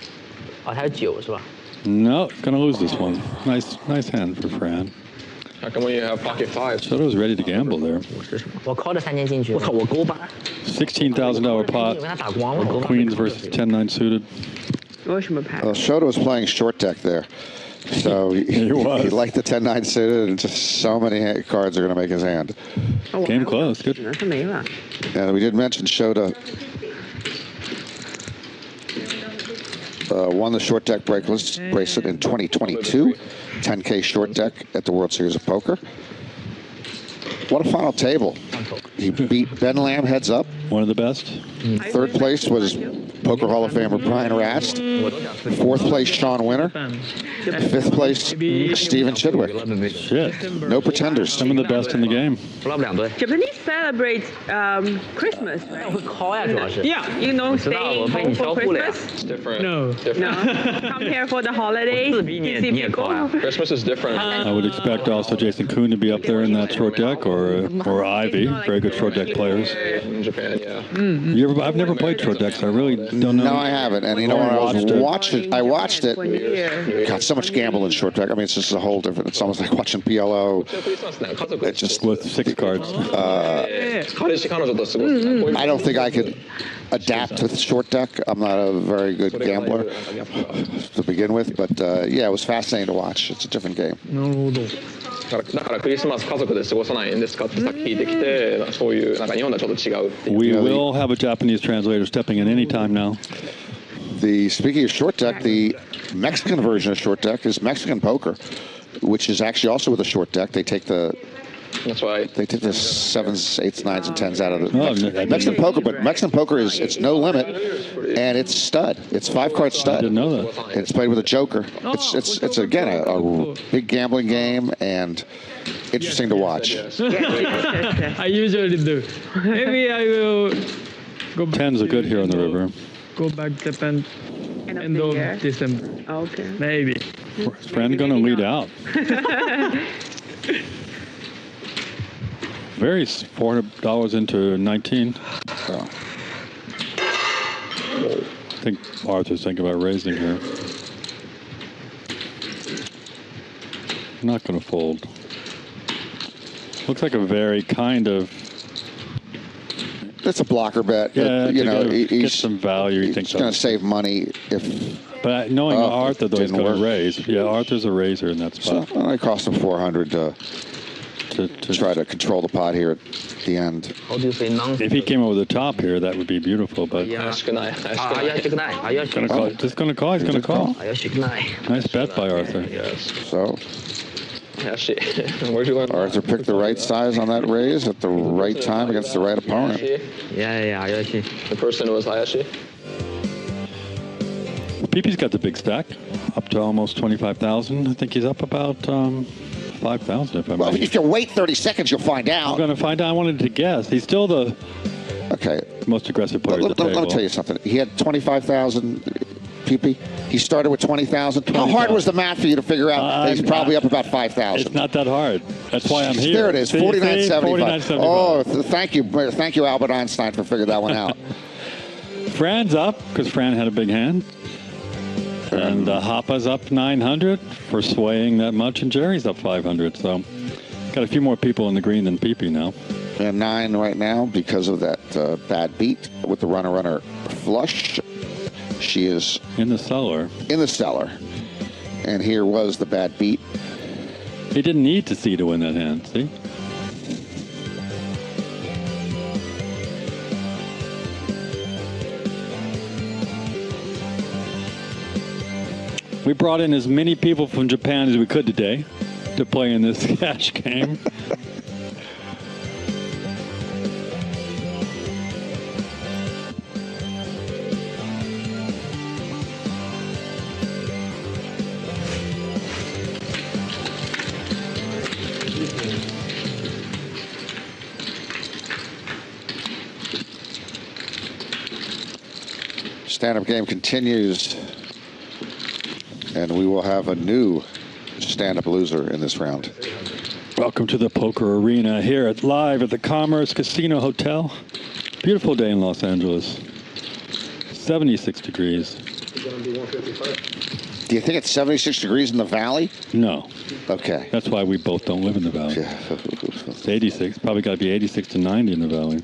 No, gonna lose this one. Nice hand for Fran. How come when you have pocket 5? Shota was ready to gamble there. $16,000 pot. Queens versus 10-9 suited. Shota was playing short deck there. So he liked the 10-9 suited, and just so many cards are going to make his hand. Came close. Good. And we did mention Shota won the short deck bracelet in 2022. 10K short deck at the World Series of Poker. What a final table. He beat Ben Lamb heads up. One of the best. Third place was Poker Hall of Famer Brian Rast. Fourth place, Sean Winter. Fifth place, Steven Chidwick. Shit. No pretenders. Some of the best in the game. Japanese celebrate Christmas, right? Yeah, you know, staying home for Christmas. It's different. No. Compare for the holidays. You see people. Christmas is different. I would expect also Jason Kuhn to be up there in that short deck, or Ivy, very good short deck players. In Japan, yeah. I've never played short decks. I really don't know. No, I haven't. And you know, when I watched it. God, so much gamble in short deck. I mean, it's just a whole different. It's almost like watching PLO. It's just with 6 cards. I don't think I could adapt to the short deck. I'm not a very good gambler to begin with, but yeah, it was fascinating to watch. It's a different game. だからクリスマス家族で過ごさないんですかってさっき聞いてきて、そういうなんか日本とはちょっと違うっていう。We will have a Japanese translator stepping in any time now. Speaking of short deck, the Mexican version of short deck is Mexican poker, which is actually also with a short deck. They take the That's why they take the 7s, 8s, 9s, and 10s out of the Mexican poker. But Mexican poker it's no limit, and it's stud. It's 5-card stud. I didn't know that. And it's played with a joker. It's again a big gambling game and interesting to watch. I usually do. Maybe I will go back. 10s are good here on the river. Go back to Japan end of December. Okay. Maybe. Is Fran going to lead out? Very $400 into 19. So. I think Arthur's thinking about raising here. Not going to fold. Looks like a very kind of. It's a blocker bet. Yeah, you know, get some value. He's going to save money if. But knowing Arthur, though, he's going to raise. Yeah, Arthur's a raiser in that spot. So it cost him $400 to try to control the pot here at the end. If he came over the top here, that would be beautiful. But just going to call. He's going to call. Nice bet by Arthur. So. Arthur picked the right size on that raise at the right time against the right opponent. Yeah, Hayashi. The person was Hayashi. PiPi's got the big stack, up to almost 25,000. I think he's up about 5,000 if I'm Well, right. if you wait 30 seconds, you'll find out. I'm going to find out. I wanted to guess. He's still the most aggressive player at the table. Let me tell you something. He had 25,000 PiPi. He started with 20,000. How hard was the math for you to figure out that he's probably up about 5,000? It's not that hard. That's why I'm here. There it is, 49.75. 49.75. Oh, thank you, Albert Einstein, for figuring that one out. Fran's up because Fran had a big hand. And Hoppa's up 900 for swaying that much, and Jerry's up 500. So got a few more people in the green than PiPi now. And 9 right now because of that bad beat with the runner flush. She is in the cellar. And here was the bad beat. He didn't need to see to win that hand, see? We brought in as many people from Japan as we could today to play in this cash game. Stand-up game continues, and we will have a new stand-up loser in this round. Welcome to the poker arena here live at the Commerce Casino Hotel. Beautiful day in Los Angeles. 76 degrees. Do you think it's 76 degrees in the valley? No. Okay. That's why we both don't live in the valley. Yeah. It's 86. Probably got to be 86 to 90 in the valley.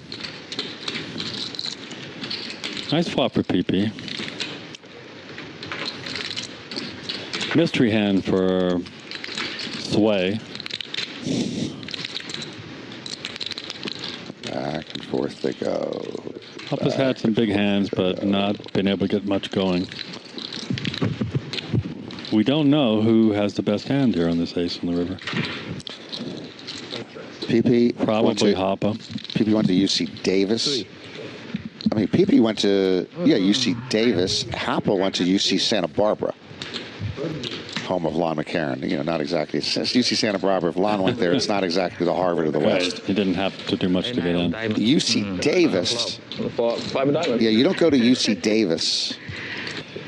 Nice flop for PiPi. Mystery hand for Sway. Back and forth they go. Up has had some big hands, but not been able to get much going. We don't know who has the best hand here on this ace on the river. PiPi probably Hoppa. PiPi went to UC Davis. I mean, PiPi went to UC Davis. Hoppa went to UC Santa Barbara, home of Lon McCarran. You know, not exactly. It's UC Santa Barbara. If Lon went there, it's not exactly the Harvard of the West. He didn't have to do much to get in. UC Davis. 5 diamond. Yeah, you don't go to UC Davis.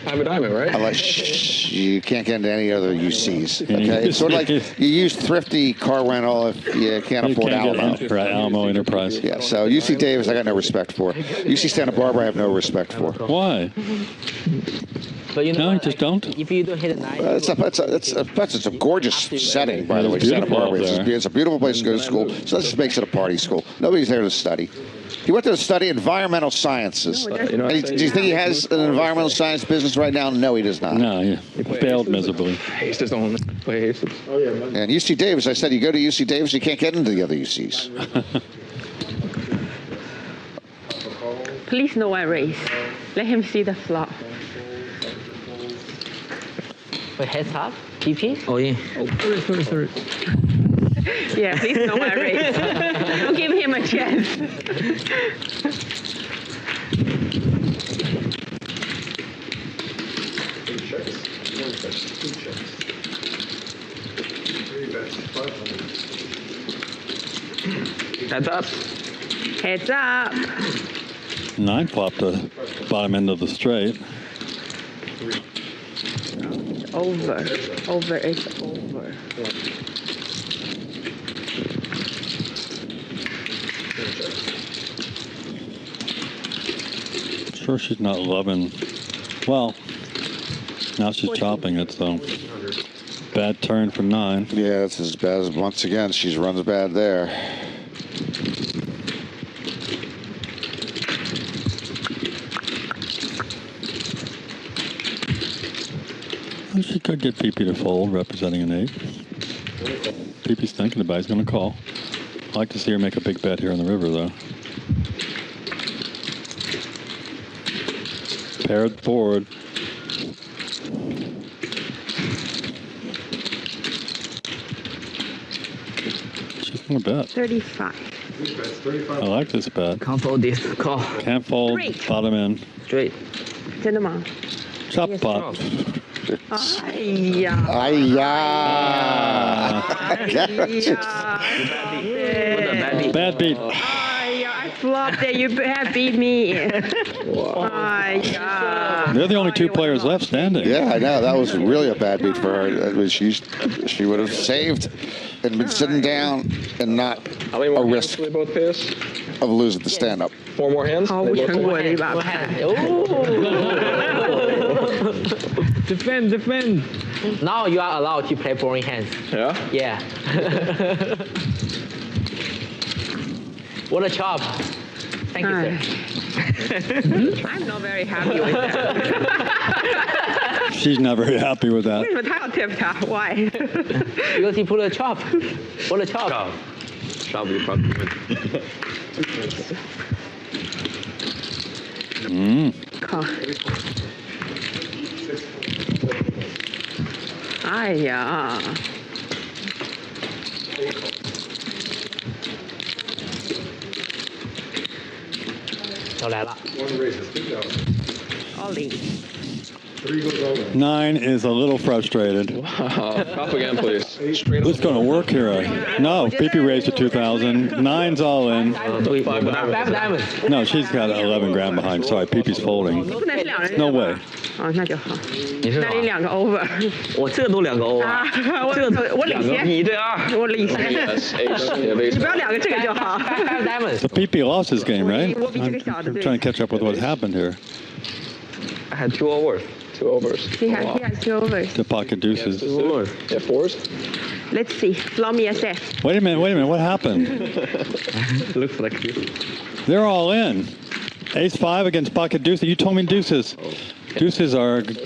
5 diamond, right? Unless you can't get into any other UCs. Okay, it's sort of like you use Thrifty car rental if you can't afford Alamo. Right, Alamo Enterprise. Yeah, so UC Davis, I got no respect for. UC Santa Barbara, I have no respect for. Why? But you know No, what, you just don't. If you don't hit a 9, It's a gorgeous setting, by the way, Santa Barbara. It's a beautiful place to go to school. So that just makes it a party school. Nobody's there to study. He went there to study environmental sciences. Do you think he has an environmental science business right now? No, he does not. No, he failed miserably. Hastes don't play Hastes. Oh, yeah. And UC Davis, I said, you go to UC Davis, you can't get into the other UCs. Please no one raise. Let him see the flop. Wait, heads up? PiPi? Oh, yeah. Oh, sorry. Yeah, please no one raise. Don't give him a chance. Heads up. Heads up. 9 flopped the bottom end of the straight. Over. Over is over. Sure she's not loving. Well, now she's chopping it, so bad turn for 9. Yeah, it's as bad as, once again, she runs bad there. She could get PiPi to fold, representing an 8. PiPi's thinking about it. He's going to call. I'd like to see her make a big bet here on the river, though. Paired forward. She's going to bet. 35. I like this bet. Can't fold this. Call. Can't fold. Straight. Bottom end. Straight. 真的吗？ Chop pot. 哎呀！ 哎呀！ Bad beat. 哎呀 I flopped it. You have beat me. 哎呀！ They're the only 2 players left standing. Yeah, I know. That was really a bad beat for her. She would have saved and been sitting down and not a risk They both pass. of losing the stand-up. 4 more hands. 毫无成果的一把 Go 牌。 ahead. Oh. Defend. Now you are allowed to play boring hands. Yeah? Yeah. What a chop. Thank you, sir. I'm not very happy with that. She's not very happy with that. 为什么他要 tip 他 Why? Because he pulled a chop. What a chop. Chop you probably win. Call. 哎呀！又来了。奥利。9 is a little frustrated. Wow. Top again, please. Who's going to work here? No, PiPi raised to 2,000. 9's all in. 5 diamonds. No, she's got 11 grand behind. Sorry, PiPi's folding. 不能是两人 No way. 哦，那就好。你是那你2个 over 我这都2个 over 啊，我领2个，先，你对2。我领先。你不要2个这个就好。 5 diamonds. So PiPi lost his game, right? 我比这个 I'm 小的对。 trying to catch up with what happened here. I had 2 overs. 2 overs. He has 2 overs. The pocket deuces. 2 overs. Yeah, 4s. Let's see. Flow me a set. Wait a minute. What happened? Looks like this. They're all in. Ace 5 against pocket deuces. You told me deuces. Deuces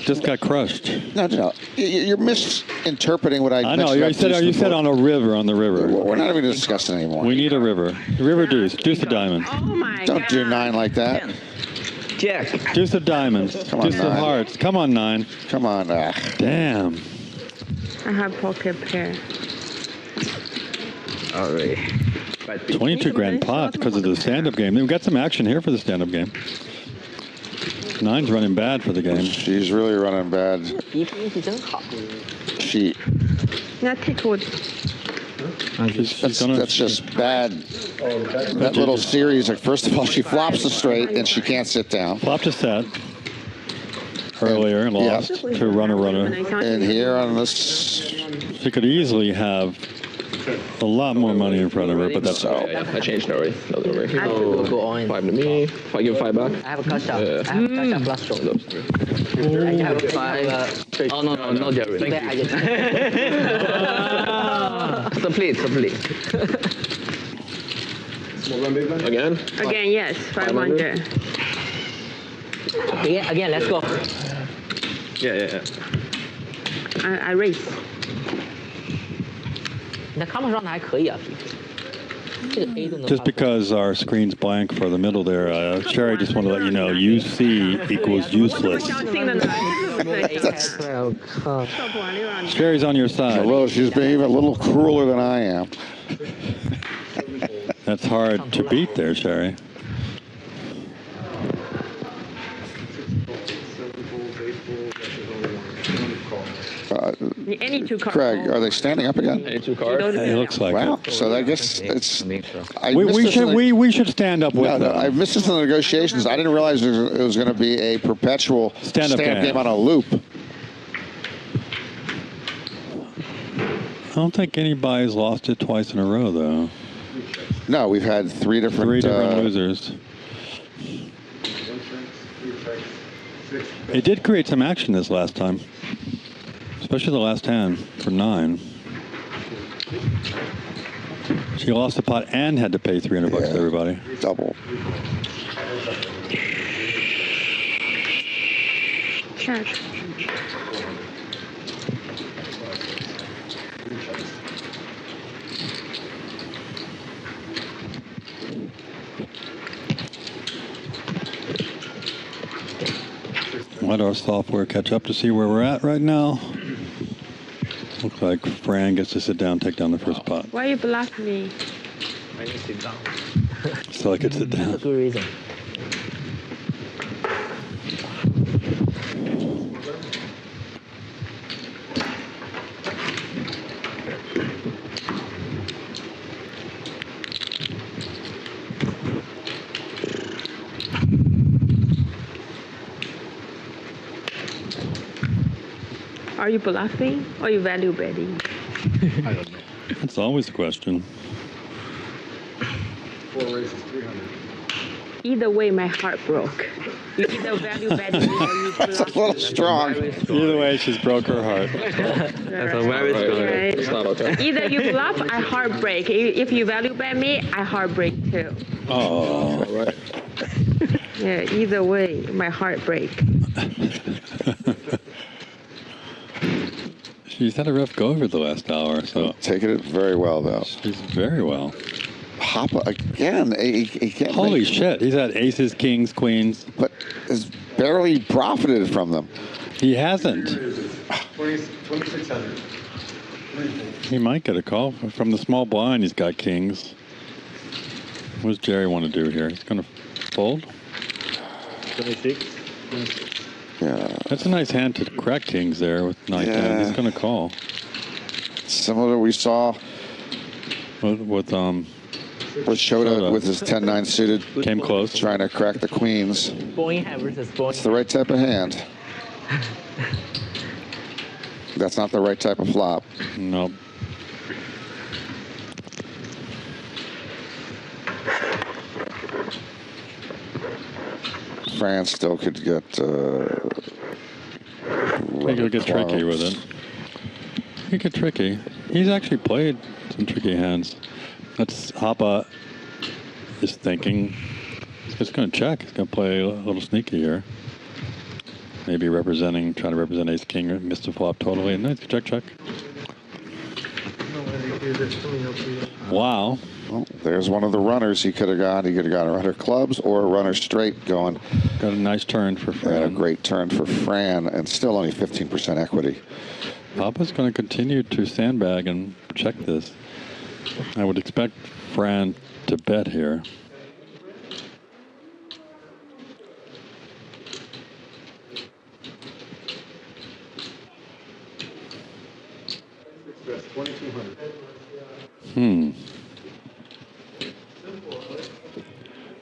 just got crushed. No. You're misinterpreting what I I know. mentioned. You said on the river. We're not even discussing anymore. We need a river. River deuce. Deuce of diamonds. Oh my Don't god. do 9 like that. Jack. Deuce of diamonds. Come on, Deuce of 9. hearts. Come on, 9. Come on. Damn. I have pocket pair. All right. 22 grand pot because of the stand-up game. We've got some action here for the stand-up game. 9's running bad for the game. She's really running bad. 一运气真好。 She. Now take wood. That's just bad. That little series. Like, first of all, she flops the straight and she can't sit down. Flopped a set earlier and lost to runner. And here on this, She could easily have a lot more money in front of her, but that's Yeah, I changed it already. That was over here. We'll go all in. 5 to me. If I give 5 back. I have a cash out. I have a cash out plus draw. Those 3. I have a 5. Oh, no, Jerry. Too bad I just. Split. Again? Again, yes. 500. Again, let's go. Yeah. I raise. 你的 common 状态还可以啊，这个 A 都能。 just because our screen's blank for the middle there. Sherry just wanted to let you know UC equals useless. 相信的呢？ Sherry's on your side. although she's being even a little crueler than I am. That's hard to beat there, Sherry. Any 2 cards. Craig, are they standing up again? Any 2 cards? It looks like Wow. it. So I guess it's. I We missed this in the- we should stand up with No, them. I missed this in the negotiations. I didn't realize it was going to be a perpetual Stand-up game on a loop. I don't think anybody's lost it twice in a row, though. No, we've had 3 different. 3 different losers. It did create some action this last time, especially the last hand for 9. She lost the pot and had to pay $300 to everybody. Double. Charge. Let our software catch up to see where we're at right now. Looks like Fran gets to sit down, take down the first pot. Why you block me? I need to sit down. So I could sit down. That's a good reason. Are you bluffing or you value betting? I don't know. That's always the question. 4 raises 300. Either way, my heart broke. You either value betting or you That's a little strong. Either way, she's broke her heart. That's a very Right. good. It's not okay. Either you bluff, I heartbreak. If you value bet me, I heartbreak too. Oh. Right. Yeah, either way, my heart break. She's had a rough go over the last hour, so Taking it very well, though. she's very well. Papa again. He can't Holy make- shit, he's had aces, kings, queens. But has barely profited from them. He hasn't. 2600. He might get a call from the small blind. He's got kings. What does Jerry want to do here? He's going to fold? 26. Yeah. That's a nice hand to crack kings there with knight 10. He's going to call. Similar to what we saw with Shota with his 10-9 suited. Came close. Trying to crack the queens. Boeing hand versus Boeing. It's the right type of hand. That's not the right type of flop. Nope. Fran still could get. He could get tricky with it. He could get tricky. He's actually played some tricky hands. That's Hapa is thinking. He's going to check. He's going to play a little sneaky here. Maybe trying to represent ace king, missed the flop totally. And no, check, check. Wow. Well, there's one of the runners he could have got. He could have got a runner clubs or a runner straight going. Got a nice turn for Fran. A great turn for Fran, and still only 15% equity. Papa's going to continue to sandbag and check this. I would expect Fran to bet here.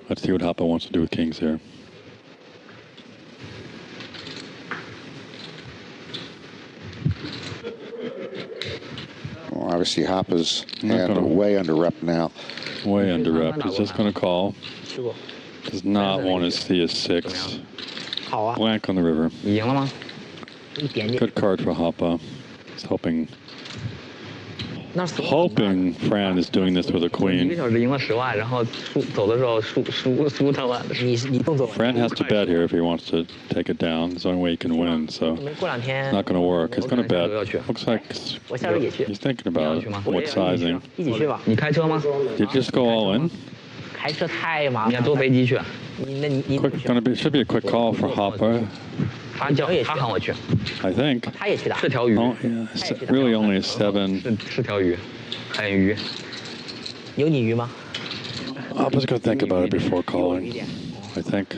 Let's see what Hapa wants to do with kings here. Well, obviously, Hapa's hand way under rep now. Way under rep. He's just going to call. Does not want to see a 6. Blank on the river. Good card for Hapa. He's hoping Fran is doing this with a queen. Fran has to bet here if he wants to take it down. It's the only way he can win, so it's not going to work. He's going to bet. Looks like he's thinking about it. What sizing? Did you just go all in? Should be a quick call for Hapa. I think. Oh, yeah, really only a 7. Hapa's going to think about it before calling, I think.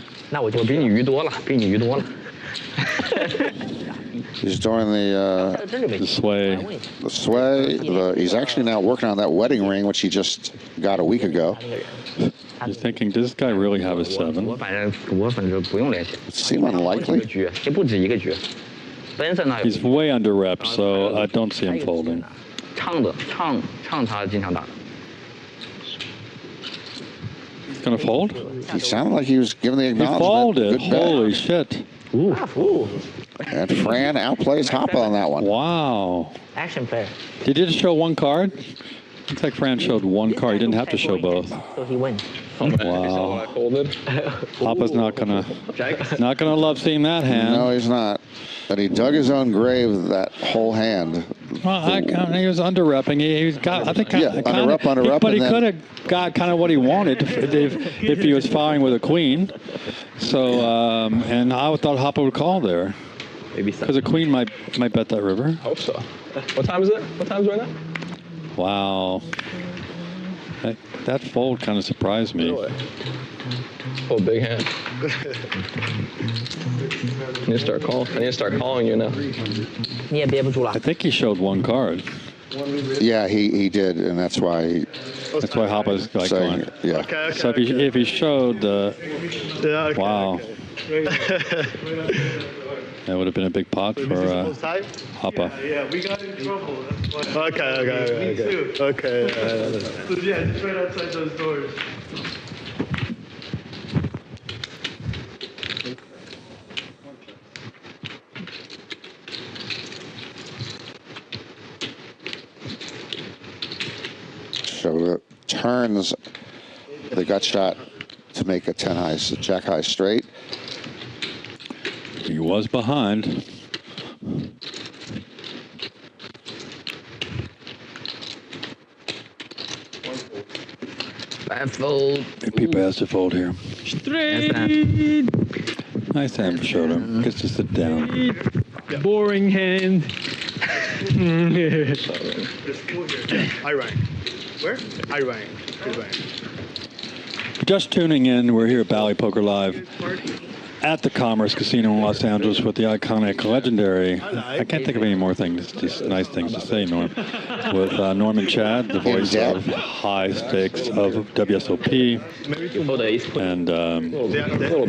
He's doing the sway. The sway. He's actually now working on that wedding ring, which he just got a week ago. He's thinking, does this guy really have a 7? It seems unlikely. He's way under rep, so I don't see him folding. He's going to fold? He sounded like he was giving the acknowledgement. He folded. Holy shit. And Fran outplays Hapa on that one. Wow. Action player. Did you just show one card? Looks like Fran showed one card. He didn't have to show both. So he wins. Wow. Papa's not gonna love seeing that hand. No, he's not. But he dug his own grave that whole hand. Well, he was under repping. He's got, I think, under rep. But he could have got kind of what he wanted if he was firing with a queen. So, and I thought Hapa would call there. Because a queen might bet that river. Hope so. What time is it? What time is it right now? Wow. That fold kind of surprised me. Really? Oh, big hand. I need to start calling you now. I think he showed one card. Yeah, he did, and that's why. That's why Hapa's like going. Yeah. Okay, so if he showed wow. That would have been a big pot for Hapa. Yeah, we got in trouble. That's why. Okay. So yeah, just right outside those doors. So turns the gut shot to make a 10 high, jack high straight. He was behind. Bad fold. PiPi has to fold here. Straight. Nice hand for Shota. Gets to sit down. Boring hand. I rang. Where? I rang. Just tuning in, we're here at Bally Poker Live. at the Commerce Casino in Los Angeles with the iconic, legendary, I can't think of any more things, just nice things to say, Norm, with Norm and Chad, the voice of High Stakes of WSOP. And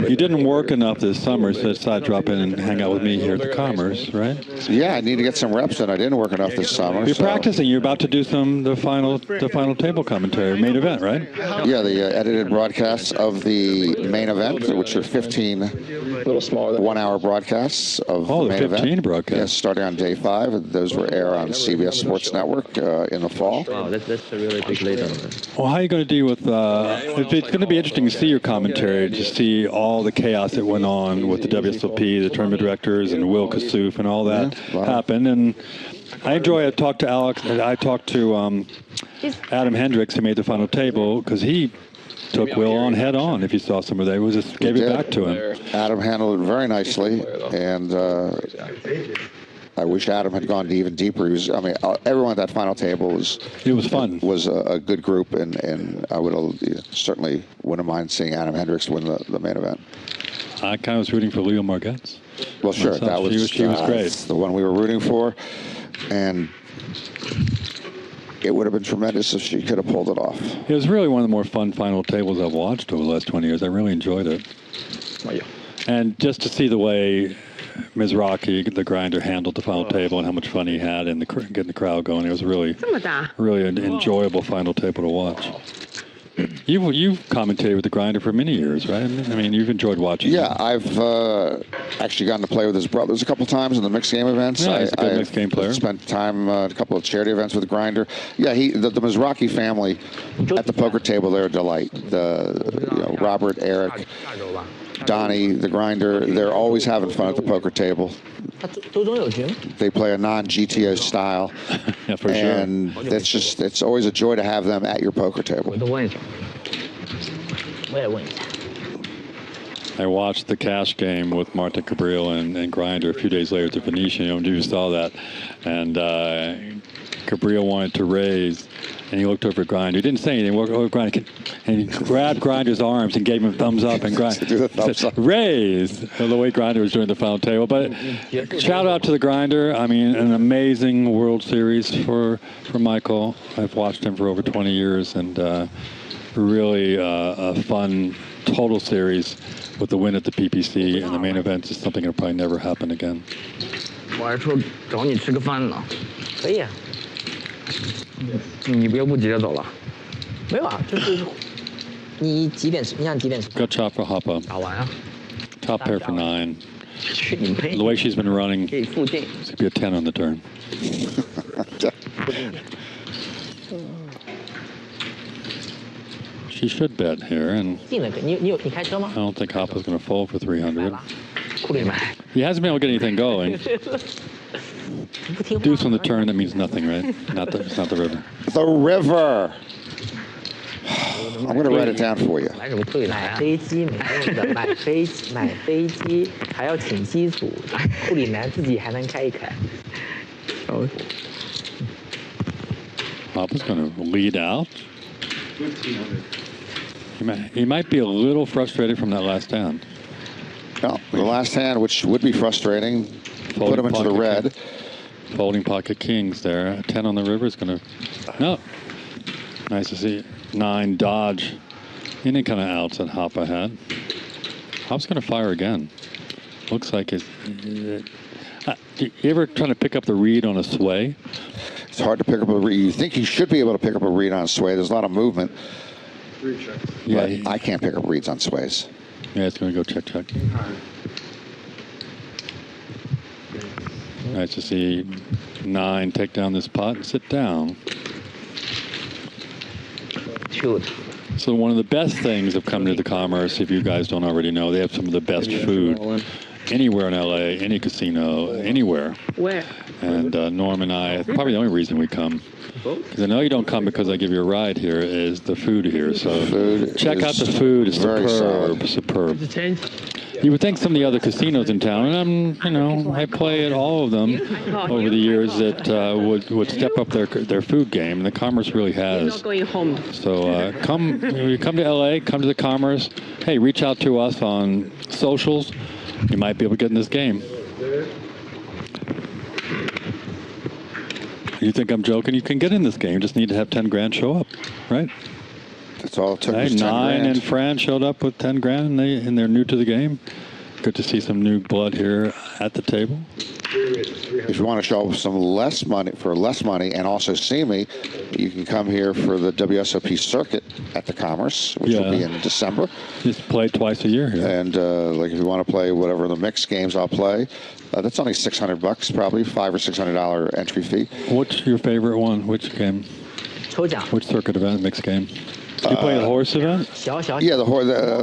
you didn't work enough this summer, so decided to drop in and hang out with me here at the Commerce, right? Yeah, I need to get some reps in. I didn't work enough this summer. You're practicing. You're about to do the final table commentary, main event, right? Yeah, the edited broadcasts of the main event, which are 15 one-hour broadcasts of the main 15 event. broadcasts. Yes, starting on day 5. Those will air on CBS Sports Network in the fall. Wow, that's a really big lead on that. Well, how are you going to deal with, it's going to be interesting to see your commentary, to see all the chaos that went on with the WSOP, the tournament directors, and Will Kassouf, and all that happened. And I enjoy, I talked to Alex, and I talked to Adam Hendricks, who made the final table, because he took Will on head on. If you saw some of that, it was just gave it back to him. Adam handled it very nicely, and I wish Adam had gone even deeper. He was, I mean, everyone at that final table was. It was fun. Was a good group, and I would certainly wouldn't mind seeing Adam Hendricks win the main event. I kind of was rooting for Leo Margetts. Well, sure, that was she was great. The one we were rooting for, and it would have been tremendous if she could have pulled it off. It was really one of the more fun final tables I've watched over the last 20 years. I really enjoyed it. And just to see the way Mizrachi, the grinder, handled the final table and how much fun he had and getting the crowd going, it was really an enjoyable final table to watch. You've commentated with the grinder for many years, right? I mean, you've enjoyed watching. Yeah, I've actually gotten to play with his brothers a couple times in the mixed game events. Yeah, he's a good mixed game player. Spent time at a couple of charity events with the grinder. Yeah, the Mizrachi family at the poker table, they're a delight. Robert, Eric, Donnie, the grinder, they're always having fun at the poker table. They play a non-GTO style. Yeah, for sure. And it's always a joy to have them at your poker table. I watched the cash game with Martin Cabrillo and Grinder a few days later at the Venetian. You saw that. And Cabrillo wanted to raise, and he looked over at Grinder. He didn't say anything. He looked over at Grinder, and he grabbed Grinder's arms and gave him a thumbs up. And Grinder said, raise, the way Grinder was doing the final table. But shout out to the Grinder. I mean, an amazing World Series for Michael. I've watched him for over 20 years, and really a fun total series with the win at the PPC, and the main event is something that'll probably never happen again. 我还说找你吃个饭呢。可以啊。你不要不急着走了？没有啊，就是你几点？你想几点？ Good shot for Hoppa. 打完啊。Top pair for 9. The way she's been running, it's going to be a 10 on the turn. She should bet here, and I don't think Hoppa's going to fold for 300. He hasn't been able to get anything going. Deuce on the turn, that means nothing, right? It's not the river. The river. I'm going to write it down for you. 买飞机没用的，买飞机还要请机组，库里南自己还能开一开。Hoppa's going to lead out. He might be a little frustrated from that last hand. No, the last hand, which would be frustrating, put him into the red. Folding pocket kings there. 10 on the river is going to... No. Nice to see. 9 dodge. Any kind of outs that Hoppa had. Hoppa's going to fire again. Looks like it's... you ever trying to pick up the read on a sway? It's hard to pick up a read. You think he should be able to pick up a read on a sway. There's a lot of movement. Yeah, but I can't pick up reads on sways. Yeah, it's going to go check. Nice to see 9 take down this pot and sit down. So one of the best things of coming to the Commerce, if you guys don't already know, they have some of the best food anywhere in LA, any casino, anywhere. Where? And Norm and I, probably the only reason we come, because I know you don't come because I give you a ride here, is the food here. So check out the food. It's superb. You would think some of the other casinos in town, and I play at all of them over the years that would step up their food game, and the Commerce really has. Not going home. So come to LA, come to the Commerce. Hey, reach out to us on socials. You might be able to get in this game. You think I'm joking? You can get in this game. You just need to have 10 grand show up, right? That's all it took. Hey, 9 and Fran showed up with 10 grand, and they're new to the game. Good to see some new blood here at the table. If you want to show some less money and also see me, you can come here for the WSOP circuit at the Commerce, which will be in December. Just play twice a year here. And like if you want to play whatever the mixed games I'll play, that's only $600, probably $500 or $600 entry fee. What's your favorite one? Which game? Which circuit event, mixed game? Do you play the horse event? Yeah,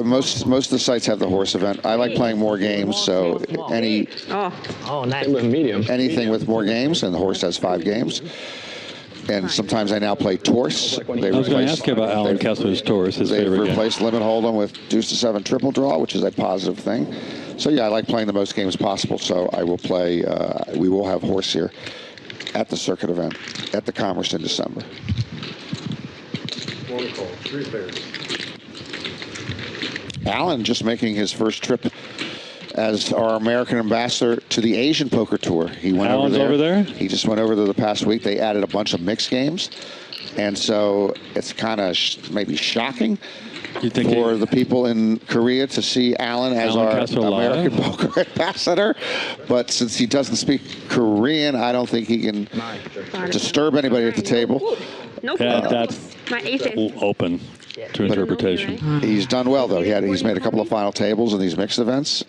most of the sites have the horse event. I like playing more games, so anything with more games, and the horse has 5 games. And sometimes I now play Torse. I was going to ask you about Alan Kessler's Torse, his favorite game. They've replaced Limit Hold'em with Deuce to 7 triple draw, which is a positive thing. So yeah, I like playing the most games possible, so I will play, we will have horse here at the circuit event at the Commerce in December. One call, 3 pairs. Alan just making his first trip as our American ambassador to the Asian Poker Tour. He went over there. He just went over there the past week. They added a bunch of mixed games, and so it's kind of maybe shocking for the people in Korea to see Alan as our American poker ambassador. But since he doesn't speak Korean, I don't think he can disturb anybody at the table. That's open to interpretation. He's done well, though. He's made a couple of final tables in these mixed events,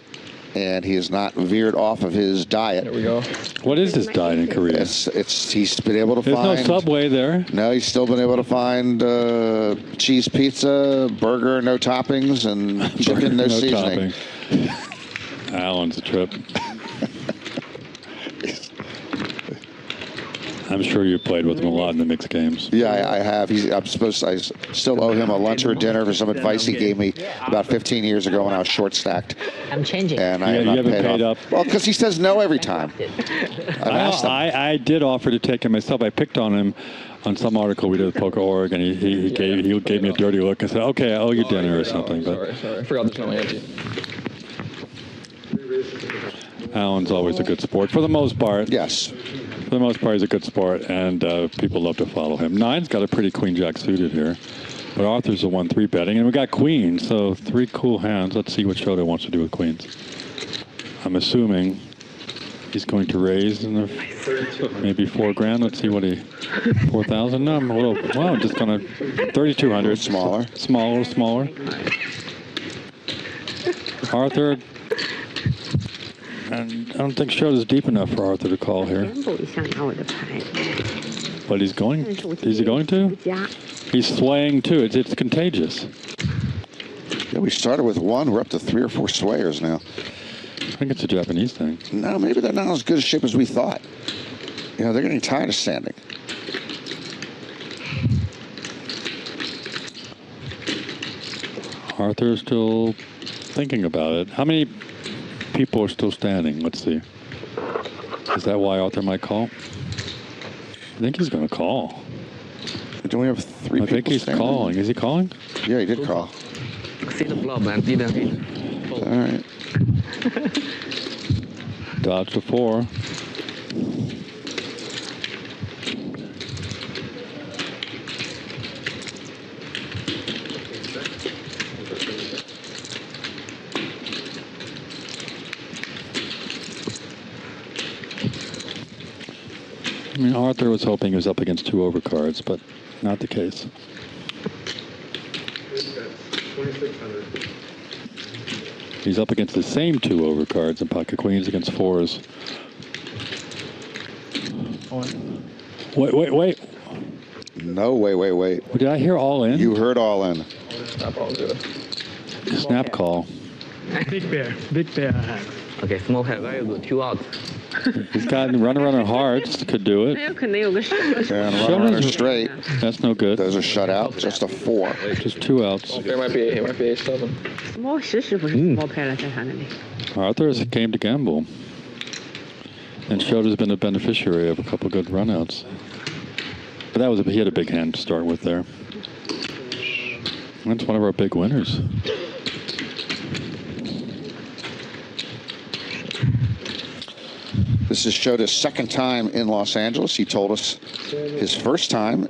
and he has not veered off of his diet. There we go. What is this diet in Korea? He's been able to find... There's no Subway there. No, he's still been able to find cheese pizza, burger, no toppings, and chicken, no seasoning. Alan's a trip. I'm sure you played with him a lot in the mixed games. Yeah, I have. I still owe him a lunch or dinner for some advice he gave me about 15 years ago when I was short stacked. I'm changing. And I haven't paid up. Well, because he says no every time. I did offer to take him myself. I picked on him on some article we did with Poker.org, and he gave me a dirty look and said, "Okay, I owe you dinner or something." But sorry, I forgot there's no ante. Alan's always a good sport for the most part. Yes. For the most part, he's a good sport, and people love to follow him. 9's got a pretty queen-jack suited here, but Arthur's the 1-3 betting, and we got queens, so 3 cool hands. Let's see what Shota wants to do with queens. I'm assuming he's going to raise in the maybe 4 grand. Let's see what 4,000. No, I'm a little. Wow, just gonna 3,200. Smaller. Arthur. And I don't think Shota's deep enough for Arthur to call here. But he's going. Is he going to? He's swaying too. It's contagious. Yeah, we started with 1. We're up to 3 or 4 swayers now. I think it's a Japanese thing. No, maybe they're not as good a shape as we thought. They're getting tired of standing. Arthur's still thinking about it. How many people are still standing? Let's see. Is that why Arthur might call? I think he's going to call. Don't we have 3 people? I think he's calling. Is he calling? Yeah, he did call. See the flop, man. All right. Dodged a 4. I mean, Arthur was hoping he was up against 2 overcards, but not the case. 2,600. He's up against the same 2 overcards in pocket queens against 4s. Wait. No, wait. Did I hear all in? You heard all in. Snap all good. Snap call. Big pair I have. Okay, small pair, very good. 2 outs. He's got runner hearts. Could do it. 还有可能有个手。 And runner straight. That's no good. Those are shut out. Just a 4. Just 2 outs. There might be a 7. small 10不是 small pair 了，在他那里。 Arthur's came to gamble. And Shota's been a beneficiary of a couple good runouts. But he had a big hand to start with there. That's one of our big winners. This is Shota's second time in Los Angeles. He told us his first time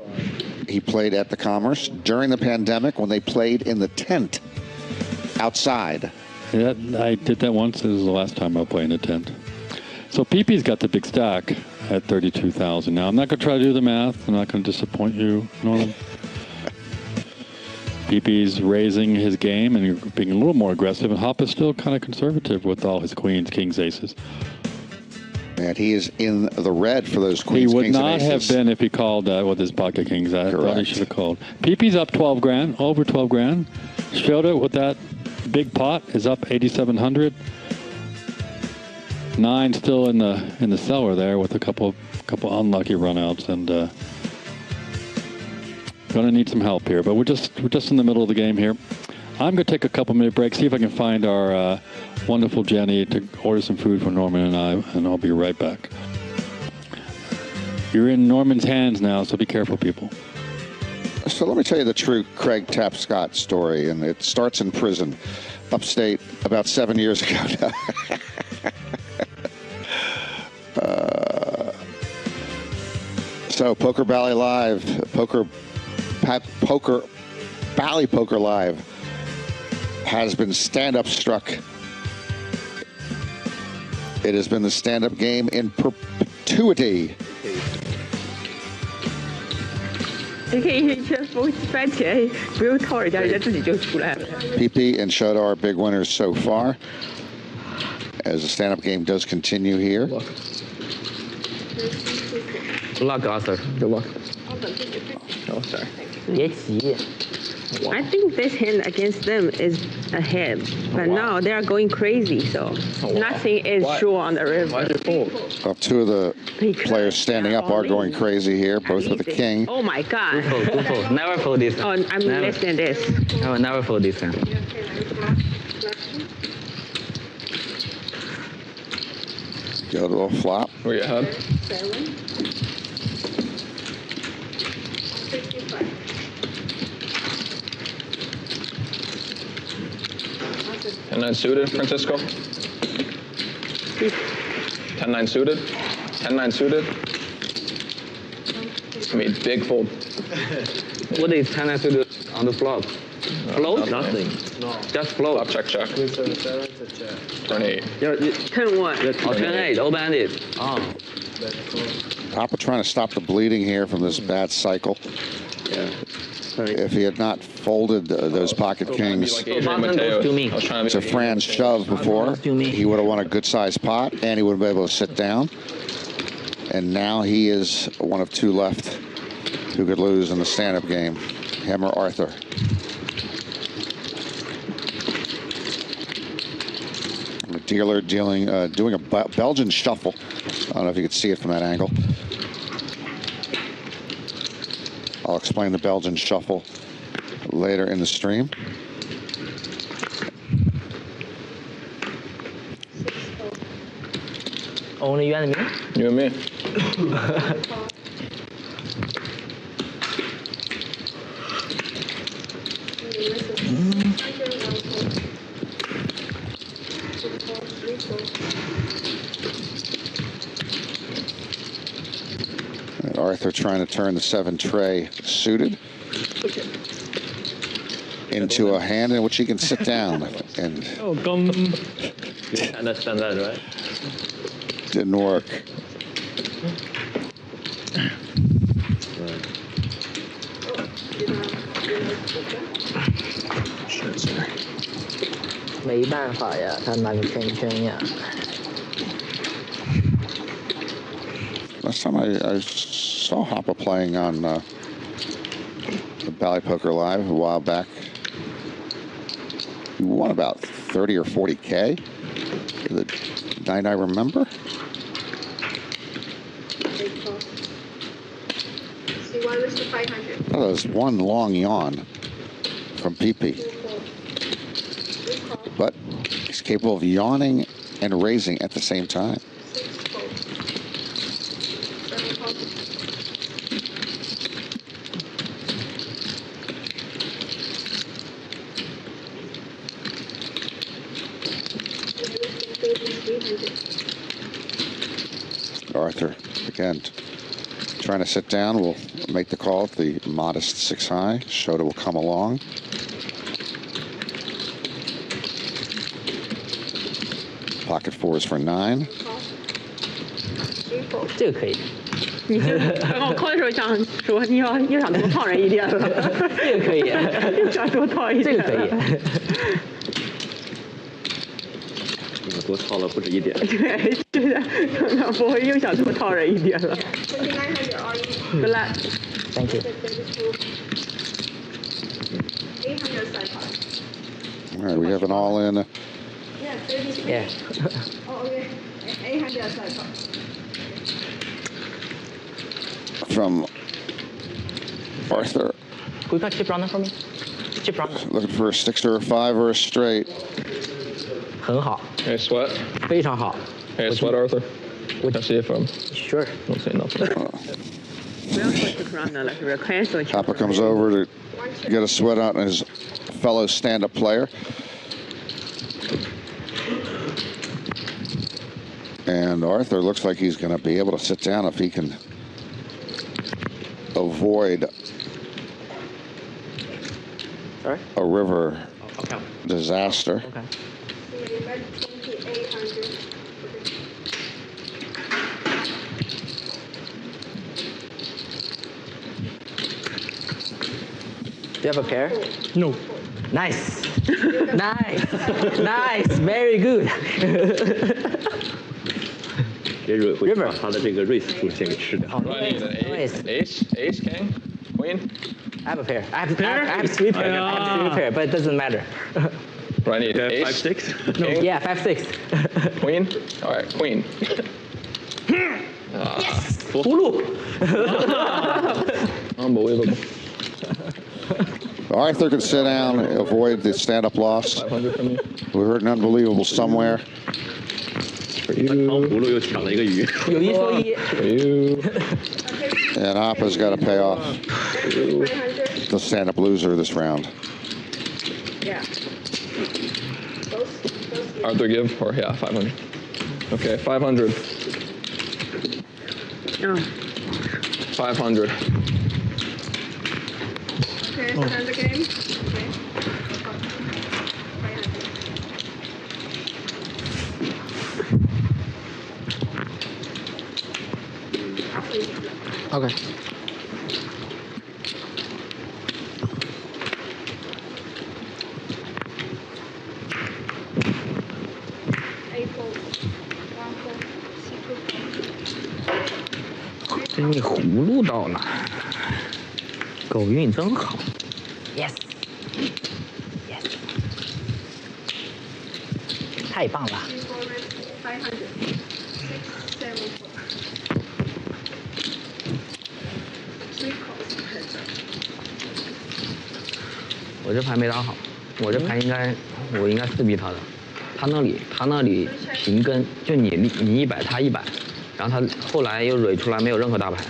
he played at the Commerce during the pandemic when they played in the tent outside. Yeah, I did that once. This is the last time I played in a tent. So PiPi's got the big stack at 32,000. Now, I'm not going to try to do the math. I'm not going to disappoint you, Norman. PiPi's raising his game and being a little more aggressive, and Hop is still kind of conservative with all his queens, kings, aces. And he is in the red for those queens, He would kings, not and have aces. been if he called with his pocket kings. I thought he should have called. PiPi's up 12 grand, over 12 grand. Shota with that big pot is up 8,700. 9 still in the cellar there with a couple unlucky runouts, and gonna need some help here. But we're just in the middle of the game here. I'm gonna take a couple-minute break, see if I can find our wonderful Jenny to order some food for Norman and I, and I'll be right back. You're in Norman's hands now, so be careful, people. So let me tell you the true Craig Tapscott story, and it starts in prison, upstate, about 7 years ago now. So Poker Bally Live, Bally Poker Live has been stand-up struck. It has been the stand-up game in perpetuity. 你可以一圈翻起来，不用靠人家，人家自己就出来了。 PiPi and Shota are big winners so far, as the stand-up game does continue here. Good luck, Arthur. Good luck. Oh, sorry. 别急。 I think this hand against them is ahead, but now they are going crazy, so nothing is sure on the river. Why'd you fold? Well, 2 of the players standing up are going crazy here, both with a king. Oh my God. Good fold. Never fold this. Oh, I'm less than this. I will never fold this hand. Go to a flop. Where you ahead? 10-9 suited, Francisco. 10-9 suited. 10-9 suited. I mean, big fold. What is 10-9 suited on the flop? Float? Nothing. No. Just float. Flop, check. Turn 8. Turn 1. Oh, turn 8. Open-ended. Oh. Papa trying to stop the bleeding here from this bad cycle. Yeah. If he had not folded those pocket kings Button goes to me. to Fran's shove before, he would have won a good-sized pot, and he would have been able to sit down. And now he is one of 2 left who could lose in the stand-up game, him or Arthur. The dealer doing a Belgian shuffle. I don't know if you could see it from that angle. I'll explain the Belgian shuffle later in the stream. Only you and me? You and me. And Arthur trying to turn the 7 tray suited into a hand in which he can sit down, and Oh, come. You understand that, right? didn't work. 没办法呀，他那个圈圈呀。 Last time I saw Hoppa playing on the Bally Poker Live a while back, he won about 30 or 40K. The night I remember. C1 is 500. Oh, there's one long yawn from PiPi. But he's capable of yawning and raising at the same time. 6 Arthur, again, trying to sit down, will make the call at the modest 6 high. Shota will come along. Pocket 4s for 9. 这个可以。你就刚好 call 的时候想说你又想多套人一点了。这个可以。又想多套一点。这个可以。你们多套了不止一点。对，是的，老婆又想多套人一点了。 2900 all in. Good luck. Thank you. 800 side pot. All right, we have an all-in. Yeah, 33. Yeah. Oh, okay. 800 side pot. From Arthur. Can you cut chip runner for me? Chip runner. Looking for a 6 or a 5 or a straight. 很好。 Hey, sweat. 非常好。 Hey, sweat, Arthur. Can I see it from? Sure. Don't say nothing. 不要说 check runner 了，是不是？cancel check. Papa comes over to get a sweat out on his fellow stand-up player. And Arthur looks like he's going to be able to sit down if he can avoid a river disaster. Okay. 2800. Do you have a pair? No. Nice. Nice. Nice. Very good. 给蕊会把他的这个 race 出线给吃掉。 Right, ace, king, queen. I have a pair. I have 3 pair. I have 3 pair, but it doesn't matter. Right, I need ace, 5, 6. king, Yeah, 5, 6. queen. All right, queen. Yes. 葫芦。 Unbelievable. Arthur can sit down, avoid the stand-up loss. 500 from me. We heard an unbelievable somewhere. For you. 葫芦又抢了一个鱼。有一说一。 For you. And Appa's got to pay off 500. the stand-up loser this round. Yeah. Both. Arthur give, or yeah, 500. Okay, 500. Oh. 500. Okay, so end the game. Okay. 500. Okay. A4. 1 4. C2. 这你葫芦到了，狗运真好。 Yes. Yes. 太棒了。 500. 6, 7, 4. 3 calls. 我这牌没打好，我这牌我应该4逼他的。他那里平跟，就你100，他100，然后他后来又蕊出来没有任何大牌，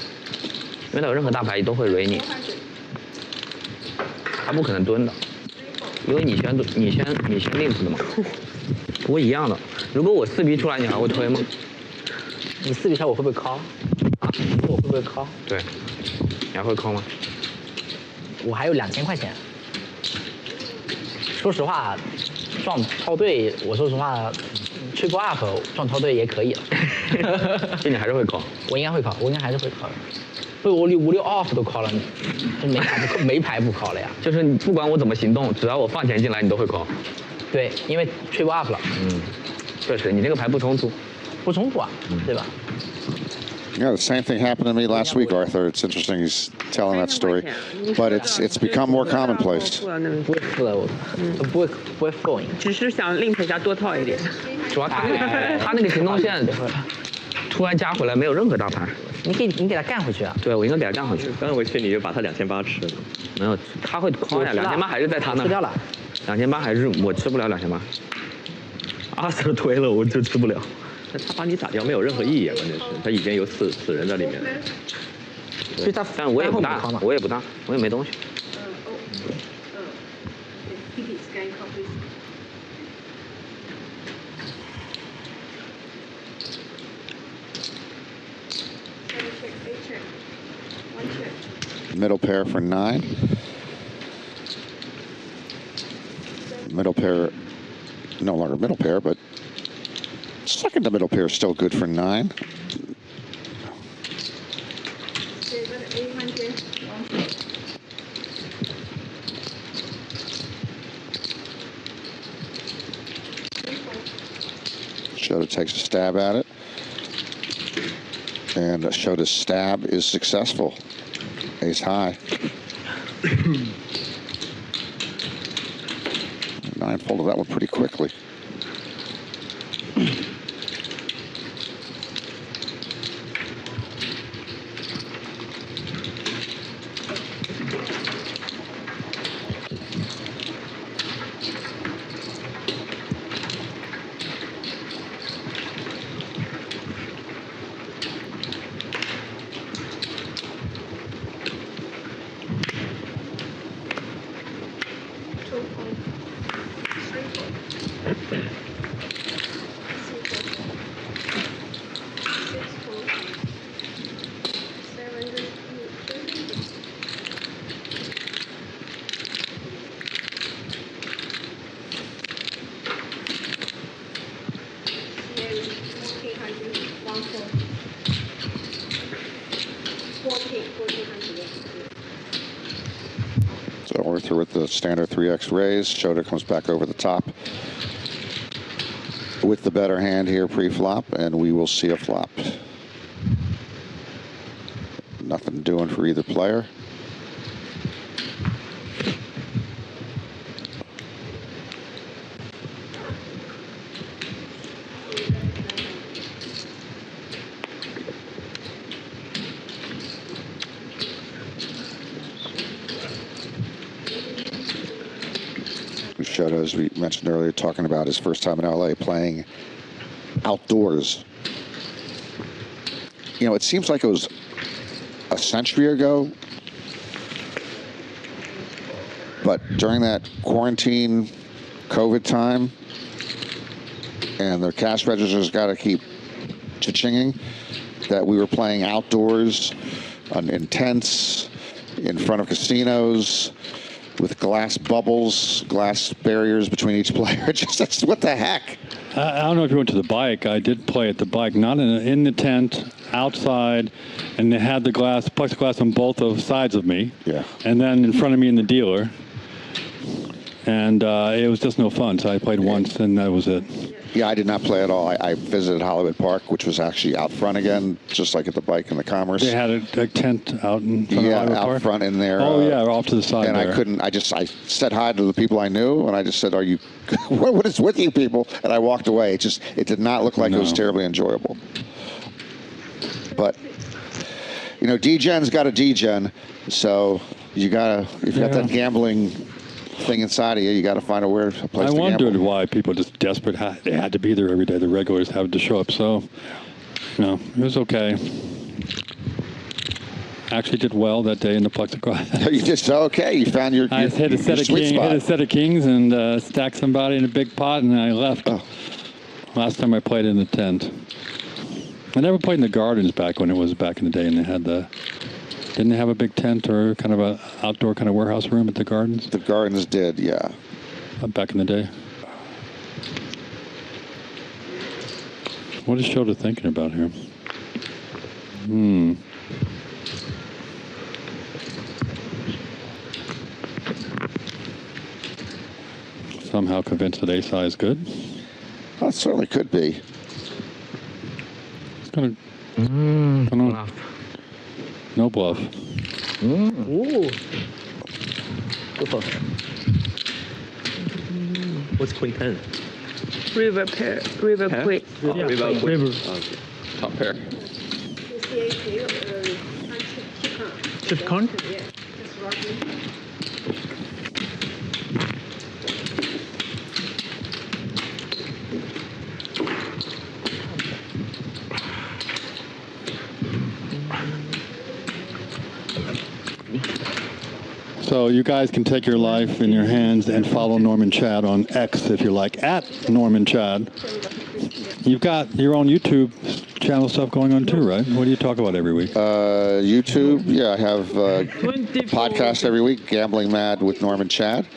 因为他有任何大牌都会蕊你，他不可能蹲的，因为你先令出的嘛。不过一样的，如果我4逼出来，你还会推吗？你4比下我会不会 call？ 啊，我会不会 call？ 对，你还会 call 吗？我还有2000块钱。说实话，撞超队，我说实话 ，triple up 撞超队也可以了。就你还是会 call？ 我应该会 call， 我应该还是会 call 的。不，我5、6 off 都 call 了，就没牌不 call 了呀。就是你不管我怎么行动，只要我放钱进来，你都会 call。对，因为 triple up 了。确实，你这个牌不冲突。不冲突啊，对吧？ Yeah, the same thing happened to me last week, Arthur. It's interesting he's telling that story, but it's become more commonplace. 不会 flow，不会 flowing。只是想令陪家多套一点。主要他那个行动线突然加回来没有任何大牌。你给他干回去啊？对，我应该给他干回去。干回去你就把他2800吃了。没有，他会夸呀，2800还是在他那。吃掉了。2800还是我吃不了2800。阿 Sir 推了，我就吃不了。那他把你打掉没有任何意义啊，关键是他已经有死人在里面了。所以他，但我也不大，我也没东西。Middle pair for 9. Middle pair, no longer middle pair, but second to middle pair is still good for 9. Shota takes a stab at it. And Shota's stab is successful. Ace high. 9 folded that one pretty quickly. So Arthur with the standard 3x raise. Shota comes back over the top with the better hand here pre-flop, and we will see a flop. Nothing doing for either player. Shota, as we mentioned earlier, talking about his first time in LA playing outdoors. You know, it seems like it was a century ago, but during that quarantine COVID time, and the cash registers got to keep cha-chinging, that we were playing outdoors in tents, in front of casinos, with glass bubbles, glass barriers between each player. Just that's, what the heck? I don't know if you went to the bike. I did play at the bike, not in the tent, outside, and they had the plexiglass on both of sides of me. Yeah. And then in front of me in the dealer. And it was just no fun, so I played once, and that was it. Yeah, I did not play at all. I visited Hollywood Park, which was actually out front again, just like at the bike and the Commerce. They had a tent out in front of Hollywood out Park? front in there. Oh, yeah, off to the side and there. I couldn't, I said hi to the people I knew, and I just said, are you, what is with you people? And I walked away. It did not look like it was terribly enjoyable. But, you know, D-Gen's got a D-Gen, so you gotta, if you got that gambling thing inside of you, you got to find a place to gamble. I wondered why people just desperate, they had to be there every day. The regulars had to show up, so, you know, it was okay. Actually did well that day in the plexiglass. You just okay. You found your I hit a set of kings and stacked somebody in a big pot, and I left. Oh. Last time I played in the tent. I never played in the gardens back when it was back in the day, and they had didn't they have a big tent or kind of a outdoor kind of warehouse room at the gardens? The gardens did, yeah. Back in the day. What is Shota thinking about here? Somehow convinced that ace high is good. Well, it certainly could be. It's kind of... No bluff. Ooh. What's queen 10? River pair, river queen. River. Okay. Top pair. Chip corn? Yeah, just rocking. So you guys can take your life in your hands and follow Norman Chad on X if you like, at Norman Chad. You've got your own YouTube channel stuff going on too, right? What do you talk about every week? YouTube, yeah, I have a podcast every week, Gambling Mad with Norman Chad.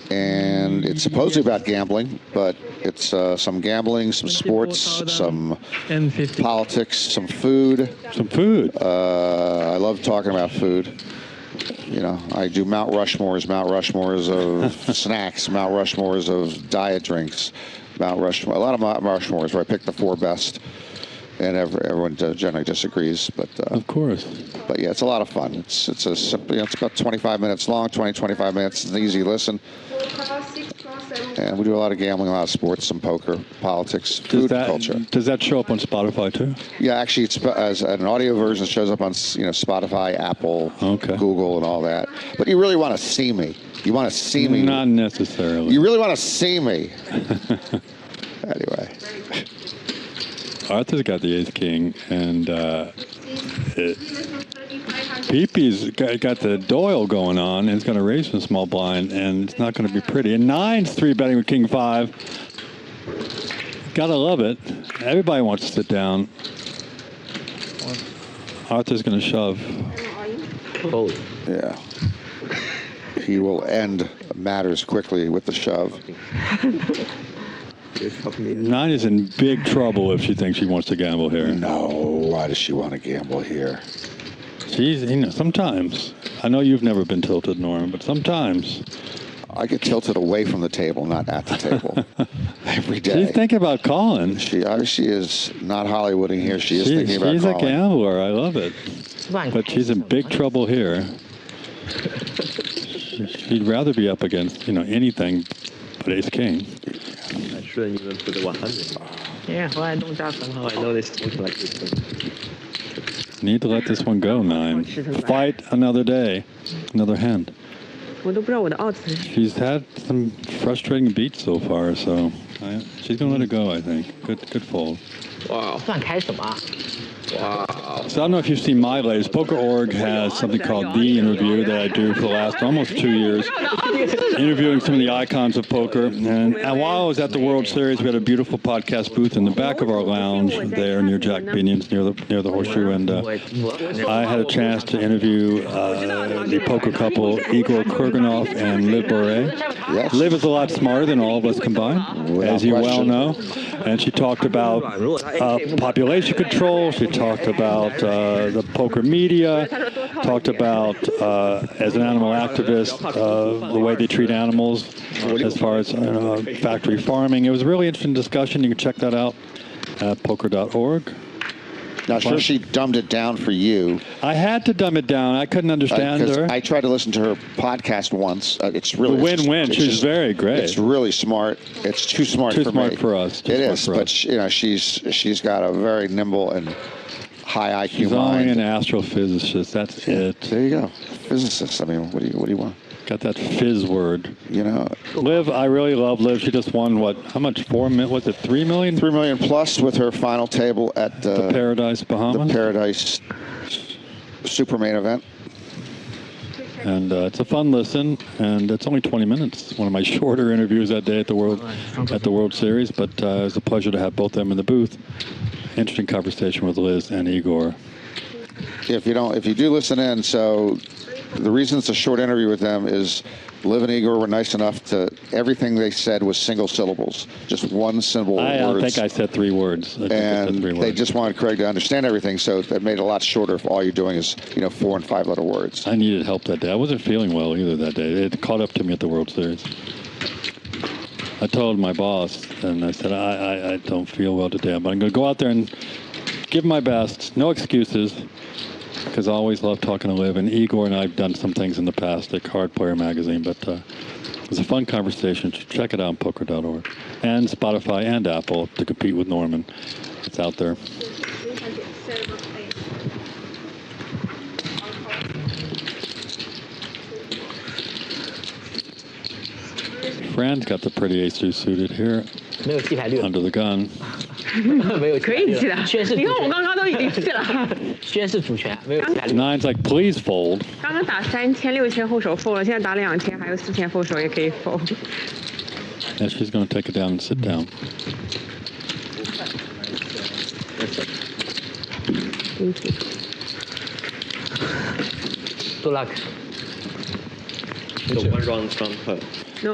And it's supposedly about gambling, but it's some gambling, some sports, some politics, some food. Some food. I love talking about food. You know, I do Mount Rushmores of snacks, Mount Rushmores of diet drinks, Mount Rushmore, a lot of Mount Rushmores where I pick the 4 best, and everyone generally disagrees, but of course. But yeah, it's a lot of fun. It's about 25 minutes long, 25 minutes. It's an easy listen. And we do a lot of gambling, a lot of sports, some poker, politics, food, and culture. Does that show up on Spotify too? Yeah, actually, it's as an audio version. It shows up on Spotify, Apple, Google, and all that. But you really want to see me. You want to see me. Not necessarily. You really want to see me. Anyway. Arthur's got the Ace King, and PiPi's got the Doyle going on, and it's going to raise some small blind, and it's not going to be pretty. And 9's 3-betting with King 5. Gotta love it. Everybody wants to sit down. Arthur's going to shove. Yeah. He will end matters quickly with the shove. 9 is in big trouble if she thinks she wants to gamble here. No, why does she want to gamble here? She's, sometimes. I know you've never been tilted, Norm, but sometimes. I get tilted away from the table, not at the table. Every day. She's thinking about calling. She is not Hollywooding here. She is thinking about calling. She's a gambler. I love it. But she's in big trouble here. She'd rather be up against, anything but Ace King. I shouldn't even put the 100. Yeah, well, I don't doubt somehow. I know this looks like this one. Need to let this one go, 9. Fight another day. Another hand. She's had some frustrating beats so far, so she's going to let it go, I think. Good fold. Wow. Wow. So I don't know if you've seen my latest. Poker.org has something called The Interview that I do for the last almost 2 years, interviewing some of the icons of poker. And while I was at the World Series, we had a beautiful podcast booth in the back of our lounge there near Jack Binion's, near the Horseshoe. And I had a chance to interview the poker couple, Igor Kurganov and Liv Bourret. Yes. Liv is a lot smarter than all of us combined, as you well know. And she talked about population control. She talked about the poker media, talked about, as an animal activist, the way they treat animals as far as factory farming. It was a really interesting discussion. You can check that out at poker.org. Now, sure, she dumbed it down for you. I had to dumb it down. I couldn't understand her. I tried to listen to her podcast once. It's really win-win. She's very great. It's really smart. It's too smart for me. Too smart for us. It is, but she's got a very nimble and high IQ She's mind. only an astrophysicist. That's it. There you go, physicist. I mean, what do you want? Got that fizz word. Liv, I really love Liv. She just won, how much? 4 million? Was it 3 million? 3 million plus with her final table at the Paradise Bahamas. The Paradise Super Main Event. And it's a fun listen, and it's only 20 minutes. One of my shorter interviews that day at the World Series, but it was a pleasure to have both of them in the booth. Interesting conversation with Liz and Igor. If you do listen in, so the reason it's a short interview with them is Liv and Igor were nice enough to, everything they said was single syllables, just one syllable words. I think I said 3 words. They just wanted Craig to understand everything, so that made it a lot shorter if all you're doing is, 4 and 5 letter words. I needed help that day. I wasn't feeling well either that day. It caught up to me at the World Series. I told my boss, and I said, I don't feel well today, but I'm going to go out there and give my best. No excuses. Because I always love talking to Liv, and Igor and I have done some things in the past at Card Player Magazine, but it was a fun conversation. Check it out on poker.org and Spotify and Apple to compete with Norman. It's out there. Fran's got the pretty ace-2 suited here. 没有弃牌率了， Under the gun. 没有可以弃的。宣誓主你看我权，刚刚都已经弃了，宣誓主权，没有弃牌率。 Nine's like, please fold. 刚刚打3000、6000后手 fold 了，现在打2000，还有4000后手也可以 fold。 Yeah, she's going to take it down and sit down. Good luck. So one round from her.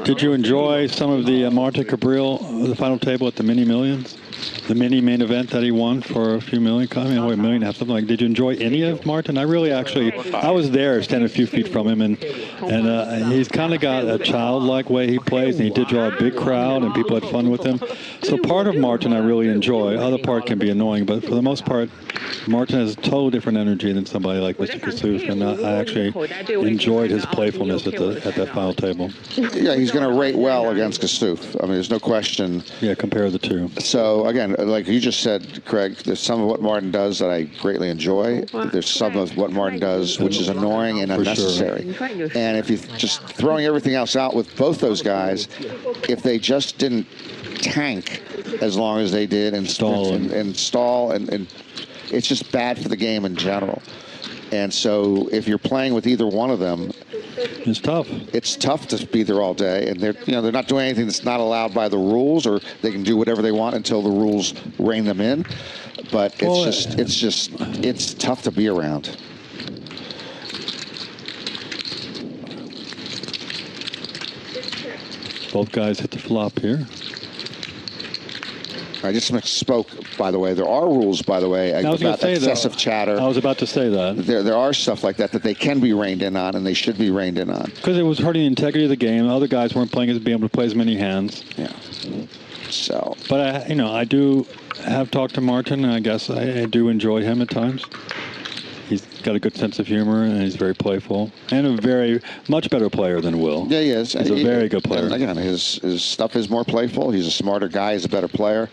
Did you enjoy some of the Marta Cabril, the final table at the Mini Millions? The mini main event that he won for a few million, I mean, a million and a half, something like. Did you enjoy any of Martin? I really I was there, standing a few feet from him, and he's kind of got a childlike way he plays, and he did draw a big crowd, and people had fun with him. So part of Martin I really enjoy. Other part can be annoying, but for the most part, Martin has a totally different energy than somebody like Mr. Kasuf, and I actually enjoyed his playfulness at that final table. Yeah, he's going to rate well against Kasuf. I mean, there's no question. Yeah, compare the two. So again, like you just said, Craig, there's some of what Martin does that I greatly enjoy. There's some of what Martin does which is annoying and unnecessary. Sure. And if you just throwing everything else out with both those guys, if they just didn't tank as long as they did and stall, and it's just bad for the game in general. And so if you're playing with either one of them, it's tough. It's tough to be there all day, and they're not doing anything that's not allowed by the rules, or they can do whatever they want until the rules rein them in. But it's tough to be around. Both guys hit the flop here. I just misspoke, by the way. There are rules, by the way, about excessive chatter. I was about to say that. There are stuff like that they can be reined in on, and they should be reined in on. Because it was hurting the integrity of the game. Other guys weren't being able to play as many hands. Yeah. So. But I do have talked to Martin, and I guess I do enjoy him at times. He's got a good sense of humor, and he's very playful, and a very much better player than Will. Yeah, he is. He's a very good player. And again, his stuff is more playful. He's a smarter guy. He's a better player.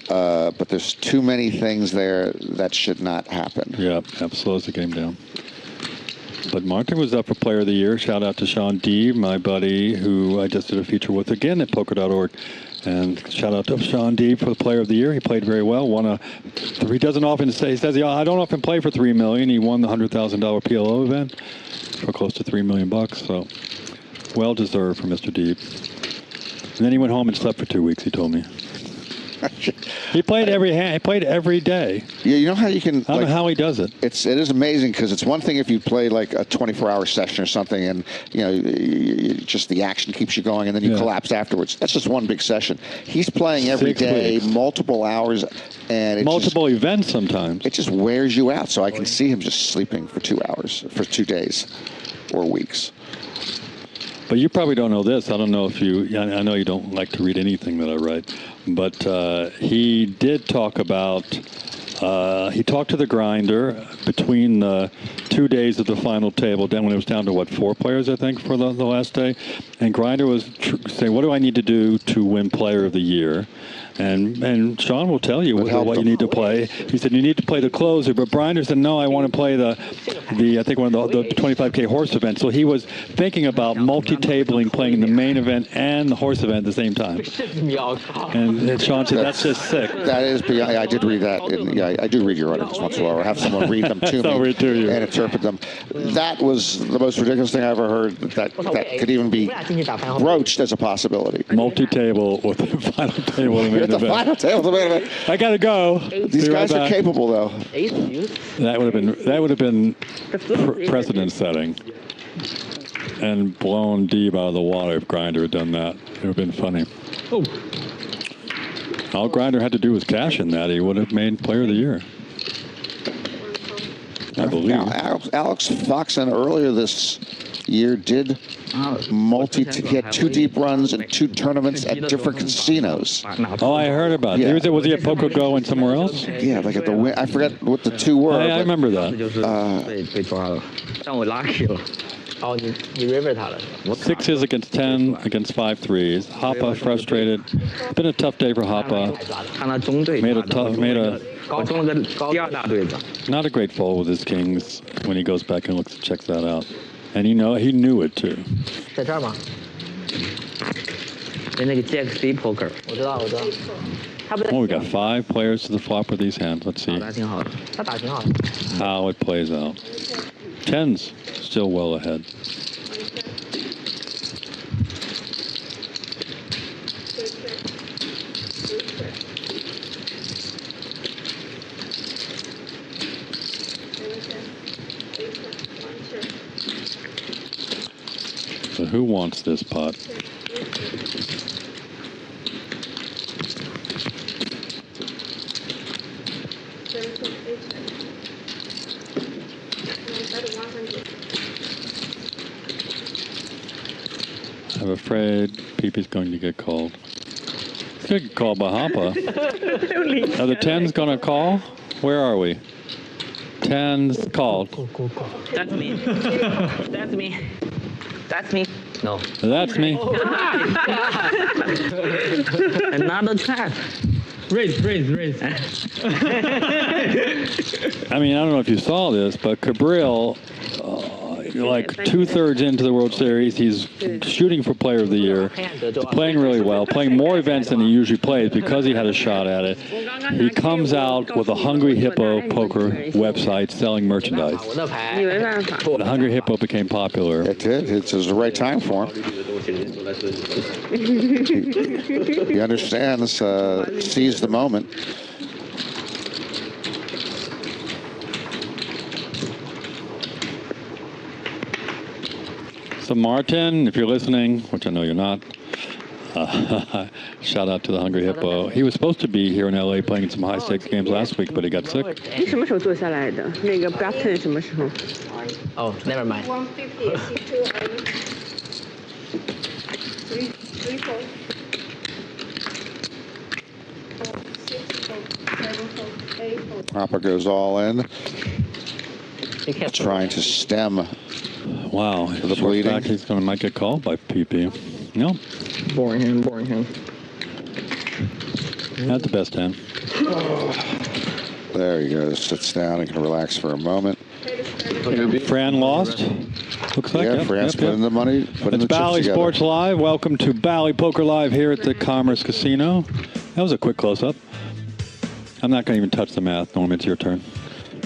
But there's too many things there that should not happen. Yeah, that slows the game down. But Martin was up for Player of the Year. Shout out to Sean Deeb, my buddy, who I just did a feature with again at poker.org. And shout out to Sean Deeb for the Player of the Year. He played very well. He doesn't often say. He says, I don't often play for $3 million. He won the $100,000 PLO event for close to $3 million. So well deserved for Mr. Deeb. And then he went home and slept for 2 weeks. He told me. He played every hand. He played every day. Yeah, you know how you can. I don't know how he does it. It is amazing because it's one thing if you play like a 24-hour session or something, and just the action keeps you going, and then you collapse afterwards. That's just one big session. He's playing every day, multiple hours, and multiple events sometimes. It just wears you out. So I can see him just sleeping for 2 hours, for 2 days, or weeks. But you probably don't know this. I don't know if I know you don't like to read anything that I write. But he did talk about, he talked to the grinder between the 2 days of the final table, then when it was down to, 4 players, I think, for the last day. And grinder was saying, what do I need to do to win Player of the Year? And Sean will tell you what you need to play. He said, you need to play the closer. But Grinder said, no, I want to play the I think one of the 25K horse event. So he was thinking about multi-tabling, playing the main event and the horse event at the same time. And Sean said, that's just sick. That is, I did read that. I do read your articles once in a while, or have someone read them to me and interpret them. That was the most ridiculous thing I ever heard that could even be broached as a possibility. Multi-table with the final table. At the final table, the main event. I gotta go. These guys are capable, though. That would have been precedent setting, and blown Deeb out of the water if Grinder had done that. It would have been funny. All Grinder had to do was cash in that. He would have made Player of the Year. I believe. Now, Alex Foxen earlier this year did he had 2 deep runs and 2 tournaments at different casinos. Oh, I heard about it. Was he at Poker Go and somewhere else? Yeah, like at the I forget what the 2 were. I remember that. 6s against 10 against 5 3s. Hoppa frustrated. It's been a tough day for Hoppa. Not a great fold with his kings when he goes back and checks that out. And he knew it too. 那个 JXC poker，我知道。他不是 Well, we got 5 players to the flop with these hands. Let's see 打挺好的。他打挺好的。 how it plays out. 10's still well ahead. So who wants this pot? I'm afraid PiPi's going to get called. He's going to get called by Hoppa. Are the 10's going to call? Where are we? 10's called. That's me. That's me. That's me. No. That's me. Another check. Raise. I mean, I don't know if you saw this, but Cabril, like 2/3 into the World Series, he's shooting for Player of the Year. He's playing really well, playing more events than he usually plays because he had a shot at it. He comes out with a Hungry Hippo poker website selling merchandise. The Hungry Hippo became popular. It did. It was the right time for him. He understands, sees the moment. So Martin, if you're listening, which I know you're not, shout out to the Hungry Hippo. He was supposed to be here in LA playing some high stakes games last week, but he got sick. 你什么时候坐下来的？那个 Button 什么时候？ Oh, never mind. 150 C2 3 4 6 7 8 Hopper goes all in, trying to stem. Wow, the bleeding. Back, he's going to might get called by PiPi. No, Boring hand. not the best hand. There he goes. Sits down and can relax for a moment. Fran lost. Looks like Yeah, Fran's putting the money. Putting It's the chips Bally together. Sports Live. Welcome to Bally Poker Live here at the Commerce Casino. That was a quick close-up. I'm not going to even touch the math. Norm, it's your turn.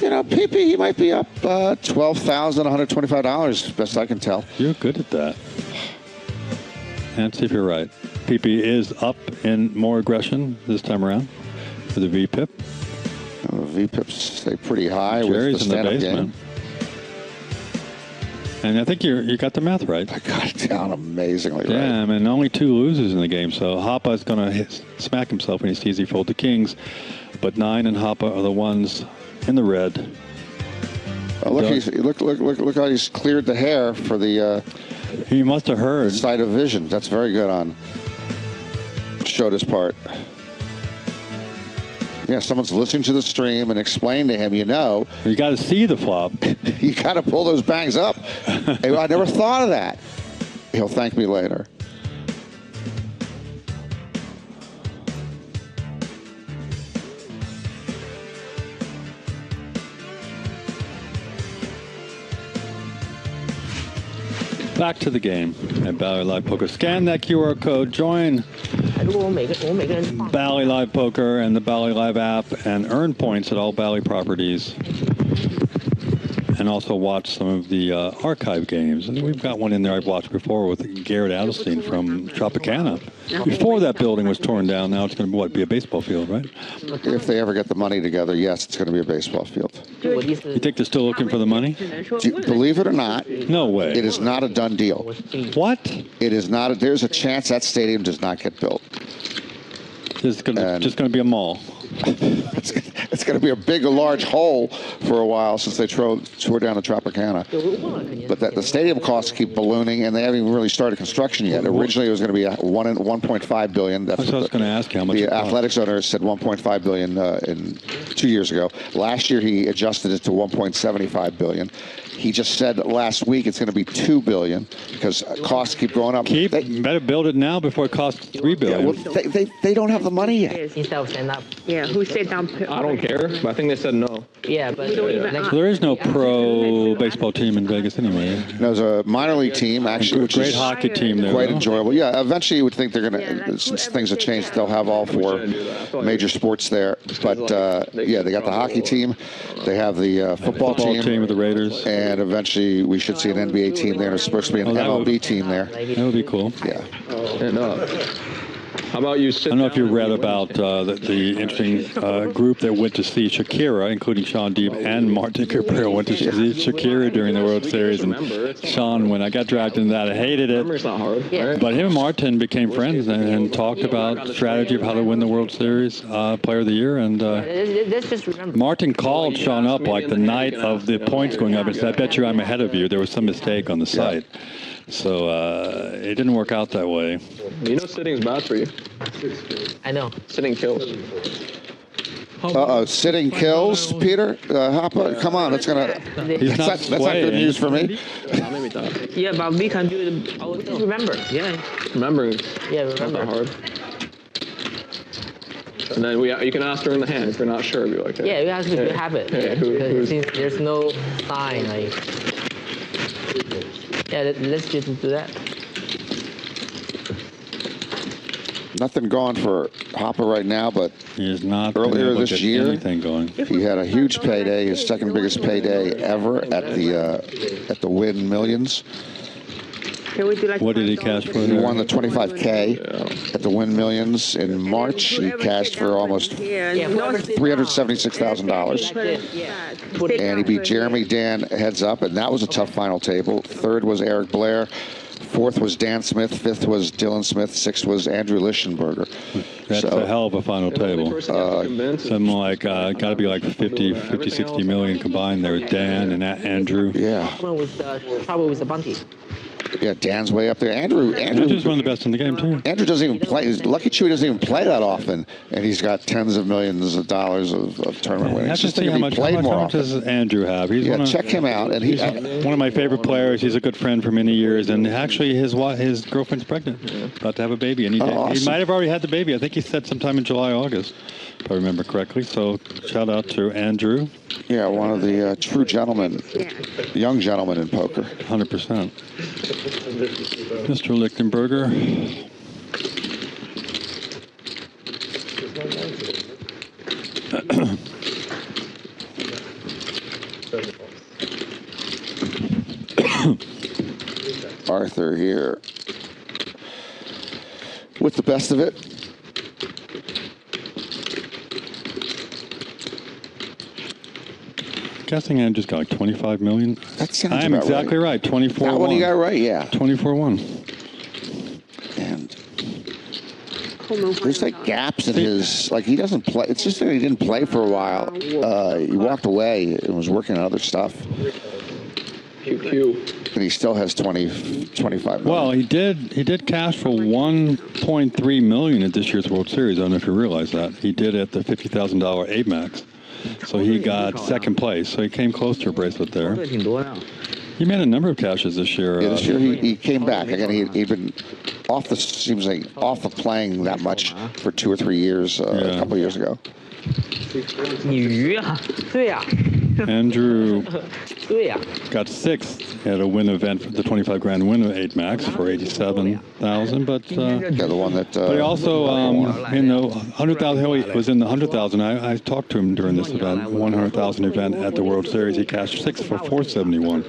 You know, PiPi, he might be up $12,125, best I can tell. You're good at that. And see if you're right. PiPi is up in more aggression this time around for the VPIP. VPIPs stay pretty high Jerry's with the in the stand-up basement. game. And I think you got the math right. I got it down amazingly right. Yeah, I mean, only 2 losers in the game, so Hoppa's going to smack himself when he sees he fold the kings. But 9 and Hoppa are the ones in the red. Look how he's cleared the hair for the he must have heard sight of vision. That's very good on Shota's part. Yeah, someone's listening to the stream and explain to him, you know. You got to see the flop. You got to pull those bangs up. Hey, I never thought of that. He'll thank me later. Back to the game at Bally Live Poker. Scan that QR code. Join Bally Live Poker and the Bally Live app and earn points at all Bally properties. And also watch some of the archive games. And we've got one in there I've watched before with Garrett Adelstein from Tropicana. Before that building was torn down, now it's going to be a baseball field, right? If they ever get the money together, yes, it's going to be a baseball field. You think they're still looking for the money? Believe it or not, no way. It is not a done deal. What? It is not. There's a chance that stadium does not get built. It's just going to be a mall. It's going to be a large hole for a while since they tore down the Tropicana. But the stadium costs keep ballooning, and they haven't even really started construction yet. Originally, it was going to be $1.5 billion. That's what I was going to ask you how much. The athletics owner said $1.5 billion 2 years ago. Last year, he adjusted it to $1.75 billion. He just said that last week it's going to be $2 billion because costs keep going up. Better build it now before it costs $3 billion. Yeah, well, they don't have the money yet. Instead of stand up. Yeah, who said down? I don't care, but I think they said no. Yeah, but So there is no pro baseball team in Vegas anyway. No, there's a minor league team actually, which Great is hockey team there. quite though. enjoyable. Yeah, eventually you would think they're going to, since things have changed, they'll have all four major sports there. But yeah, they got the hockey team, they have the football team with the Raiders, and eventually we should see an NBA team there. There's supposed to be an MLB team there. That would be cool. Yeah. How about you I don't know if you read about the interesting group that went to see Shakira, including Sean Deeb and Martin Cabrera went to see Shakira during the World Series. And Sean, when I got dragged into that, I hated it. It's not hard. But him and Martin became friends and talked about strategy of how to win the World Series Player of the Year. And let's just remember. Martin called Sean up like the night of the points going up and said, I bet you I'm ahead of you. There was some mistake on the site. So it didn't work out that way. You know sitting's bad for you. I know. Sitting kills. Uh-oh, sitting kills, Peter? Hoppa, come on, that's not good news for me. Yeah, but we can do it. Just remember. Yeah. Remembering. Yeah, Not remember. that hard. And then you can ask her in the hand if you're not sure. Be like, hey, Yeah, we have to have it. Hey, Since there's no sign, like. Yeah, let's just do that. Nothing going for Hoppa right now, but he is not earlier this year, anything going. he had a huge payday, his second biggest payday ever at the Win Millions. What did he cash for? He won the $25K at the Win Millions in March. He cashed for almost $376,000. And he beat Jeremy Dan heads up, and that was a tough final table. Third was Eric Blair. Fourth was Dan Smith. Fifth was Dylan Smith. Sixth was Andrew Lichtenberger. That's a hell of a final table. Something like, got to be like 50, 60 million combined there with Dan and Andrew. Yeah. Trouble with the bunty. Yeah, Dan's way up there. Andrew's one of the best in the game, too. Andrew doesn't even play. Lucky Chewy doesn't even play that often, and he's got tens of millions of dollars of tournament winnings. Just think how much does Andrew have? He's check him out. And he's one of my favorite players. He's a good friend for many years, and actually his girlfriend's pregnant, about to have a baby, and he might have already had the baby. I think he said sometime in July, August, if I remember correctly. So shout out to Andrew. Yeah, one of the true gentlemen, young gentlemen in poker. 100%. Mr. Lichtenberger. Arthur here with the best of it. Guessing Andrew's got like 25 million. That sounds I'm about exactly right. 24-1. That one you got right, yeah. 24-1 And there's like gaps in his, like he doesn't play. It's just that he didn't play for a while. He walked away and was working on other stuff. And he still has 25 million. Well, he did cash for 1.3 million at this year's World Series. I don't know if you realize that. He did at the $50,000 AMAX. So he got second place. So he came close to a bracelet there. He made a number of cashes this year. Yeah, this year he came back. Again, he'd been off the playing that much for 2 or 3 years a couple of years ago. Andrew got sixth at a win event for the 25 grand win of 8 max for 87,000. But the one that. But he also in the 100,000. He was in the 100,000. I talked to him during this event, 100,000 event at the World Series. He cashed 6 for 471.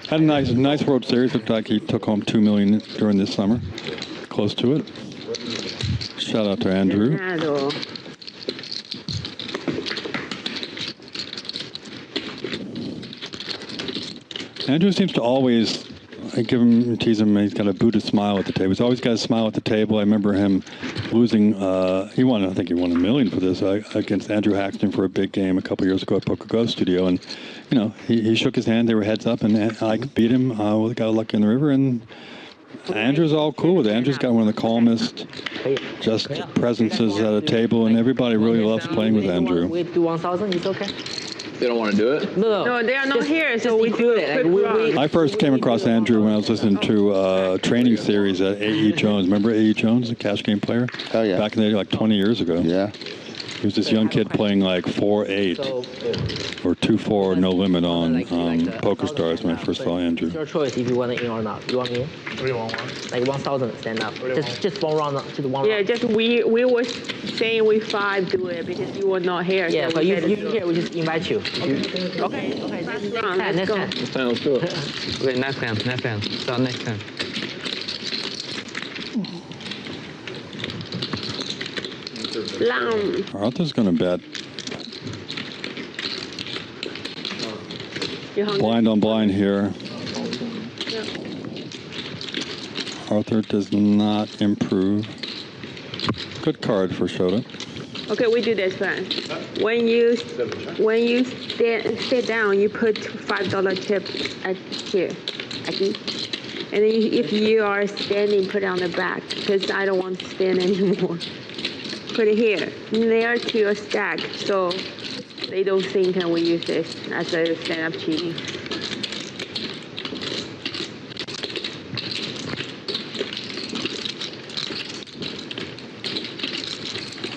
Had a nice World Series. Looked like he took home $2 million during this summer. Close to it. Shout out to Andrew. Andrew seems to always, tease him, he's got a Buddhist smile at the table. He's always got a smile at the table. I remember him losing, I think he won $1 million for this, against Andrew Haxton for a big game a couple years ago at Poker Go Studio. And, he shook his hand, they were heads up, and I beat him, got lucky in the river, and Andrew's all cool with it. Andrew's got one of the calmest presences at a table, and everybody really loves playing with Andrew. We do 1,000, it's okay? They don't want to do it? No, they are not here, so we do it. Like, I first came across Andrew when I was listening to a training series at A.E. Jones. Remember A.E. Jones, the cash game player? Oh, yeah. Back in the day, like 20 years ago. Yeah. He was this young kid playing like 4-8 or 2-4 no limit on Poker Stars when I first saw Andrew. It's your choice if you want to in or not. You want me in? What do you want? Like 1,000 stand up. Just one round, just one yeah, round. just we were saying we 5 do it because you were not here. Yeah, so but you here, we just invite you. Okay, next round, Next let's go. time. Next time, let's do it. Okay, next time. Start next time. Long. Arthur's going to bet You hungry? blind on blind here. Yeah. Arthur does not improve. Good card for Shota. Okay, we do this one. When you sit down, you put $5 tip at here, and then if you are standing, put it on the back because I don't want to stand anymore. Put it here, near to your stack, so they don't think we use this as a stand-up cheating.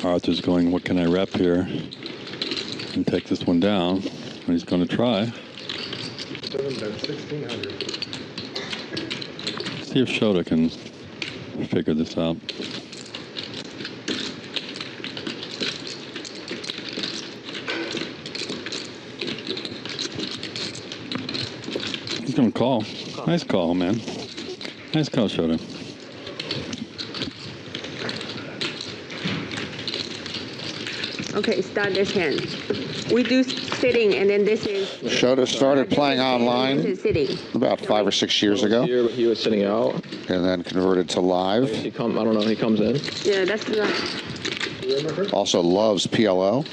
Arthur's going, what can I rep here? And take this one down. And he's going to try. See if Shota can figure this out. He's going to call. Nice call, man. Nice call, Shota. Okay, start this hand. We do sitting, and then this is... Shota started playing online This is sitting. about 5 or 6 years ago, Here, but he was sitting out. and then converted to live. I don't know, he comes in. Yeah, that's not... Also loves PLO.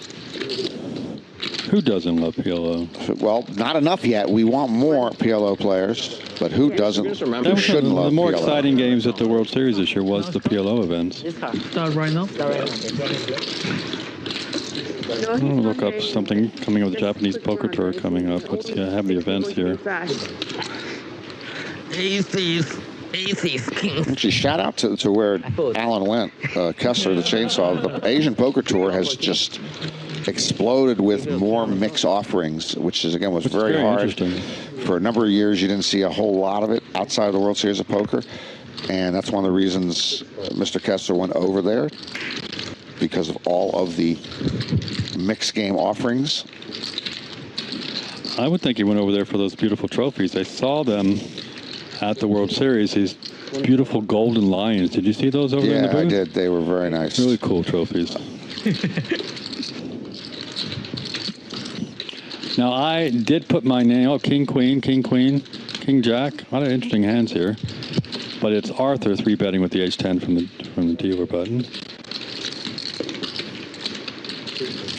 Who doesn't love PLO? Well, not enough yet. We want more PLO players, but who doesn't? Who shouldn't love The more PLO? exciting games at the World Series this year was the PLO events. This card. Start right now. Start right now. No, I'm he's going to not look up ready. something coming up with the Just Japanese put Poker one. Tour coming up. Let's see, I have the events here. Fast. Aces, king. Actually, shout out to where Alan went. Kessler, the Chainsaw. The Asian Poker Tour has just exploded with more mix offerings, which is, again, was very hard. Interesting. For a number of years, you didn't see a whole lot of it outside of the World Series of Poker. And that's one of the reasons Mr. Kessler went over there, because of all of the mixed game offerings. I would think he went over there for those beautiful trophies. I saw them at the World Series, these beautiful golden lions. Did you see those over there in the Yeah, booth? I did. They were very nice. Really cool trophies. Now, I did put my name, King, Queen, King, Jack. A lot of interesting hands here. But it's Arthur 3-betting with the H10 from the dealer button.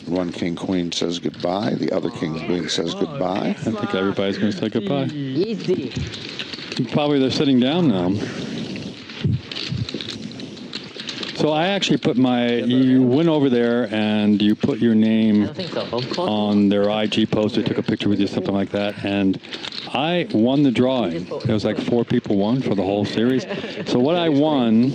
One King Queen says goodbye. The other King Queen says goodbye. I think everybody's going to say goodbye. Easy. Probably they're sitting down now. So I actually put you went over there and you put your I name don't think so. Of course. on their IG post. They took a picture with you, something like that. And I won the drawing. It was like 4 people won for the whole series. So what I won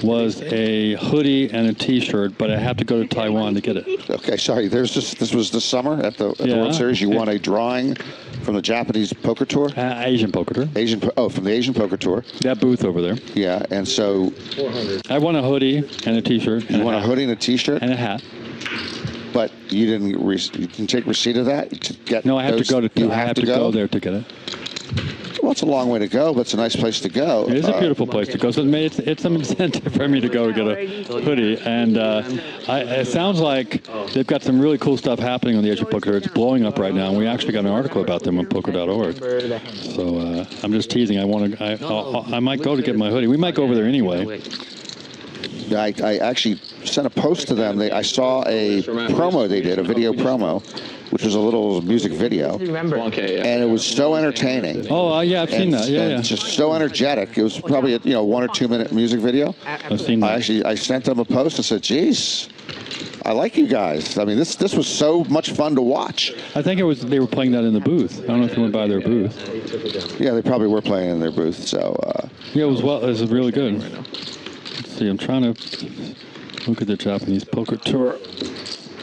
was a hoodie and a T-shirt, but I have to go to Taiwan to get it. Okay, sorry. This was this summer at the Yeah. World Series. You won a drawing from the Japanese Poker Tour. Asian Poker Tour. From the Asian Poker Tour. That booth over there. Yeah, and so I won a hoodie and a T-shirt. you won a hoodie and a T-shirt, and a hat. but you didn't take receipt of that to get. No, I have those, to go to. You I have to go there to get it. Well, it's a long way to go, but it's a nice place to go. It is a beautiful place to go. So it's some incentive for me to go get a hoodie. And it sounds like they've got some really cool stuff happening on the Asian Poker Tour. It's blowing up right now. And we actually got an article about them on poker.org. So I'm just teasing. I might go to get my hoodie. We might go over there anyway. I actually sent a post to them. I saw a promo they did, a video promo, which was a little music video. And it was so entertaining. Oh, yeah, I've seen that. Yeah, yeah. Just so energetic. It was probably a 1 or 2 minute music video. I've seen that. I sent them a post and said, geez, I like you guys. I mean, this was so much fun to watch. I think they were playing that in the booth. I don't know if you went by their booth. Yeah, they probably were playing in their booth. So yeah, it was really good. Let's see, I'm trying to look at the Japanese poker tour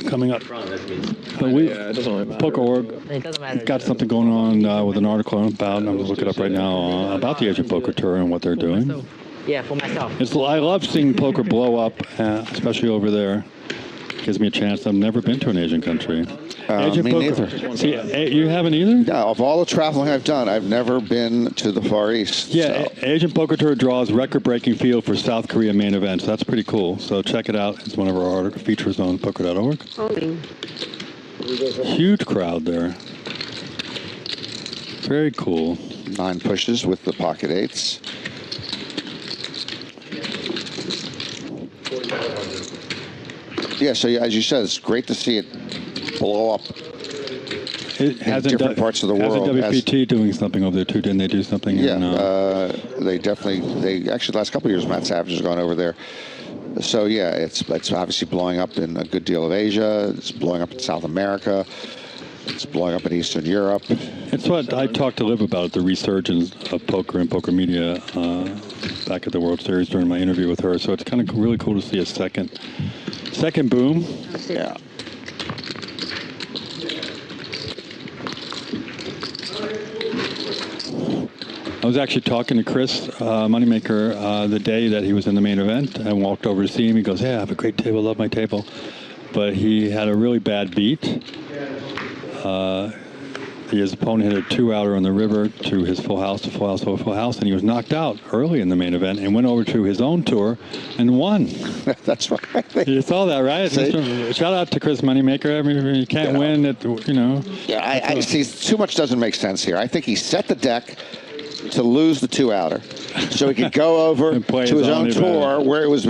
coming up. But Poker.org got something going on with an article about, and I'm going to look it up right now, about the Asian Poker Tour and what they're doing. Yeah, for myself. I love seeing poker blow up, especially over there. Gives me a chance. I've never been to an Asian country. Asian me poker. neither. See, you haven't either? Yeah, of all the traveling I've done, I've never been to the Far East. Yeah, so. Asian Poker Tour draws record-breaking field for South Korea main events. That's pretty cool. So check it out. It's one of our features on Poker.org. Huge crowd there. Very cool. 9 pushes with the pocket 8s. Yeah, so as you said, it's great to see it blow up in different parts of the world. Hasn't WPT doing something over there too? Didn't they do something? Yeah, they actually last couple of years Matt Savage has gone over there. So yeah, it's obviously blowing up in a good deal of Asia. It's blowing up in South America. It's blowing up in Eastern Europe. It's what I talked to Liv about, the resurgence of poker and poker media back at the World Series during my interview with her. So it's kind of really cool to see a second boom. Yeah. I was actually talking to Chris Moneymaker the day that he was in the main event. I walked over to see him. He goes, "Hey, I have a great table. Love my table." But he had a really bad beat. His opponent hit a 2-outer on the river to his full house, and he was knocked out early in the main event and went over to his own tour and won. That's right. You saw that, right? Shout out to Chris Moneymaker. I mean, you can't win at, Yeah, I see. Too much doesn't make sense here. I think he set the deck to lose the 2-outer, so he could go over to his own tour where it was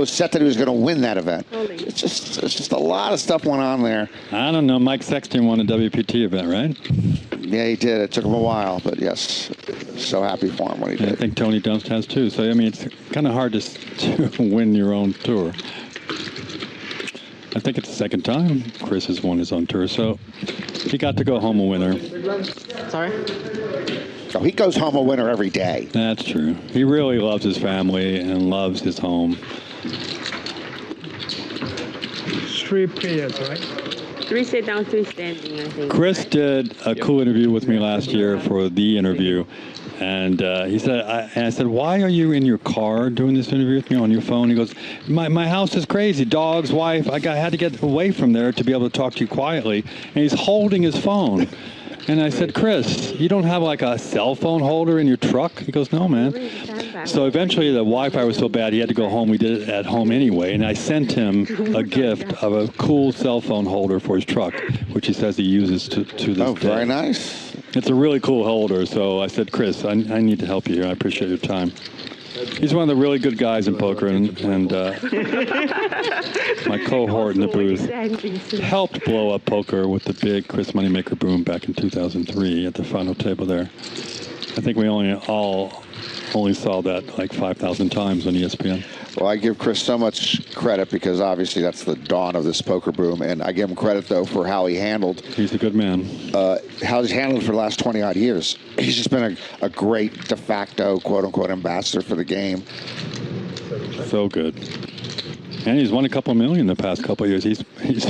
set that he was going to win that event. It's just a lot of stuff went on there. I don't know. Mike Sexton won a WPT event, right? Yeah, he did. It took him a while, but yes, so happy for him when he did. I think Tony Dunst has too. So I mean, it's kind of hard to win your own tour. I think it's the second time Chris has won his own tour, so he got to go home a winner. Sorry? So he goes home a winner every day. That's true. He really loves his family and loves his home. 3 players, right? 3 sit down, 3 standing, I think. Chris did a cool interview with me last year for the interview. And he said, I said, "Why are you in your car doing this interview with me on your phone?" He goes, my house is crazy. Dogs, wife. I had to get away from there to be able to talk to you quietly. And he's holding his phone. And I said, "Chris, you don't have like a cell phone holder in your truck?" He goes, "No, man." So eventually the Wi-Fi was so bad he had to go home. We did it at home anyway. And I sent him a gift of a cool cell phone holder for his truck, which he says he uses to this day. Oh, very nice. It's a really cool holder. So I said, "Chris, I need to help you here. I appreciate your time." He's one of the really good guys in poker, and my cohort in the booth helped blow up poker with the big Chris Moneymaker boom back in 2003 at the final table there. I think we only saw that like 5,000 times on ESPN. Well, I give Chris so much credit because obviously that's the dawn of this poker boom, and I give him credit though for how he handled. He's a good man. How he's handled it for the last 20-odd years. He's just been a great de facto quote-unquote ambassador for the game. So good. And he's won a couple million the past couple of years. He's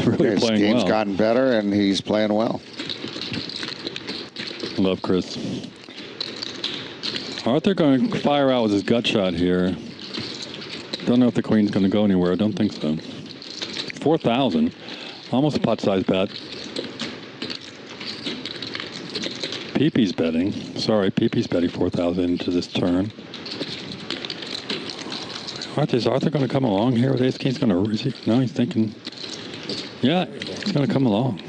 really playing well. His game's gotten better, and he's playing well. Love Chris. Arthur going to fire out with his gut shot here. Don't know if the queen's going to go anywhere. I don't think so. 4,000. Almost a pot-sized bet. PiPi's betting. Sorry, PiPi's betting 4,000 into this turn. Is Arthur going to come along here with Ace King? No, he's thinking. Yeah, he's going to come along.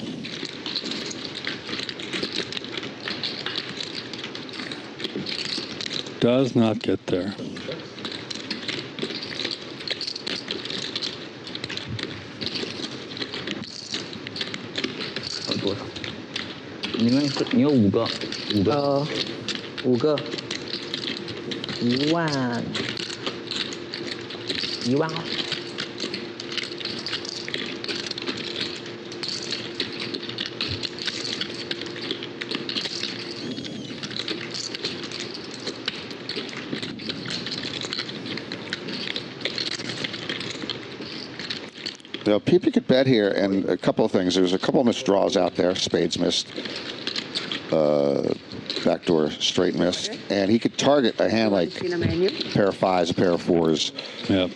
Does not get there.你有5个，5个，1万2。PiPi could bet here, and a couple of things. There's a couple of missed draws out there. Spades missed. Backdoor straight missed. And he could target a hand like a pair of fives, a pair of fours. Yep.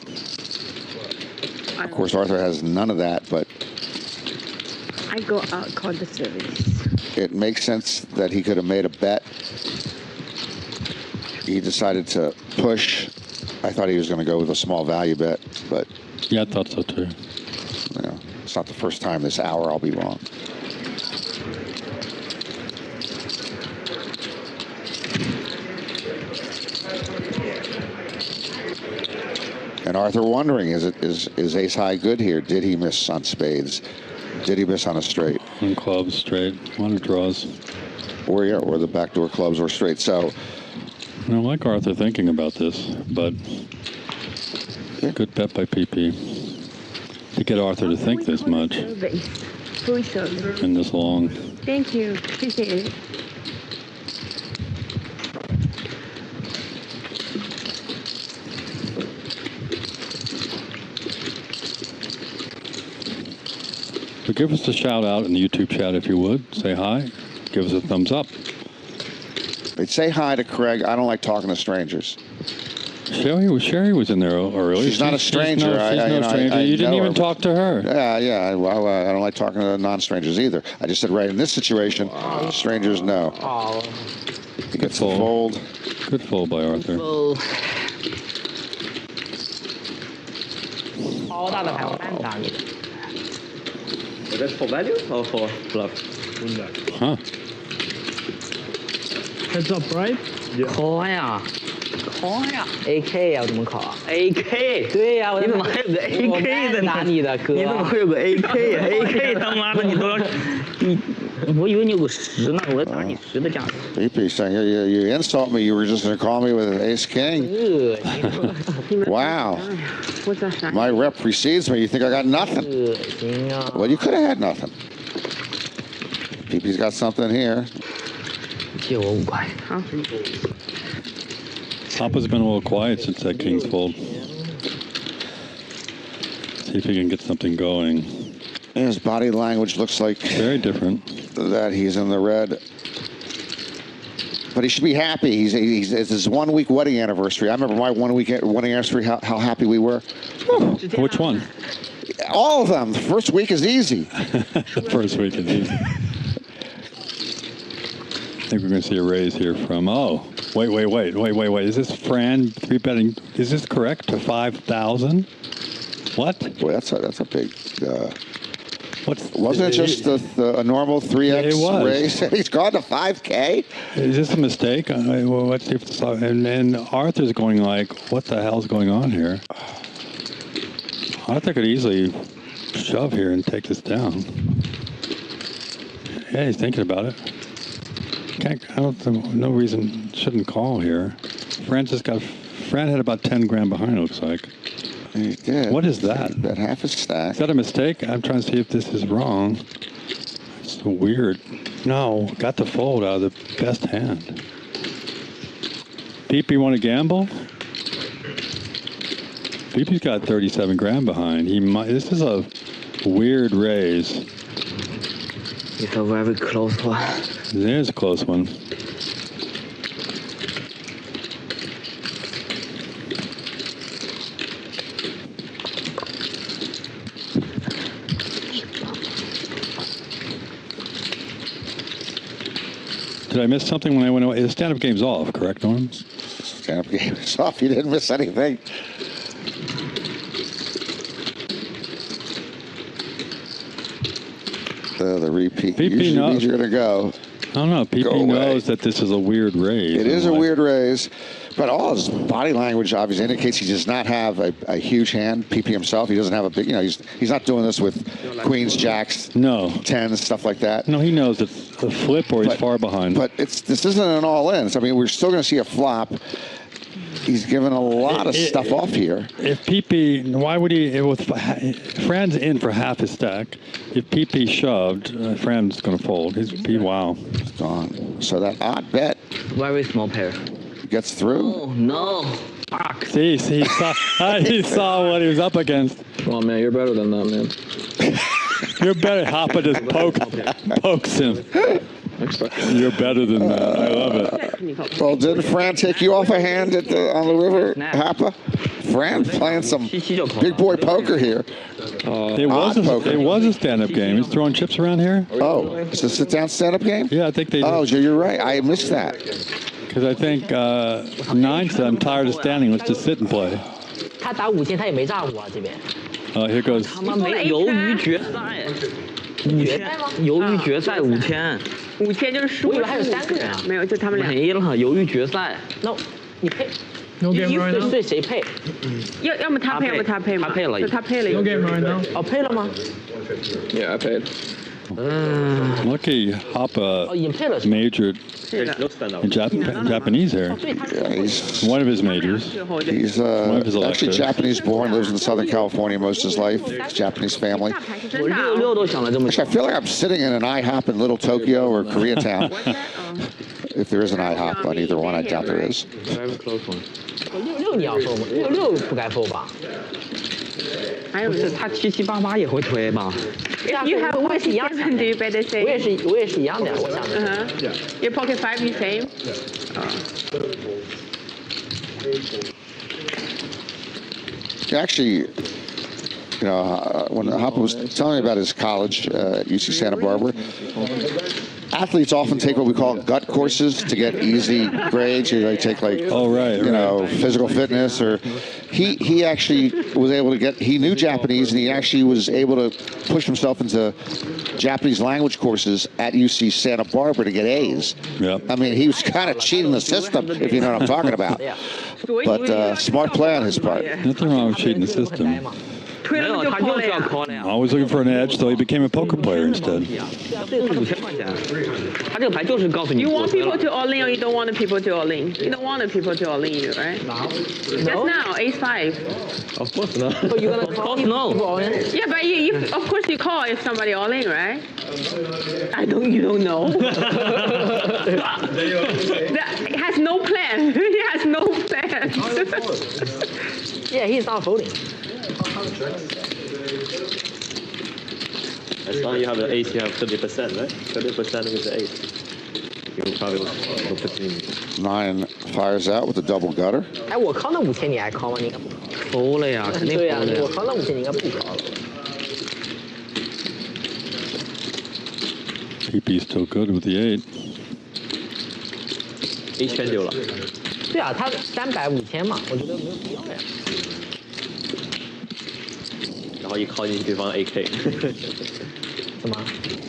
Of course, Arthur has none of that, but I go out, call the service. it makes sense that he could have made a bet. He decided to push. I thought he was going to go with a small value bet, but yeah, I thought so too. You know, it's not the first time this hour I'll be wrong. And Arthur wondering, is ace high good here? Did he miss on spades? Did he miss on a straight? On clubs, straight, on draws. Or yeah, or the backdoor clubs or straight. So I don't like Arthur thinking about this, but good bet by PiPi to get Arthur to think this much and this long. Thank you. Appreciate it. So give us a shout out in the YouTube chat if you would. Say hi. Give us a thumbs up. They'd say hi to Craig. I don't like talking to strangers. Sherry was in there earlier. She's not a stranger. She's no stranger. You didn't even talk to her. Yeah. Well, I don't like talking to non-strangers either. I just said right in this situation, strangers no. He gets the fold. Good fold by Arthur. 超大的牌我半打你的。 Is that for value or for bluff? Huh. Heads up, right? call 呀 ，call 呀 ，AK 呀，我怎么考啊 AK， 对呀，我你怎么还有个 AK 的呢？打你的哥，你怎么会有个 AK 呀 ？AK 他妈的你都要，我以为你有个10呢，我要打你10的价格。PiPi saying, you insult me, you were just going to call me with an ace king? Wow. My rep precedes me. You think I got nothing? Well, you could have had nothing. PiPi's got something here. 借我5块。 Papa's been a little quiet since that king's fold. See if he can get something going. His body language looks like very different. That he's in the red. But he should be happy. It's his 1 week wedding anniversary. I remember my 1 week wedding anniversary, how happy we were. Which one? All of them. The first week is easy. The first week is easy. I think we're going to see a raise here from, wait. Is this Fran 3-betting? Is this correct to 5,000? What? Boy, that's a big. Wasn't it just a normal 3x raise? He's gone to 5K. Is this a mistake? Let's see if it's, and Arthur's going like, what the hell's going on here? Arthur could easily shove here and take this down. Yeah, he's thinking about it. No reason shouldn't call here. Fran had about 10 grand behind, it looks like. He did. What is that? Bet half his stack. Is that a mistake? I'm trying to see if this is wrong. It's so weird. No, got the fold out of the best hand. PiPi want to gamble? PiPi's got 37 grand behind. This is a weird raise. It's a very close one. It is a close one. Did I miss something when I went away? The stand-up game's off, correct, Norm? Stand-up game is off. You didn't miss anything. The repeat. PiPi knows you're going to go. I don't know. PiPi knows that this is a weird raise. It is a weird raise. But all his body language obviously indicates he does not have a huge hand. PiPi himself, he doesn't have a big, he's not doing this with queens, jacks, tens, stuff like that. No, he knows it's a flip or he's far behind. But this isn't an all-in. So, I mean, we're still going to see a flop. He's given a lot of stuff off here. If PiPi, why would he, Fran's in for half his stack. If PiPi shoved, Fran's going to fold. Wow. It's gone. So that odd bet. Very small pair. Gets through. Oh, no. Fuck. See, he saw what he was up against. Come on, man. You're better than that, man. You're better. Hoppa just pokes him. You're better than that. I love it. Well, didn't Fran take you off a hand on the river, Hoppa? Fran playing some big boy poker here. It was a stand-up game. He's throwing chips around here. Oh, it's a sit-down stand-up game? Yeah, I think they do. Oh, you're right. I missed that. Because I think Nine said, I'm tired of standing. Let's just sit and play. 他打5000他也没炸过啊，这边。 Here goes. 他妈没鱿鱼决赛，5000，鱿鱼决赛5000，5000就是输。我以为还有3个人啊，没有，就他们俩。没了，鱿鱼决赛。No， 你配。 No game right now. 对谁配？要么他配，要么他配嘛。他配了。就他配了。 No game right now. 哦，配了吗？ Yeah, I paid. Lucky Hoppa majored in Japanese here. Yeah, he's one of his majors. He's actually Japanese born, lives in Southern California most of his life. Japanese family. Actually, I feel like I'm sitting in an IHOP in Little Tokyo or Koreatown. If there is an IHOP on either one, I doubt there is. Very close one. 66你要fold吗？66不该fold吧？不是他7788也会推吧？ If you have what he doesn't do, better say. 我也是一样的，我想的。Your pocket 5, you same. Actually, you know, when Hoppa was telling me about his college at UC Santa Barbara, athletes often take what we call gut courses to get easy grades. They take physical fitness, or he actually was able to get. He knew Japanese, and he actually was able to push himself into Japanese language courses at UC Santa Barbara to get A's. Yep. I mean, he was kind of cheating the system, if you know what I'm talking about. But smart play on his part. Nothing wrong with cheating the system. 没有，他就是要 call 了。 Always looking for an edge, so he became a poker player instead. 这个5000块钱，他这个牌就是告诉你。 You want people to all in, or you don't want the people to all in? You don't want the people to all in, right? Just now, Ace 5. Of course not. But you're gonna call no. Yeah, but you, of course you call if somebody all in, right? You don't know. That has no plan. He has no plan. Yeah, he's not folding. As long as you have an ace, you have 30%, right? 30% with the ace. You probably will put in. 9 fires out with a double gutter. 哎，我靠那5000你还 call 吗？你应该不 fold 了呀，肯定 对呀， fold 了呀。我靠那5000你应该不 call 了。 PiPi still good with the 8. 一圈丢了。对啊，他300 5000嘛，我觉得没有必要呀。然后一靠近对方 AK。什么？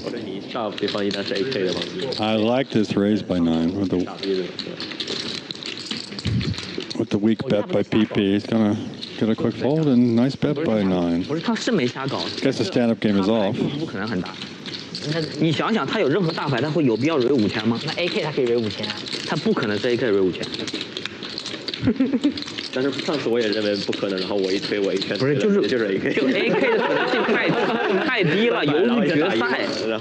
我说你炸对方一旦是 AK 的话。I like this raise by 9 with the weak bet by PiPi. He's gonna get a quick fold and nice bet by 9. 不是他是没瞎搞。 Guess the stand-up game is off. 不可能很大。你想想，他有任何大牌，他会有必要 raise 5000吗？那 AK 他可以 raise 5000啊。他不可能是 AK raise 5000。但是上次我也认为不可能，然后我一推我一圈，不是就是 AK， 就 AK 的可能性太低了，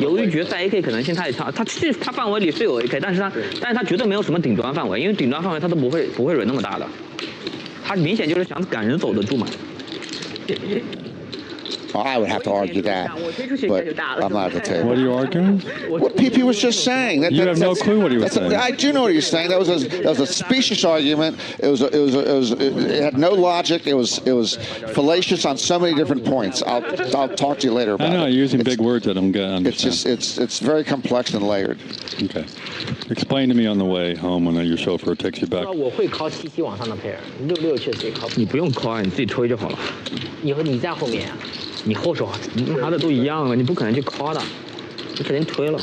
由于决赛 AK 可能性太差，他范围里是有 AK， 但是他绝对没有什么顶端范围，因为顶端范围他都不会惹那么大的，他明显就是想赶人走得住嘛。I would have to argue that, but I'm not at the table. What are you arguing? What PiPi was just saying. You have no clue what he was saying. I do know what he was saying. That was a specious argument. It had no logic. It was fallacious on so many different points. I'll talk to you later about it. I know, you're using big words I don't understand. It's very complex and layered. Okay. Explain to me on the way home when your chauffeur takes you back. 我会 call 77往上的 pair，66确实也 call。你不用 call， 你自己推就好了。以后你在后面啊。 你后手拿的都一样了，你不可能去 call 的，你肯定推了。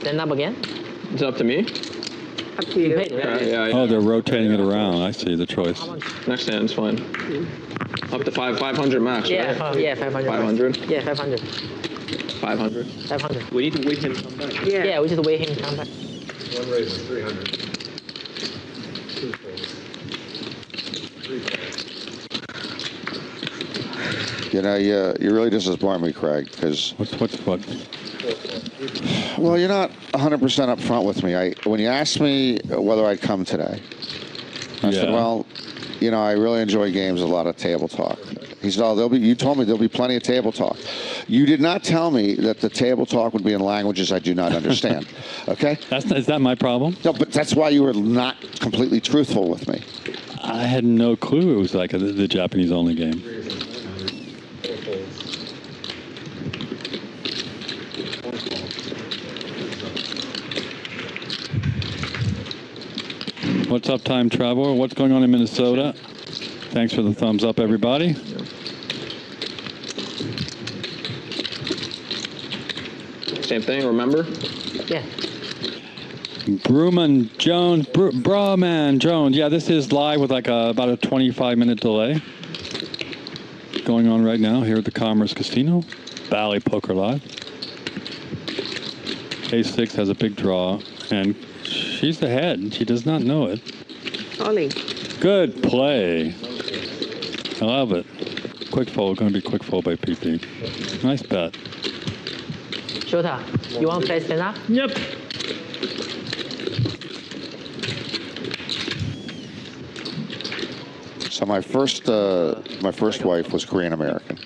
Stand up again? It's up to me. Up to you. Yeah. Oh, they're rotating it around. I see the choice. Next hand's fine. Up to 500 max, yeah, right? Yeah, 500. 500? Yeah, 500. 500? 500. We need to wait him to come back. Yeah, we just wait him to come back. One raise is 300. You know, you're really disappointing me, Craig, because what? Well, you're not 100% up front with me. When you asked me whether I'd come today, I said, well, you know, I really enjoy games, a lot of table talk. He said, oh, you told me there'll be plenty of table talk. You did not tell me that the table talk would be in languages I do not understand. Okay? Is that my problem? No, but that's why you were not completely truthful with me. I had no clue it was like the Japanese-only game. What's up, Time Traveler? What's going on in Minnesota? Thanks for the thumbs up, everybody. Same thing, remember? Yeah. Brewman Jones, Broman Jones. Yeah, this is live with like about a 25-minute delay. Going on right now here at the Commerce Casino. Bally Poker Live. A6 has a big draw, and she's the head, and she does not know it. Ollie. Good play. I love it. Quick fold, going to be quick fold by PiPi. Nice bet. Shota, you want to play stand up? Yep. So my first wife was Korean American.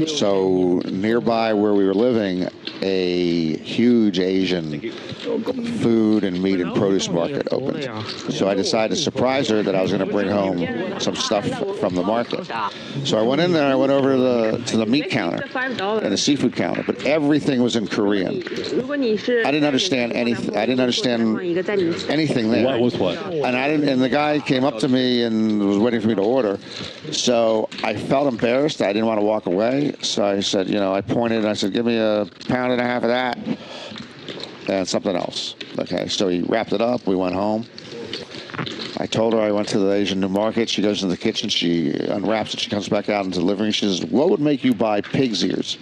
So nearby where we were living, a huge Asian food and meat and produce market opened. So I decided to surprise her that I was going to bring home some stuff from the market. So I went in there, I went over to the meat counter and the seafood counter, but everything was in Korean. I didn't understand anything. I didn't understand anything there. What was what? And the guy came up to me and was waiting for me to order. So I felt embarrassed. I didn't want to walk away. So I said, you know, I pointed and I said, give me a pound and a half of that and something else. Okay, so he wrapped it up. We went home. I told her I went to the Asian New Market. She goes into the kitchen. She unwraps it. She comes back out into the living room. She says, what would make you buy pig's ears?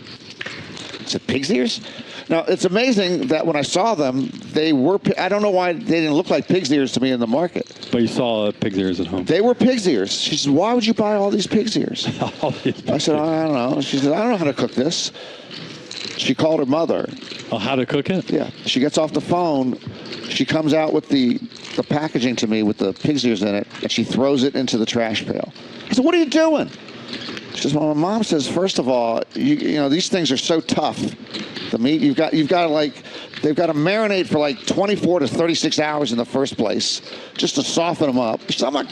I said, pig's ears? Now, it's amazing that when I saw them, they were, I don't know why they didn't look like pig's ears to me in the market. But you saw pig's ears at home. They were pig's ears. She said, why would you buy all these pig's ears? I said, I don't know. She said, I don't know how to cook this. She called her mother. Oh, how to cook it? Yeah. She gets off the phone. She comes out with the packaging to me with the pig's ears in it, and she throws it into the trash pail. I said, what are you doing? She says, well, my mom says, first of all, you know, these things are so tough. The meat, you've got to like, they've got to marinate for like 24 to 36 hours in the first place just to soften them up. So I'm like,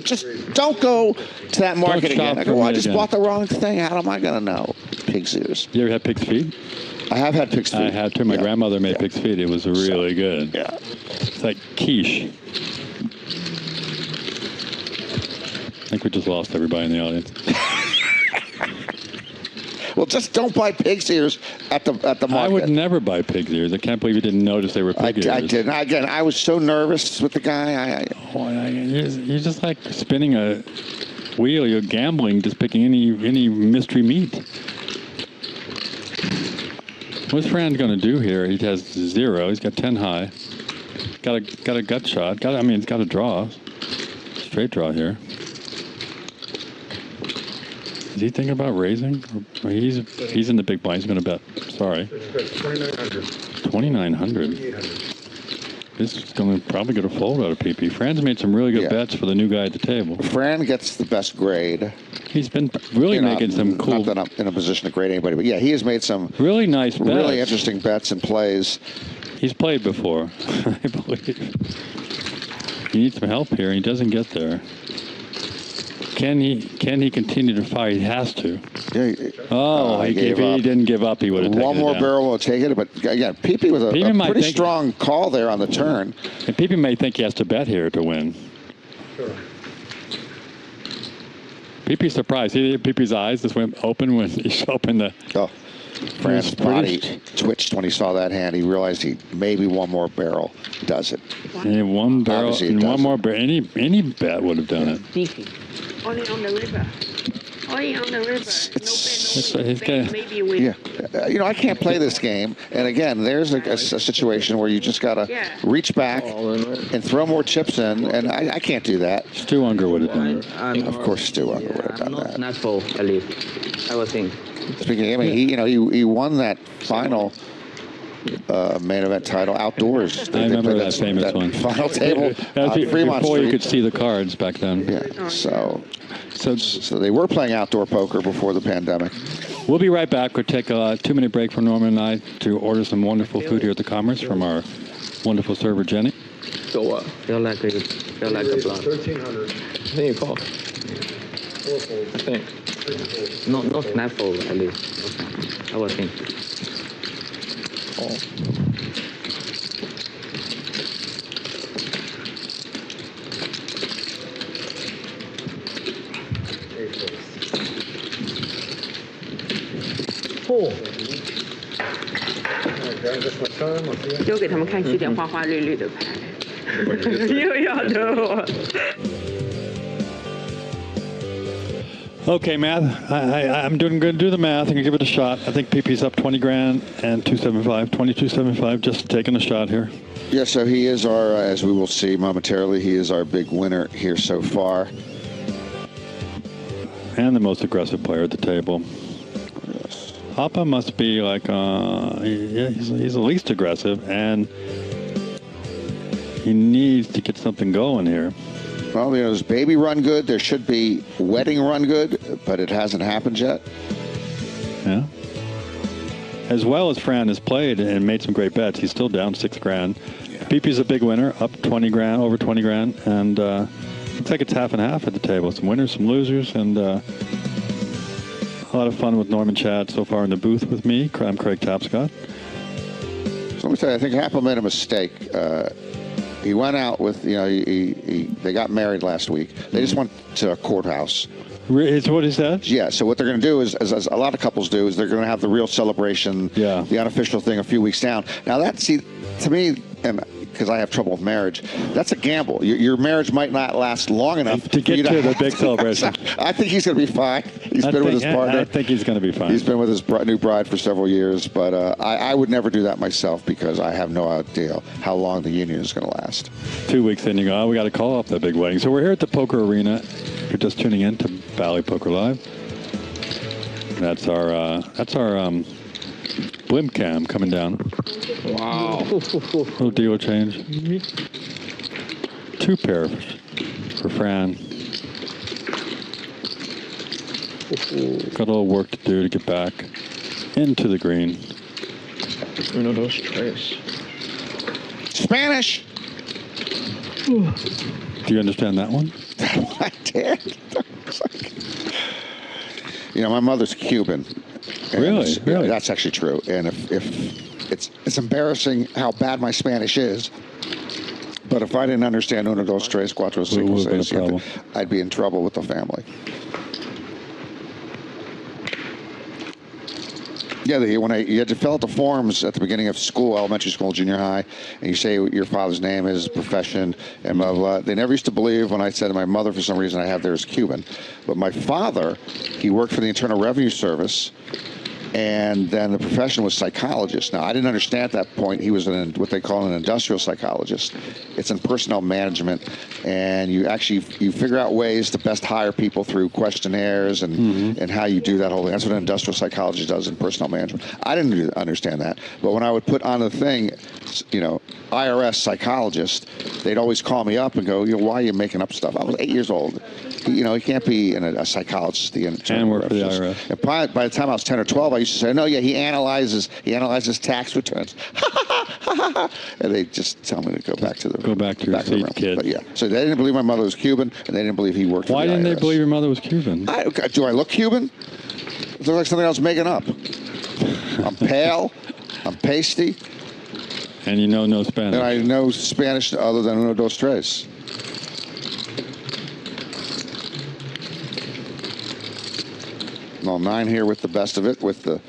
just don't go to that market again. I go, I just bought the wrong thing. How am I going to know? Pig's ears. You ever had pig's feet? I have had pig's feet. I had too. My grandmother made pig's feet. It was really good. Yeah. It's like quiche. I think we just lost everybody in the audience. Well, just don't buy pig's ears at the market. I would never buy pig's ears. I can't believe you didn't notice they were pig ears. I didn't. Again, I was so nervous with the guy. You're just like spinning a wheel. You're gambling, just picking any mystery meat. What's Fran going to do here? He has 0. He's got 10 high. Got a gut shot. He's got a draw. Straight draw here. Is he thinking about raising? He's in the big blind. He's going to bet. Sorry. 2,900. This is probably going to fold out of PiPi. Fran's made some really good bets for the new guy at the table. Fran gets the best grade. He's been really making some cool... Not that I'm in a position to grade anybody, but yeah, he has made some... Really nice bets. Really interesting bets and plays. He's played before, I believe. He needs some help here, and he doesn't get there. Can he continue to fight? He has to. Yeah, if he didn't give up, he would have taken it One more barrel will take it. But again, PiPi with a pretty strong call there on the turn. And PiPi may think he has to bet here to win. Sure. PiPi's surprised. See PiPi's eyes just went open when he opened the... Oh, Fran's body twitched when he saw that hand. He realized maybe one more barrel does it. And one barrel, and one more barrel. Any bet would have done it. Only on the river. Only on the river. Maybe win. Yeah. You know, I can't play this game. And again, there's a situation where you just got to reach back and throw more chips in. And I can't do that. Stu Unger would have done it. Of course, Stu Unger would have done that. Not full, I leave. I will think. Speaking of, I mean, he won that final main event title outdoors. I remember that famous one. Final table. Fremont before Street. you could see the cards back then. Yeah. So they were playing outdoor poker before the pandemic. We'll be right back. We'll take a 2-minute break from Norman and I to order some wonderful food here at the Commerce from our wonderful server, Jenny. So what? Feel like a blood. 1,300. I think you call. I think. No snap fold, at least. No snap. I was thinking. Four. 丢给他们看起点花花绿绿的牌，又要惹我。 Okay, math. I'm going to do the math. I'm going to give it a shot. I think PiPi's up 20 grand and 275, 2275. Just taking a shot here. Yeah, so he is our, as we will see momentarily, he is our big winner here so far. And the most aggressive player at the table. Yes. Hapa must be like, he's the least aggressive, and he needs to get something going here. Well, there's baby run good. There should be wedding run good, but it hasn't happened yet. Yeah. As well as Fran has played and made some great bets, he's still down 6 grand. Yeah. PiPi's a big winner, up 20 grand, over 20 grand, and looks like it's half and half at the table. Some winners, some losers, and a lot of fun with Norman Chad so far in the booth with me. I'm Craig Tapscott. So let me tell you, I think Apple made a mistake. He went out with, they got married last week. They just went to a courthouse. Is what he said? Yeah, so what they're going to do is, as a lot of couples do, is they're going to have the real celebration, the unofficial thing a few weeks down. Now that, to me, and because I have trouble with marriage, that's a gamble. Your marriage might not last long enough to get to the big celebration. I think he's going to be fine. He's been with his partner. I think he's going to be fine. He's been with his new bride for several years, but I would never do that myself because I have no idea how long the union is going to last. 2 weeks in, you go, we got to call off that big wedding. So we're here at the Poker Arena. If you're just tuning in to Bally Poker Live. That's our blimp cam coming down. Wow. Little deal change. 2 pair for Fran. Got a little work to do to get back into the green. Uno, dos, tres. Spanish. Do you understand that one? I did. My mother's Cuban. Really? Really? That's actually true. And if it's embarrassing how bad my Spanish is. But if I didn't understand uno, dos, tres, cuatro, cinco, seis, siete, I'd be in trouble with the family. Yeah, you had to fill out the forms at the beginning of school, elementary school, junior high, and you say what your father's name is, profession, and blah, blah. They never used to believe when I said to my mother, for some reason, I have there as Cuban. But my father, he worked for the Internal Revenue Service, and then the profession was psychologist. Now, I didn't understand at that point he was what they call an industrial psychologist. It's in personnel management, and you figure out ways to best hire people through questionnaires and how you do that whole thing. That's what an industrial psychologist does in personnel management. I didn't understand that, but when I would put on the thing, IRS psychologist, they'd always call me up and go, why are you making up stuff? I was 8 years old. He can't be a psychologist. And work for the IRS. And by the time I was 10 or 12, I used to say, no, yeah, he analyzes tax returns. And they just tell me to go back to your seat, kid. But yeah, so they didn't believe my mother was Cuban, and they didn't believe he worked for the IRS. Why didn't they believe your mother was Cuban? Do I look Cuban? It looks like something I was making up. I'm pale. I'm pasty. And you know no Spanish. And I know Spanish other than uno, dos, tres. Well, 9 here with the best of it, with the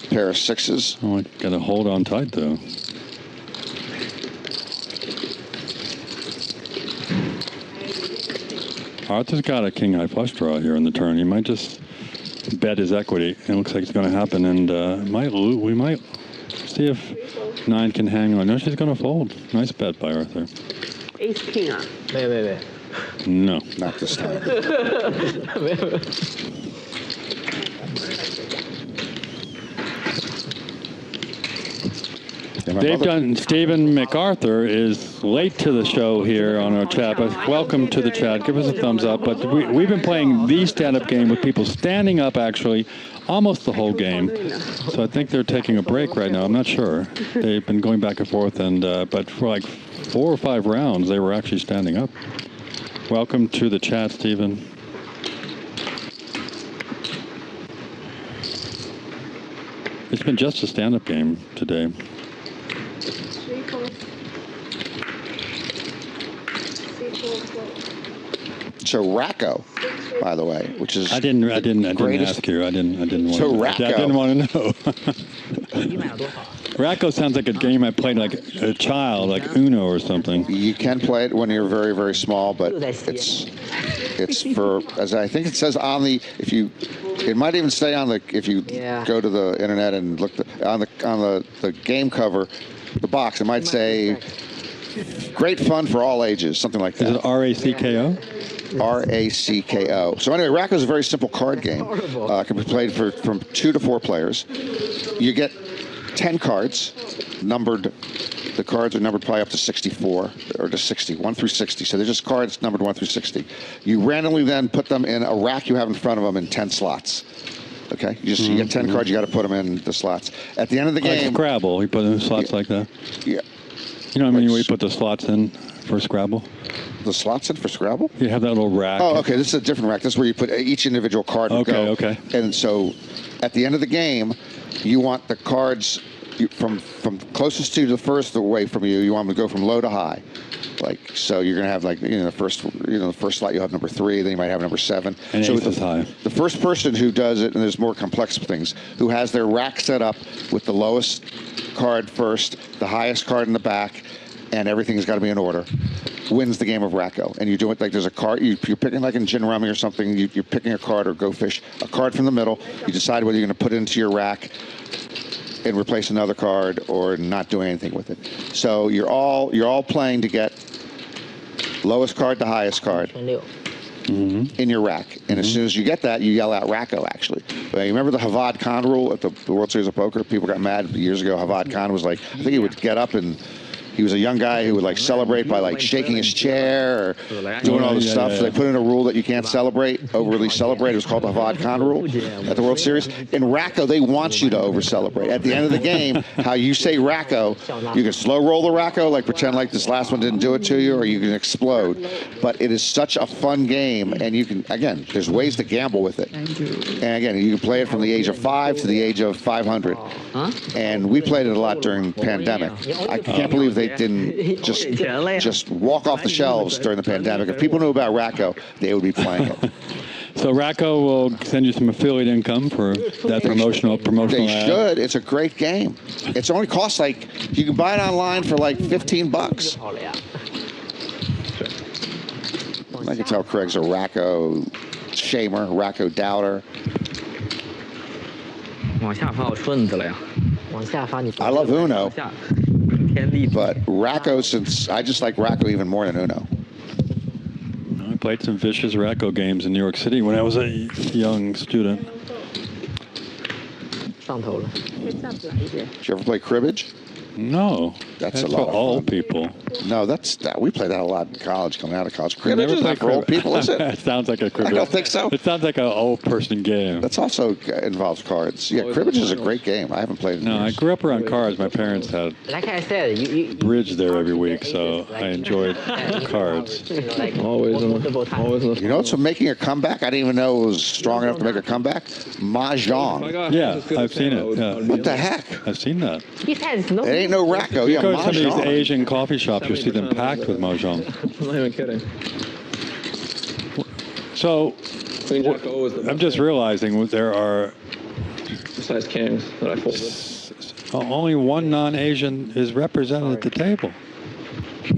pair of 6s. Oh, I got to hold on tight, though. Arthur's got a king-high flush draw here in the turn. He might just bet his equity. It looks like it's going to happen, and we might see if 9 can hang on. No, she's going to fold. Nice bet by Arthur. Ace king. No. Not this time. They've done. Stephen MacArthur is late to the show here on our chat, but welcome to the chat. Give us a thumbs up. But we've been playing the stand-up game with people standing up actually almost the whole game. So I think they're taking a break right now. I'm not sure. They've been going back and forth, and but for like 4 or 5 rounds, they were actually standing up. Welcome to the chat, Stephen. It's been just a stand-up game today. So Racco, by the way, which is I didn't ask you. I didn't want to know. Racco sounds like a game I played like a child, like Uno or something. You can play it when you're very, very small, but it's for, as I think it says on the, it might even say on the, if you go to the internet and look on the game cover, the box, it might say great fun for all ages, something like that. Is it R-A-C-K-O? R-A-C-K-O. So anyway, Racco is a very simple card game. It can be played from 2 to 4 players. You get 10 cards, numbered. The cards are numbered probably up to 64 or to 60, 1 through 60. So they're just cards numbered 1 through 60. You randomly then put them in a rack you have in front of them in 10 slots. Okay, you get 10 cards. You got to put them in the slots. At the end of the game, like Scrabble, you put them in slots like that. Yeah. You know what I mean? Where you put the slots in for Scrabble. The slots in for Scrabble? You have that little rack. Oh, okay. This is a different rack. This is where you put each individual card. Okay. And so, at the end of the game, you want the cards from closest to the first away from you. You want them to go from low to high. Like, so you're gonna have like the first slot you'll have number 3, then you might have number 7. And so is high. The first person who does it, and there's more complex things, who has their rack set up with the lowest card first, the highest card in the back, and everything's got to be in order, wins the game of Racco. And you do it like there's a card, you're picking like in Gin Rummy or something, you're picking a card or Go Fish, a card from the middle, you decide whether you're going to put it into your rack and replace another card or not do anything with it. So you're all playing to get lowest card to highest card in your rack. And as soon as you get that, you yell out Racco, actually. But you remember the Havad Khan rule at the World Series of Poker? People got mad years ago. Havad Khan was like, I think he would get up and he was a young guy who would like celebrate by like shaking his chair or doing all this stuff. So they put in a rule that you can't celebrate, overly celebrate. It was called the Havad Khan rule at the World Series. In Racco, they want you to over celebrate. At the end of the game, how you say Racco, you can slow roll the Racco, like pretend like this last one didn't do it to you, or you can explode. But it is such a fun game, and you can, again, there's ways to gamble with it. And again, you can play it from the age of 5 to the age of 500. And we played it a lot during the pandemic. I can't believe they didn't just walk off the shelves during the pandemic. If people knew about Racco, they would be playing it. So Racco will send you some affiliate income for that promotional They ad. should. It's a great game. It's only costs like, you can buy it online for like $15. I can tell Craig's a Racco shamer, Racco doubter. I love Uno, but Racco, since I just like Racco even more than Uno. I played some vicious Racco games in New York City when I was a young student. Did you ever play cribbage? No. That's a lot for of old fun. people. No, we played that a lot in college, coming out of college. Cribbage is not for old people, is it? It sounds like a cribbage. I don't think so. It sounds like an old person game. That's also involves cards. Yeah, cribbage is a great game. I haven't played it in No, I years. grew up around cards. My parents had Like I said, bridge there every week, so I enjoyed cards. Always in the You know what's making a comeback? I didn't even know it was strong enough to make a comeback. Mahjong. Yeah, I've seen it. Yeah. What the heck? I've seen that. It has no. It ain't no Racco. Yeah, Go to some of these Mahjong. Asian coffee shops, you'll see them packed with Mahjong. I'm not even kidding. So, Queen Jack O is the I'm just realizing there are besides kings that I folded. only one non-Asian is represented at the table.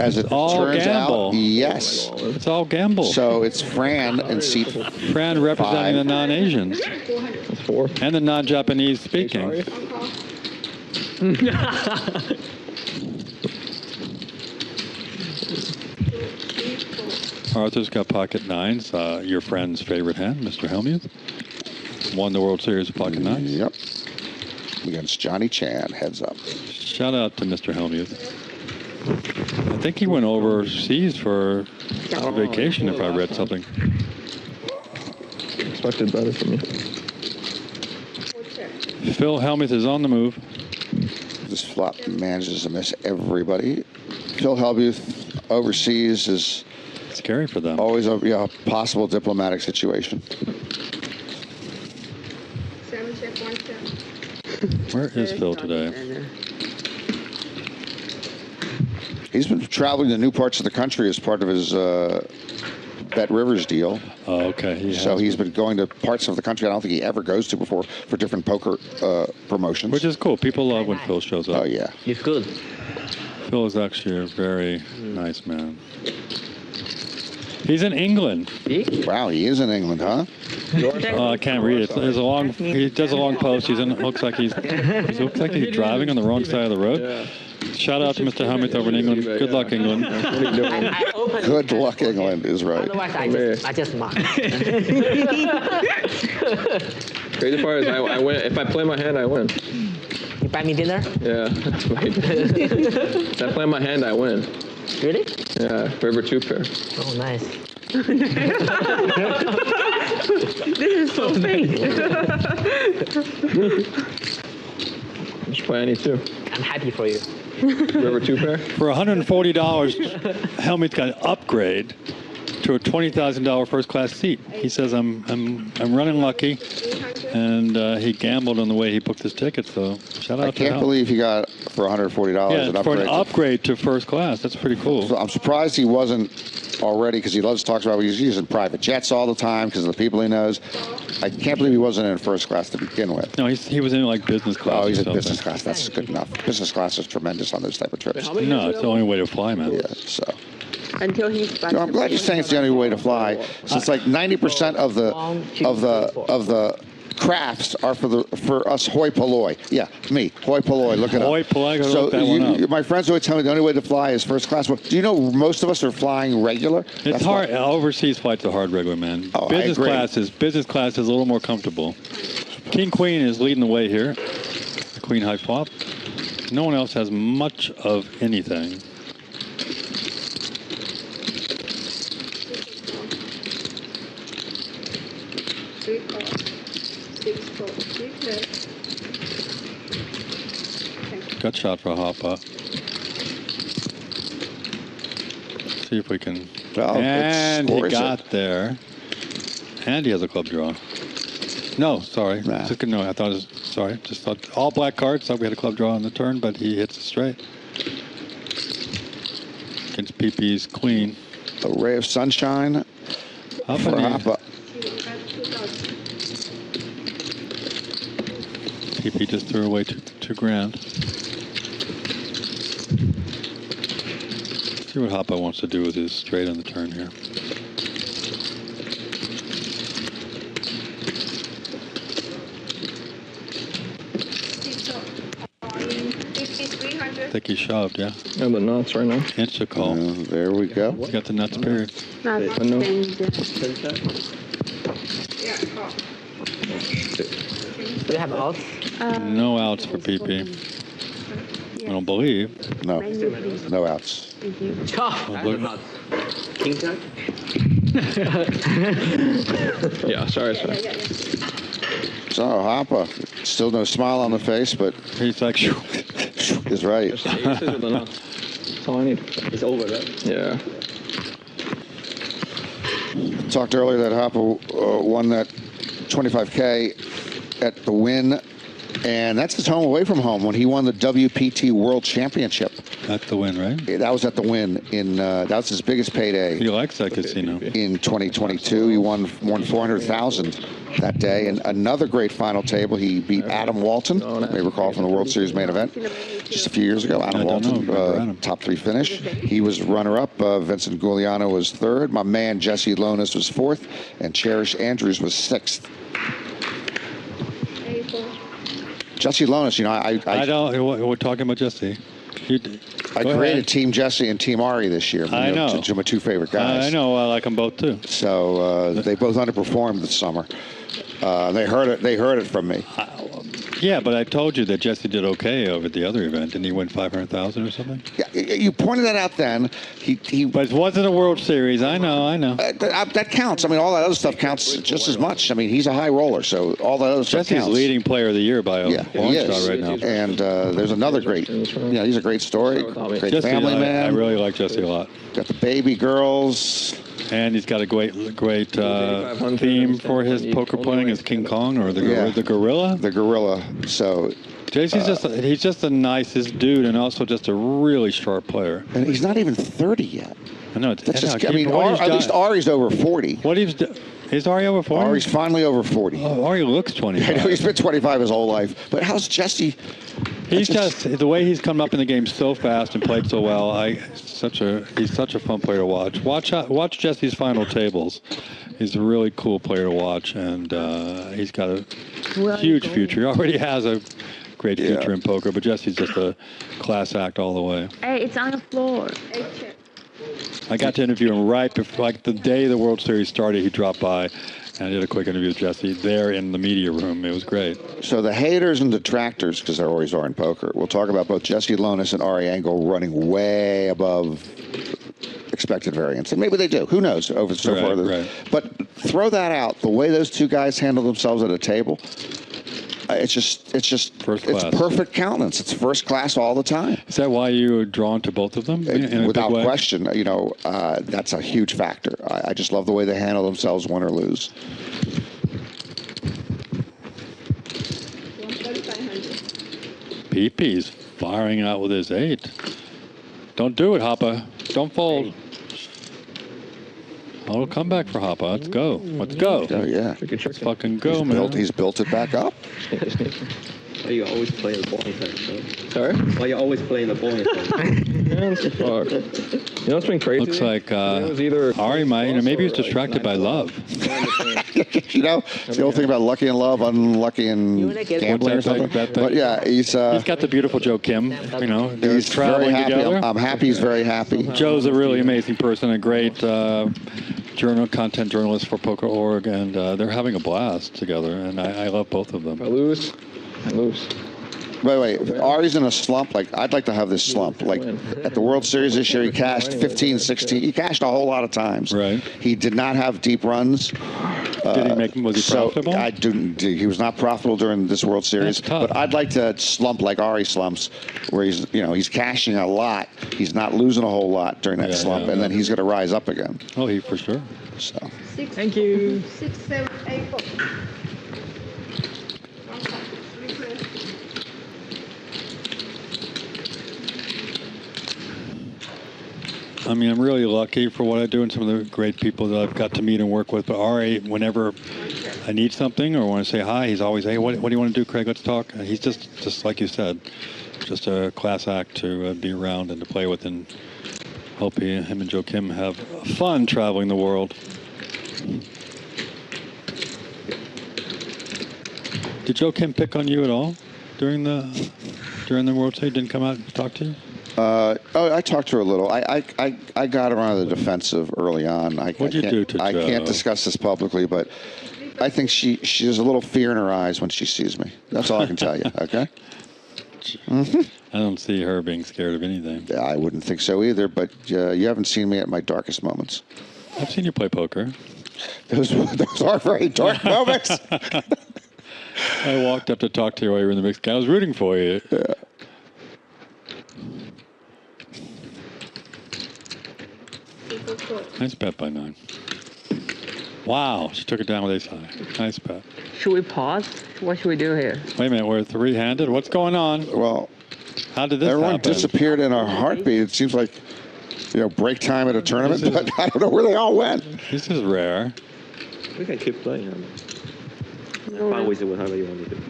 As it all turns gamble. out, yes. It's all gamble. So it's Fran and seat Fran representing 5. the non-Asians. That's 4. And the non-Japanese speaking. Arthur's got pocket 9s. Your friend's favorite hand, Mr. Helmuth. Won the World Series of pocket 9s. Yep. against Johnny Chan, heads up. Shout out to Mr. Helmuth. I think he went overseas for vacation, if I read something. Expected better from you. Phil Helmuth is on the move. This flop manages to miss everybody. Phil Helmuth overseas is scary for them. Always a possible diplomatic situation. 7 check, 1 check. Where is Phil today? He's been traveling to new parts of the country as part of his Bet Rivers deal. Oh, okay. He's been going to parts of the country I don't think he ever goes to before for different poker promotions. Which is cool. People love when Phil shows up. Oh, yeah. He's good. Phil is actually a very nice man. He's in England. Wow, he is in England, huh? I can't read it. There's a long. He does a long post. He looks like he's driving on the wrong side of the road. Yeah. Shout out to Mr. Helmuth over in England. Good luck, England. Good luck, England is right. Otherwise, I just mock. Crazy part is I win. If I play my hand, I win. You buy me dinner? Yeah. If I play my hand, I win. Really? Yeah, river 2 pair. Oh, nice. This is so fake. Just play any 2. I'm happy for you. River 2 pair? For $140, Helmuth got an upgrade to a $20,000 first class seat. He says I'm running lucky, and he gambled on the way he booked his ticket. So shout out to I can't believe he got for $140 an upgrade. For an upgrade to first class. That's pretty cool. So I'm surprised he wasn't already, because he loves to talk about he's using private jets all the time because of the people he knows. I can't believe he wasn't in first class to begin with. No, he was in like business class. Oh, he's in business class. That's good enough. Business class is tremendous on those type of trips. No, it's the only way to fly, man. Yeah, so. Until he's back. No, I'm glad you're saying it's the only way to fly. Since like 90% of the crafts are for us hoi polloi. Yeah, me, hoi polloi. Look it up. Hoi polloi. Look that one up. My friends always tell me the only way to fly is first class. Well, do you know most of us are flying regular? It's hard. Overseas flights are hard regular, man. Oh, business class is a little more comfortable. King Queen is leading the way here. The Queen high flop. No one else has much of anything. Gut shot for a hop up. See if we can. And he got there. And he has a club draw. No, sorry. Nah. No, I thought it was, sorry. Just thought all black cards. Thought we had a club draw on the turn, but he hits it straight. Against PiPi's queen. A ray of sunshine for Hoppa. PiPi just threw away two grand. See what Hoppa wants to do with his straight on the turn here. I think he shoved, yeah. Yeah, the nuts right now. Insta call. There we go. He got the nuts period. Not No. Do you have outs? No outs for PiPi. I don't believe. No. No outs. Thank you. King jack? Yeah, sorry. So Hoppa, still no smile on the face, but he's like, is right. That's all I need. It's over, right? Yeah. Talked earlier that Hoppa won that 25K at the Win, and that's his home away from home when he won the WPT World Championship. At the Win, right? That was at the Win in that was his biggest payday. He likes that casino. In 2022, he won $400,000 that day, and another great final table. He beat Adam Walton, you may recall from the World Series main event just a few years ago. Adam Walton, top 3 finish. He was runner-up. Vincent Giuliano was 3rd. My man Jesse Lonis was 4th, and Cherish Andrews was 6th. Jesse Lonis, you know, I don't. We're talking about Jesse. I created Team Jesse and Team Ari this year. I know. To my 2 favorite guys. I know. I like them both too. So they both underperformed this summer. They heard it. They heard it from me. Yeah, but I told you that Jesse did okay over at the other event. Didn't he win 500,000 or something? Yeah, you pointed that out then. But it wasn't a World Series. I know. That counts. I mean, all that other stuff counts just as much. I mean, he's a high roller, so all that other stuff Jesse's counts. leading player of the year by a long shot right now. And there's another great, he's a great story, great Jesse, family man. I really like Jesse a lot. Got the baby girls. And he's got a great theme for his poker playing is King Kong or the gorilla. The gorilla. So Jesse's he's just the nicest dude and also just a really sharp player. And he's not even 30 yet. I know. That's just, I mean, at least Ari's over 40. Is Ari over 40? Ari's finally over 40. Oh, Ari looks 25. I know he's been 25 his whole life. But how's Jesse? He's just the way he's come up in the game so fast and played so well. He's such a fun player to watch. Watch Jesse's final tables. He's a really cool player to watch, and he's got a huge future. He already has a great future in poker, but Jesse's just a class act all the way. Hey, it's on the floor. I got to interview him right before, like the day the World Series started. He dropped by, and I did a quick interview with Jesse there in the media room. It was great. So the haters and detractors, because there always are in poker, we'll talk about both Jesse Lonis and Ari Engel running way above expected variance. And maybe they do. Who knows over so far. Right. But throw that out. The way those two guys handle themselves at a table, it's just first class. It's perfect countenance. It's first class all the time. Is that why you were drawn to both of them? Without question, that's a huge factor. I just love the way they handle themselves, win or lose. PiPi's firing out with his 8. Don't do it, Hoppa. Don't fold. Oh, come back for Hoppa. Let's go. Let's go. Oh, yeah. Let's fucking go, man. He's built it back up. Why you always playing the boring thing? Sorry? Why you always playing the boring thing? You know what's been crazy? Looks like Ari might, maybe he's distracted by love. You know, it's the old thing about lucky in love, unlucky in gambling or something. But yeah, he's got the beautiful Joe Kim. You know, he's traveling very happy. together. I'm happy. He's very happy. Joe's a really amazing person, a great content journalist for Poker.org, and they're having a blast together, and I love both of them. I lose. By the way, Ari's in a slump. Like, I'd like to have this slump. Like, at the World Series this year, he cashed 15, 16. He cashed a whole lot of times. Right. He did not have deep runs. Was he profitable? He was not profitable during this World Series. But I'd like to slump like Ari slumps, where he's cashing a lot. He's not losing a whole lot during that slump, and then he's going to rise up again. Oh, he for sure. So. Thank you. 6, 7, 8, 4. I mean, I'm really lucky for what I do and some of the great people that I've got to meet and work with. But Ari, whenever I need something or want to say hi, he's always, hey, what do you want to do, Craig? Let's talk. And he's just like you said, just a class act to be around and to play with, and hope him and Joe Kim have fun traveling the world. Did Joe Kim pick on you at all during the World Series? Didn't come out and talk to you? I talked to her a little. I got her on the defensive early on. What'd you do to Joe? I can't discuss this publicly, but I think she has a little fear in her eyes when she sees me. That's all I can tell you, okay? I don't see her being scared of anything. Yeah, I wouldn't think so either, but you haven't seen me at my darkest moments. I've seen you play poker. Those are very dark moments. I walked up to talk to you while you were in the mix. I was rooting for you. Yeah. Nice bet by 9. Wow, she took it down with ace high. Nice bet. Should we pause? What should we do here? Wait a minute, we're 3-handed. What's going on? Well, how did this everyone happen? disappeared in a heartbeat. It seems like, break time at a tournament, but I don't know where they all went. This is rare. We can keep playing. Find ways to whatever you want to do.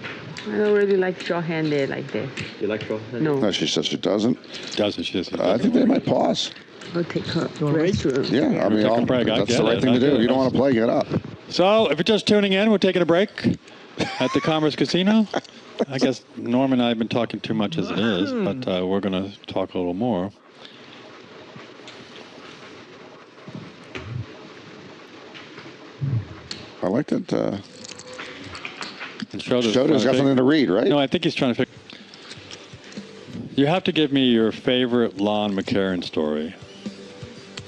I don't really like short-handed like this. You like short-handed? No, she says she doesn't. She doesn't. I think they might pause. I'll take her restroom. Yeah, I mean, that's the right thing to do. If you don't want to play, get up. So, if you're just tuning in, we're taking a break at the Commerce Casino. I guess Norm and I have been talking too much as it is, but we're going to talk a little more. I like that. And Shota's got something to read, right? No, I think he's trying to figure. You have to give me your favorite Lon McCarron story.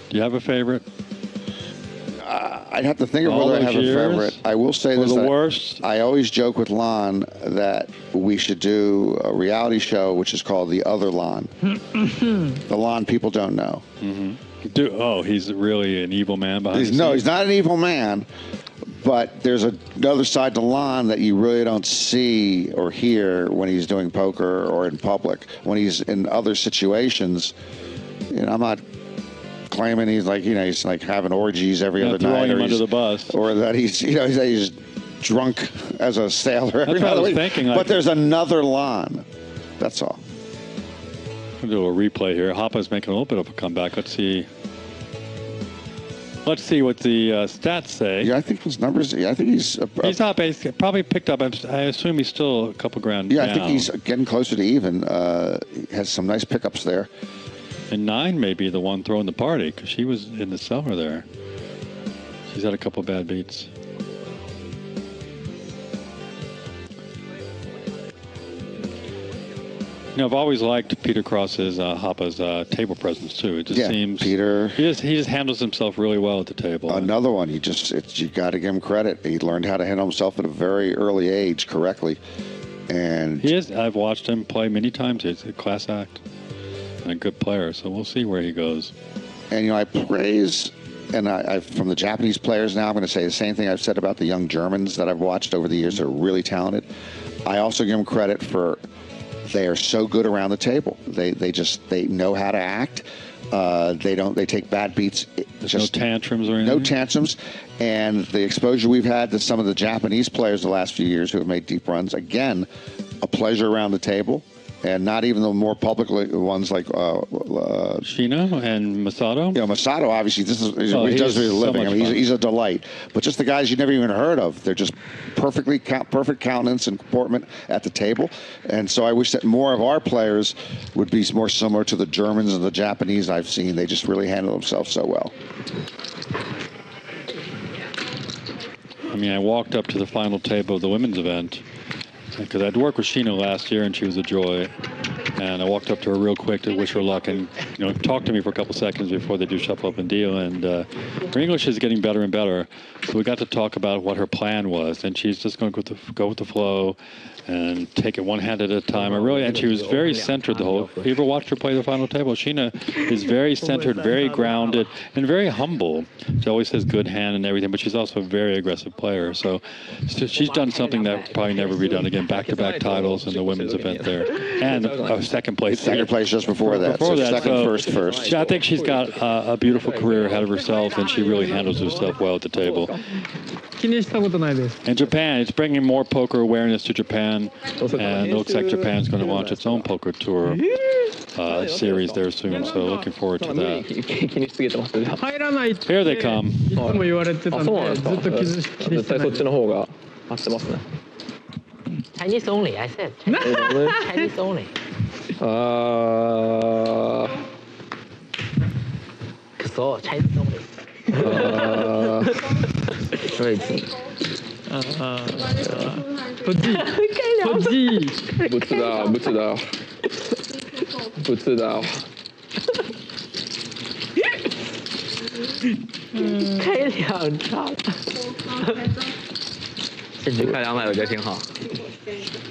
Do you have a favorite? I'd have to think of whether I have a favorite. I will say this: the worst. I always joke with Lon that we should do a reality show which is called The Other Lon. The Lon people don't know. Mm-hmm. He's really an evil man behind the scenes? No, he's not an evil man. But there's another side to Lon that you really don't see or hear when he's doing poker or in public. When he's in other situations, I'm not claiming he's like having orgies every other night, throwing him under the bus, or that he's drunk as a sailor. That's what I was thinking. But there's another Lon. That's all. We'll do a replay here. Hoppa's making a little bit of a comeback. Let's see. Let's see what the stats say. Yeah, I think his numbers. I think he's not basically probably picked up. I assume he's still a couple grand. Yeah, down. I think he's getting closer to even. He has some nice pickups there. And 9 may be the one throwing the party because she was in the cellar there. She's had a couple bad beats. I've always liked Peter Cross's Hoppa's table presence too. It just seems Peter. He just handles himself really well at the table. Another one. You got to give him credit. He learned how to handle himself at a very early age correctly, and he is. I've watched him play many times. He's a class act and a good player. So we'll see where he goes. And I praise. And I from the Japanese players now, I'm going to say the same thing I've said about the young Germans that I've watched over the years. They're really talented. I also give them credit for. They are so good around the table. They know how to act. They take bad beats. There's no tantrums or anything. No tantrums. And the exposure we've had to some of the Japanese players the last few years who have made deep runs, again, a pleasure around the table. And not even the more public ones like Shino and Masato. Masato, obviously, he does for a living. So he's a delight. But just the guys you never even heard of, they're just perfect countenance and comportment at the table. And so I wish that more of our players would be more similar to the Germans and the Japanese I've seen. They just really handle themselves so well. I walked up to the final table of the women's event. Because I'd worked with Sheena last year, and she was a joy. And I walked up to her real quick to wish her luck and talk to me for a couple seconds before they do shuffle up and deal. And her English is getting better and better. So we got to talk about what her plan was. And she's just going to go with the flow and take it one hand at a time. And she was very centered the whole. You ever watched her play the final table? Sheena is very centered, very grounded, and very humble. She always has good hand and everything, but she's also a very aggressive player. So she's done something that will probably never be done again. Back-to-back titles in the women's event there, and second place. Second place just before that. First. I think she's got a beautiful career ahead of herself, and she really handles herself well at the table. And Japan, it's bringing more poker awareness to Japan, and it looks like Japan's going to launch its own poker tour series there soon. So looking forward to that. Here they come. Chinese only, I said. Chinese only. So Chinese only. 位置。不知道。开2张。甚至开200我觉得挺好。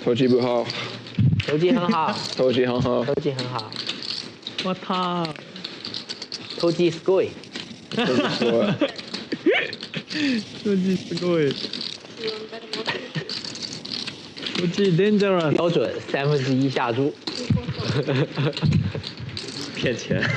投机不好。投机很好。投机很好。投机很好。我操！投機すごい。投機すごい。投機 dangerous。标准1/3下注。骗钱。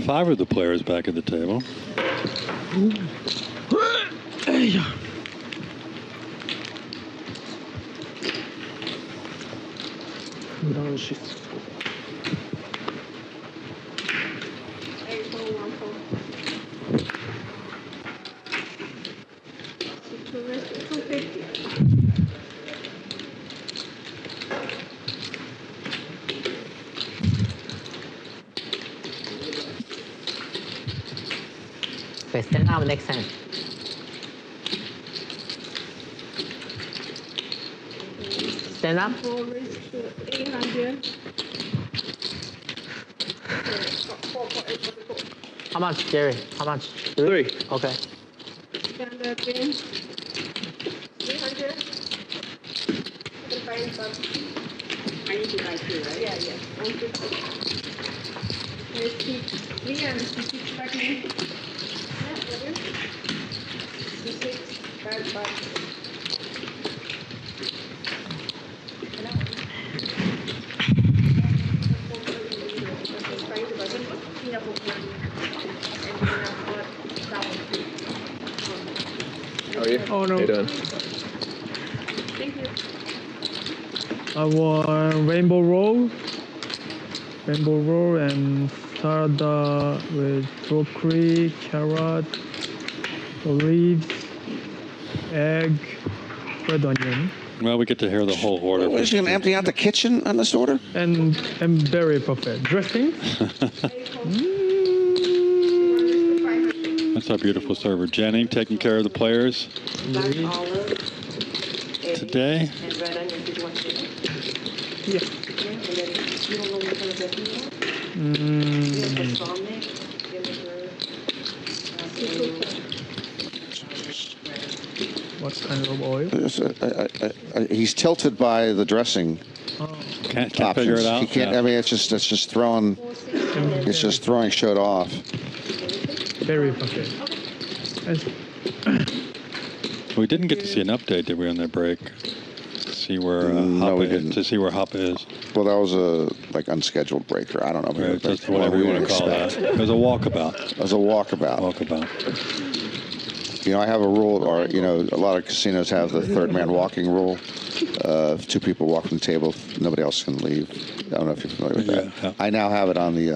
5 of the players back at the table. Okay, stand up next time. Stand up. 800. How much, Jerry? How much? 3. Okay. Stand again. 300. I need to write too, right? Yeah, yeah. 150. Let's keep 366 back in. Yeah, over. 66 back. How are you? Oh, no. How you doing? Thank you. I want rainbow roll and salad with broccoli, carrot, olives, egg, red onion, Well, we get to hear the whole order. What, is she going to empty out the kitchen on this order? and berry buffet. Dressing? That's our beautiful server, Jenny, taking care of the players Black olive. today. And red onion. Did you want to do that? Yeah. Yeah, and then you don't know what kind of dressing you want? Balsamic, vinegar, What kind of oil? He's tilted by the dressing Can't options. figure it out. He can't. Yeah. I mean, it's just throwing. It's just throwing Shota off. Berry buffet. We didn't get to see an update, did we, on that break? To see where No, Hoppa we is, didn't. to see where Hoppa is. Well, that was a unscheduled breaker. I don't know. Right, just whatever you want to call that. It was a walkabout. It was a walkabout. You know, I have a rule, or a lot of casinos have the third man walking rule. If 2 people walk from the table, nobody else can leave. I don't know if you're familiar with that. Yeah. I now have it on the.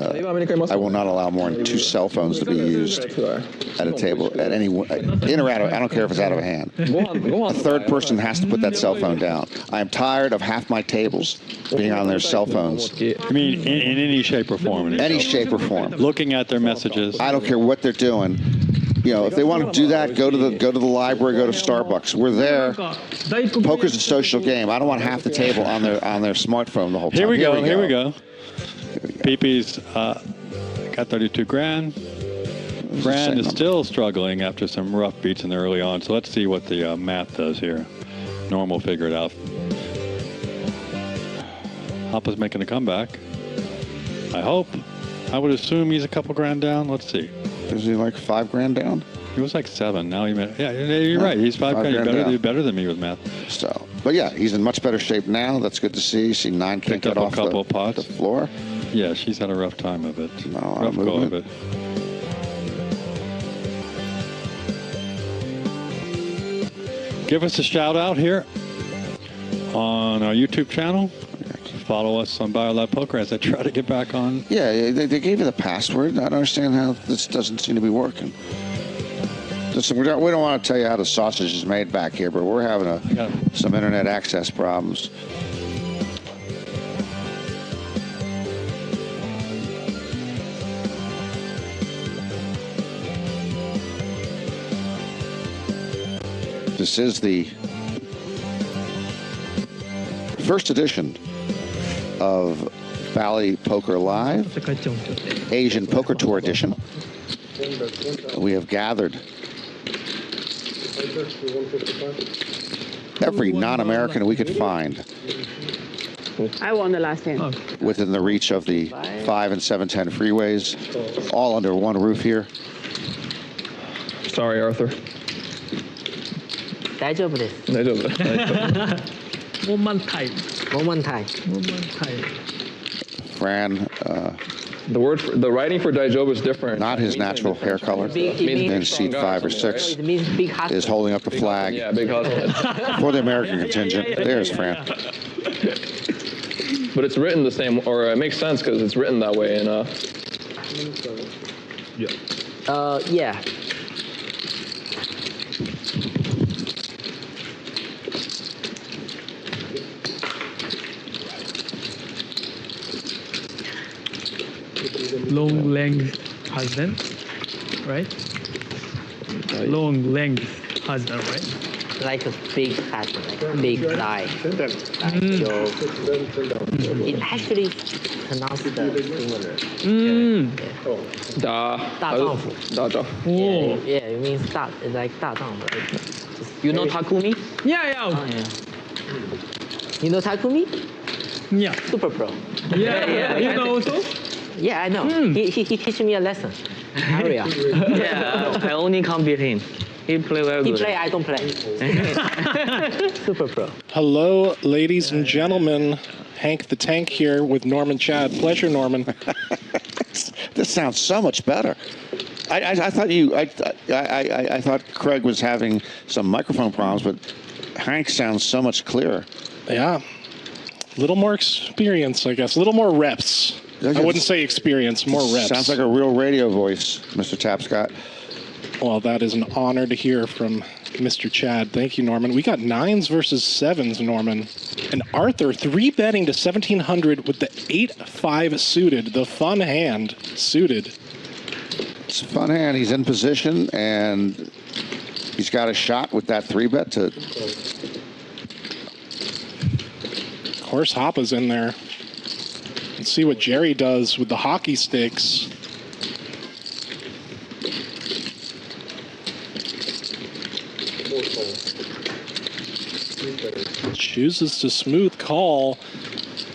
I will not allow more than 2 cell phones to be used at a table at any in or out of. I don't care if it's out of hand. A third person has to put that cell phone down. I am tired of half my tables being on their cell phones. I mean, in any shape or form. Any shape or form. Looking at their messages. I don't care what they're doing. You know, if they want to do that, go to the library, go to Starbucks. We're there. Poker's a social game. I don't want half the table on their smartphone the whole time. Here we go. PiPi's got 32 grand. Fran is still struggling after some rough beats in the early on. So let's see what the math does here. Normal figure it out. Hoppa's making a comeback. I hope. I would assume he's a couple grand down. Let's see. Is he like 5 grand down? He was like 7. Now you're right. He's 5 grand. You're better than me with math. So, but yeah, he's in much better shape now. That's good to see. See 9 can't get off the floor. Yeah, she's had a rough time of it. Rough go of it. Give us a shout out here on our YouTube channel. Follow us on Bio Live Poker as I try to get back on. Yeah, they gave you the password. I don't understand how this doesn't seem to be working. Listen, we don't want to tell you how the sausage is made back here, but we're having some internet access problems. This is the first edition of Bally Poker Live, Asian Poker Tour Edition. We have gathered every non-American we could find I won the last hand. within the reach of the 5 and 710 freeways, all under one roof here. Sorry, Arthur. 大丈夫です。大丈夫。Moment time. Fran, the writing for Daijobu is different. not his natural hair color, in seat 5 or 6, It means big husband. is holding up the flag Yeah, big husband. for the American contingent. There's Fran. But it's written the same, or it makes sense because it's written that way. And Yeah. Long length husband, right? long length husband, right? Like a big hat, like a big die. Like it actually pronounced similar. Yeah, it means 大, it's like 大丈夫. You know Takumi? Yeah. You know Takumi? Yeah. Super pro. Yeah. You know also? Yeah, I know. He teach me a lesson. Area. Yeah, I only come beat him. He play very He good. play, I don't play. Super pro. Hello, ladies and gentlemen. Hank the Tank here with Norman Chad. Pleasure, Norman. This sounds so much better. I thought Craig was having some microphone problems, but Hank sounds so much clearer. Yeah. A little more experience, I guess. A little more reps. I wouldn't say experience, more reps. Sounds like a real radio voice, Mr. Tapscott. Well, that is an honor to hear from Mr. Chad. Thank you, Norman. We got 9s versus 7s, Norman. And Arthur 3-betting to 1,700 with the 8-5 suited, the fun hand suited. It's a fun hand. He's in position, and he's got a shot with that 3-bet to... Of course, Hoppa's in there. Let's see what Jerry does with the hockey sticks. Chooses to smooth call.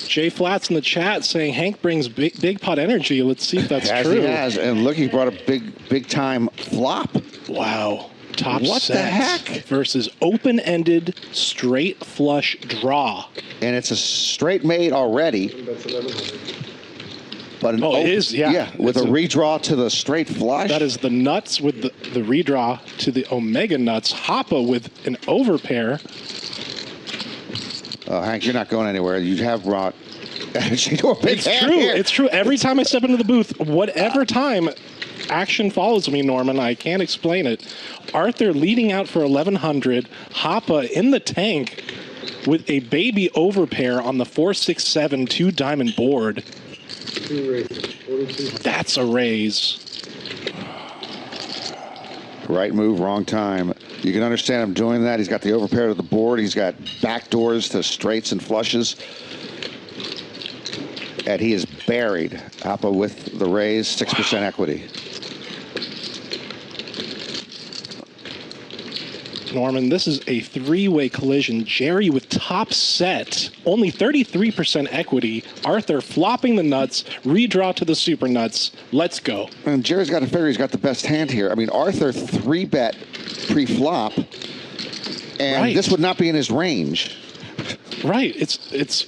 Jay Flats in the chat saying Hank brings big pot energy. Let's see if that's true. He has, and look, he brought a big time flop. Wow. Top what set the heck? Versus open-ended straight flush draw. And it's a straight mate already. But it is, yeah. With a redraw to the straight flush. That is the nuts with the redraw to the omega nuts. Hoppa with an overpair. Oh, Hank, you're not going anywhere. You have brought energy to a big hand here. It's true. Every time I step into the booth, whatever time action follows me, Norman, I can't explain it. Arthur leading out for 1,100. Hoppa in the tank with a baby overpair on the 4-6-7 2-diamond board. That's a raise. Right move, wrong time. You can understand him doing that. He's got the overpair to the board. He's got back doors to straights and flushes. And he is buried. Hoppa with the raise, 6% equity. Norman, this is a three-way collision. Jerry with top set, only 33% equity. Arthur flopping the nuts, redraw to the super nuts. Let's go. And Jerry's got to figure he's got the best hand here. I mean, Arthur 3-bet pre-flop, and this would not be in his range. Right. It's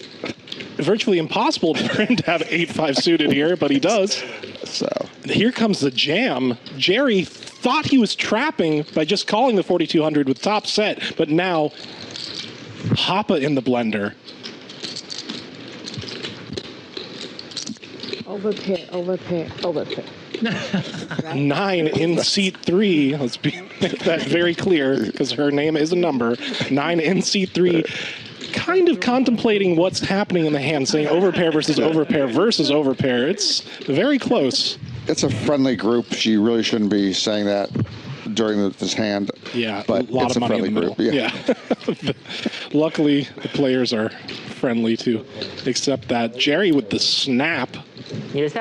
virtually impossible for him to have 8-5 suited here, but he does. So here comes the jam. Jerry thought he was trapping by just calling the 4,200 with top set, but now Hoppa in the blender. Overpair. 9 in seat 3. Let's make that very clear because her name is a number. 9 in seat 3. Kind of contemplating what's happening in the hand, saying overpair versus overpair versus overpair. It's very close. It's a friendly group. She really shouldn't be saying that during this hand. Yeah, but a lot of money in the middle. Group. Yeah. Luckily, the players are friendly to accept that. Jerry with the snap. Needs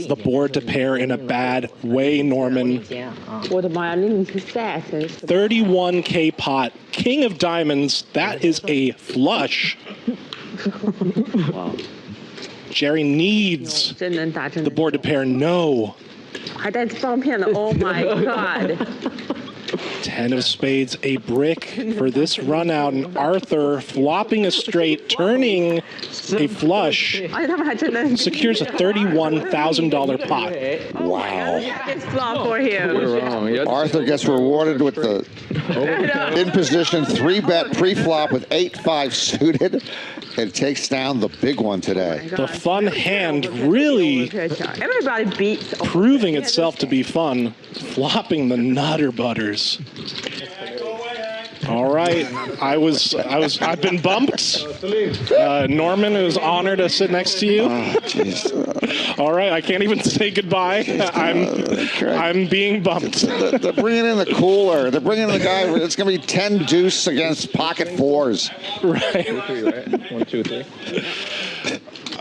the board to pair in a bad way, Norman. 31K pot. King of diamonds. That is a flush. Jerry needs the board to pair. No. 还带放片的 Oh my God. 10 of spades, a brick for this run out, and Arthur flopping a straight, turning a flush, secures a $31,000 pot. Wow. It's flop for him. Arthur gets rewarded with the in position 3-bet pre-flop with 8-5 suited. It takes down the big one today. The fun hand really Everybody beats proving itself to be fun, flopping the Nutter Butters. All right. I've been bumped. Norman, it was an honor to sit next to you. All right. I can't even say goodbye. I'm being bumped. They're bringing in the cooler. They're bringing in the guy. It's going to be 10 deuce against pocket fours. Right. 1, 2, 3.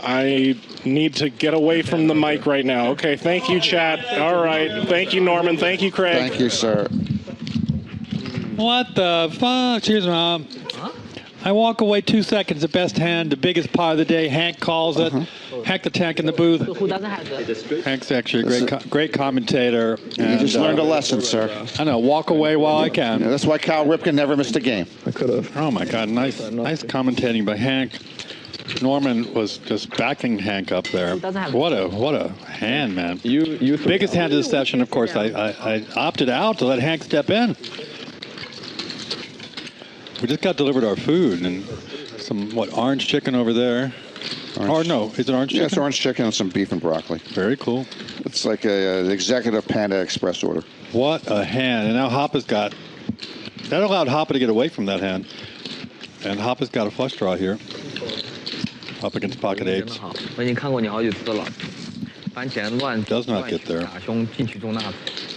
I need to get away from the mic right now. Okay. Thank you, chat. All right. Thank you, Norman. Thank you, Craig. Thank you, sir. What the fuck? Cheers, Mom. I walk away 2 seconds. The best hand, the biggest part of the day. Hank calls it. Hank the Tank in the booth. Who doesn't have the? Hank's actually a great commentator. You just learned a lesson, sir. I know. Walk away while I can. Yeah, that's why Cal Ripken never missed a game. I could have. Oh my God! Nice commentating by Hank. Norman was just backing Hank up there. What a hand, man. You biggest hand of the session. Of course, I opted out to let Hank step in. We just got delivered our food and some orange chicken over there. No, is it orange chicken? Yeah, it's orange chicken and some beef and broccoli. Very cool. It's like an executive Panda Express order. What a hand! And now Hoppa's got that allowed Hoppa to get away from that hand, and Hoppa's got a flush draw here. Up against pocket eights. Does not get there.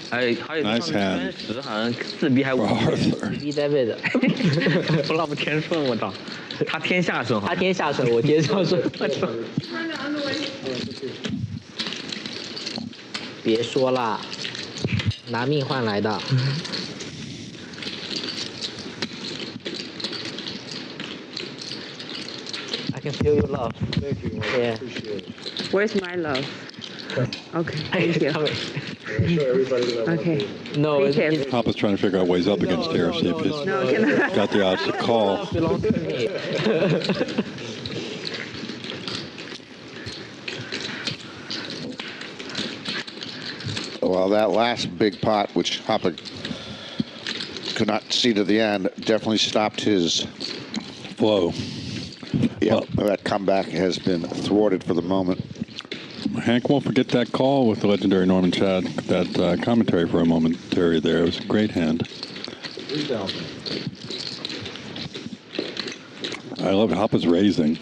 Nice hand. For Arthur. 在位的，不浪费天顺，我操！他天下顺，他天下顺，我天下顺，我操！别说了，拿命换来的。I can feel your love. Thank you. Yeah. Appreciate it. Where's my love? Okay, thank you. I'm sure everybody that Okay. No, it's Hoppa's trying to figure out ways up against here. See if he's got the odds to call. belongs to me. Well, that last big pot, which Hoppa could not see to the end, definitely stopped his flow. Yeah, that comeback has been thwarted for the moment. Hank won't forget that call with the legendary Norman Chad. That commentary for a momentary there. It was a great hand. I love Hoppa's raising.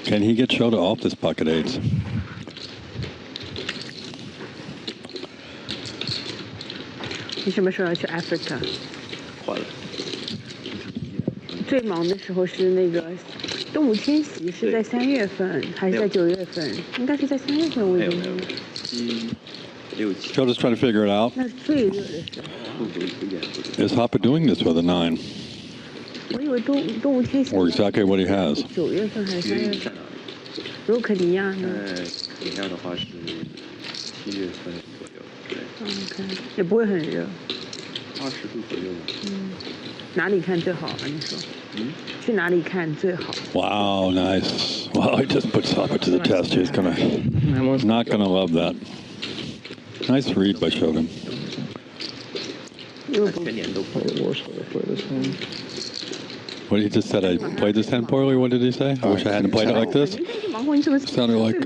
Can he get Shota off this pocket eights?你什么时候要去 Africa？ 换了。最忙的时候是那个动物迁徙，是在3月份还是在9月份？应该是在3月份，我已经。Shota's trying to figure it out. 那是最热的时候。Is Hoppa doing this with a 9? 我以为动物迁徙。Or exactly what he has. 9月份还是3月份？如果肯尼亚呢？肯尼亚的话是7月份左右，对。OK， 也不会很热。20度左右。哪里看最好啊？你说？去哪里看最好？ Wow, nice. Well, he just puts Hoppa to the test. He's not gonna love that. Nice read by Shota. 全年都不会。 What he just said, I played this hand poorly. What did he say? I wish I hadn't played it like this. Sounded like.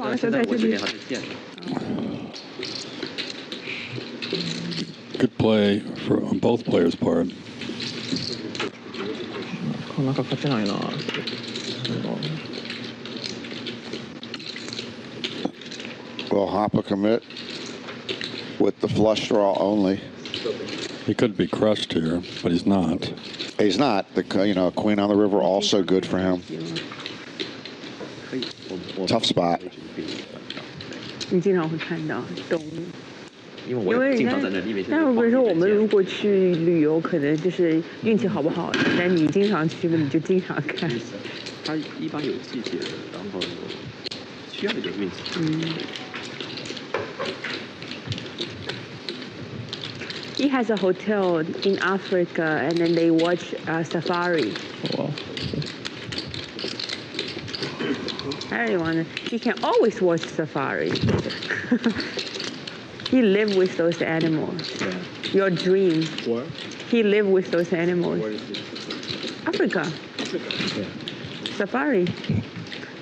Good play on both players' part. Will Hoppa commit with the flush draw only? He could be crushed here, but he's not. He's not. Queen on the river also good for him. Tough spot. 你经常会看到动物。因为我经常在那里。但我跟你说，我们如果去旅游，可能就是运气好不好。但你经常去，你就经常看。它一般有季节的，然后需要一点运气。He has a hotel in Africa, and then they watch safari. Wow. Everyone, he can always watch safari. He live with those animals. Yeah. Your dream. What? He live with those animals. Where is it? Africa. Yeah. Safari.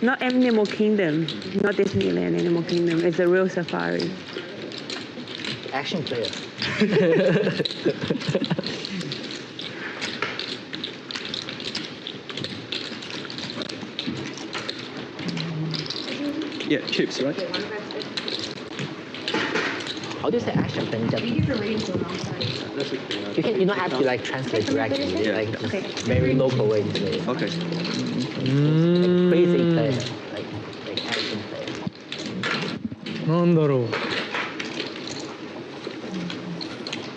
Not Animal Kingdom. Not Disneyland Animal Kingdom. It's a real safari. action player. Yeah, chips, right? How do you say action player in Japanese? You don't have to like translate directly. Like just very local way to say it. Okay. Crazy player, like action player. なんだろう。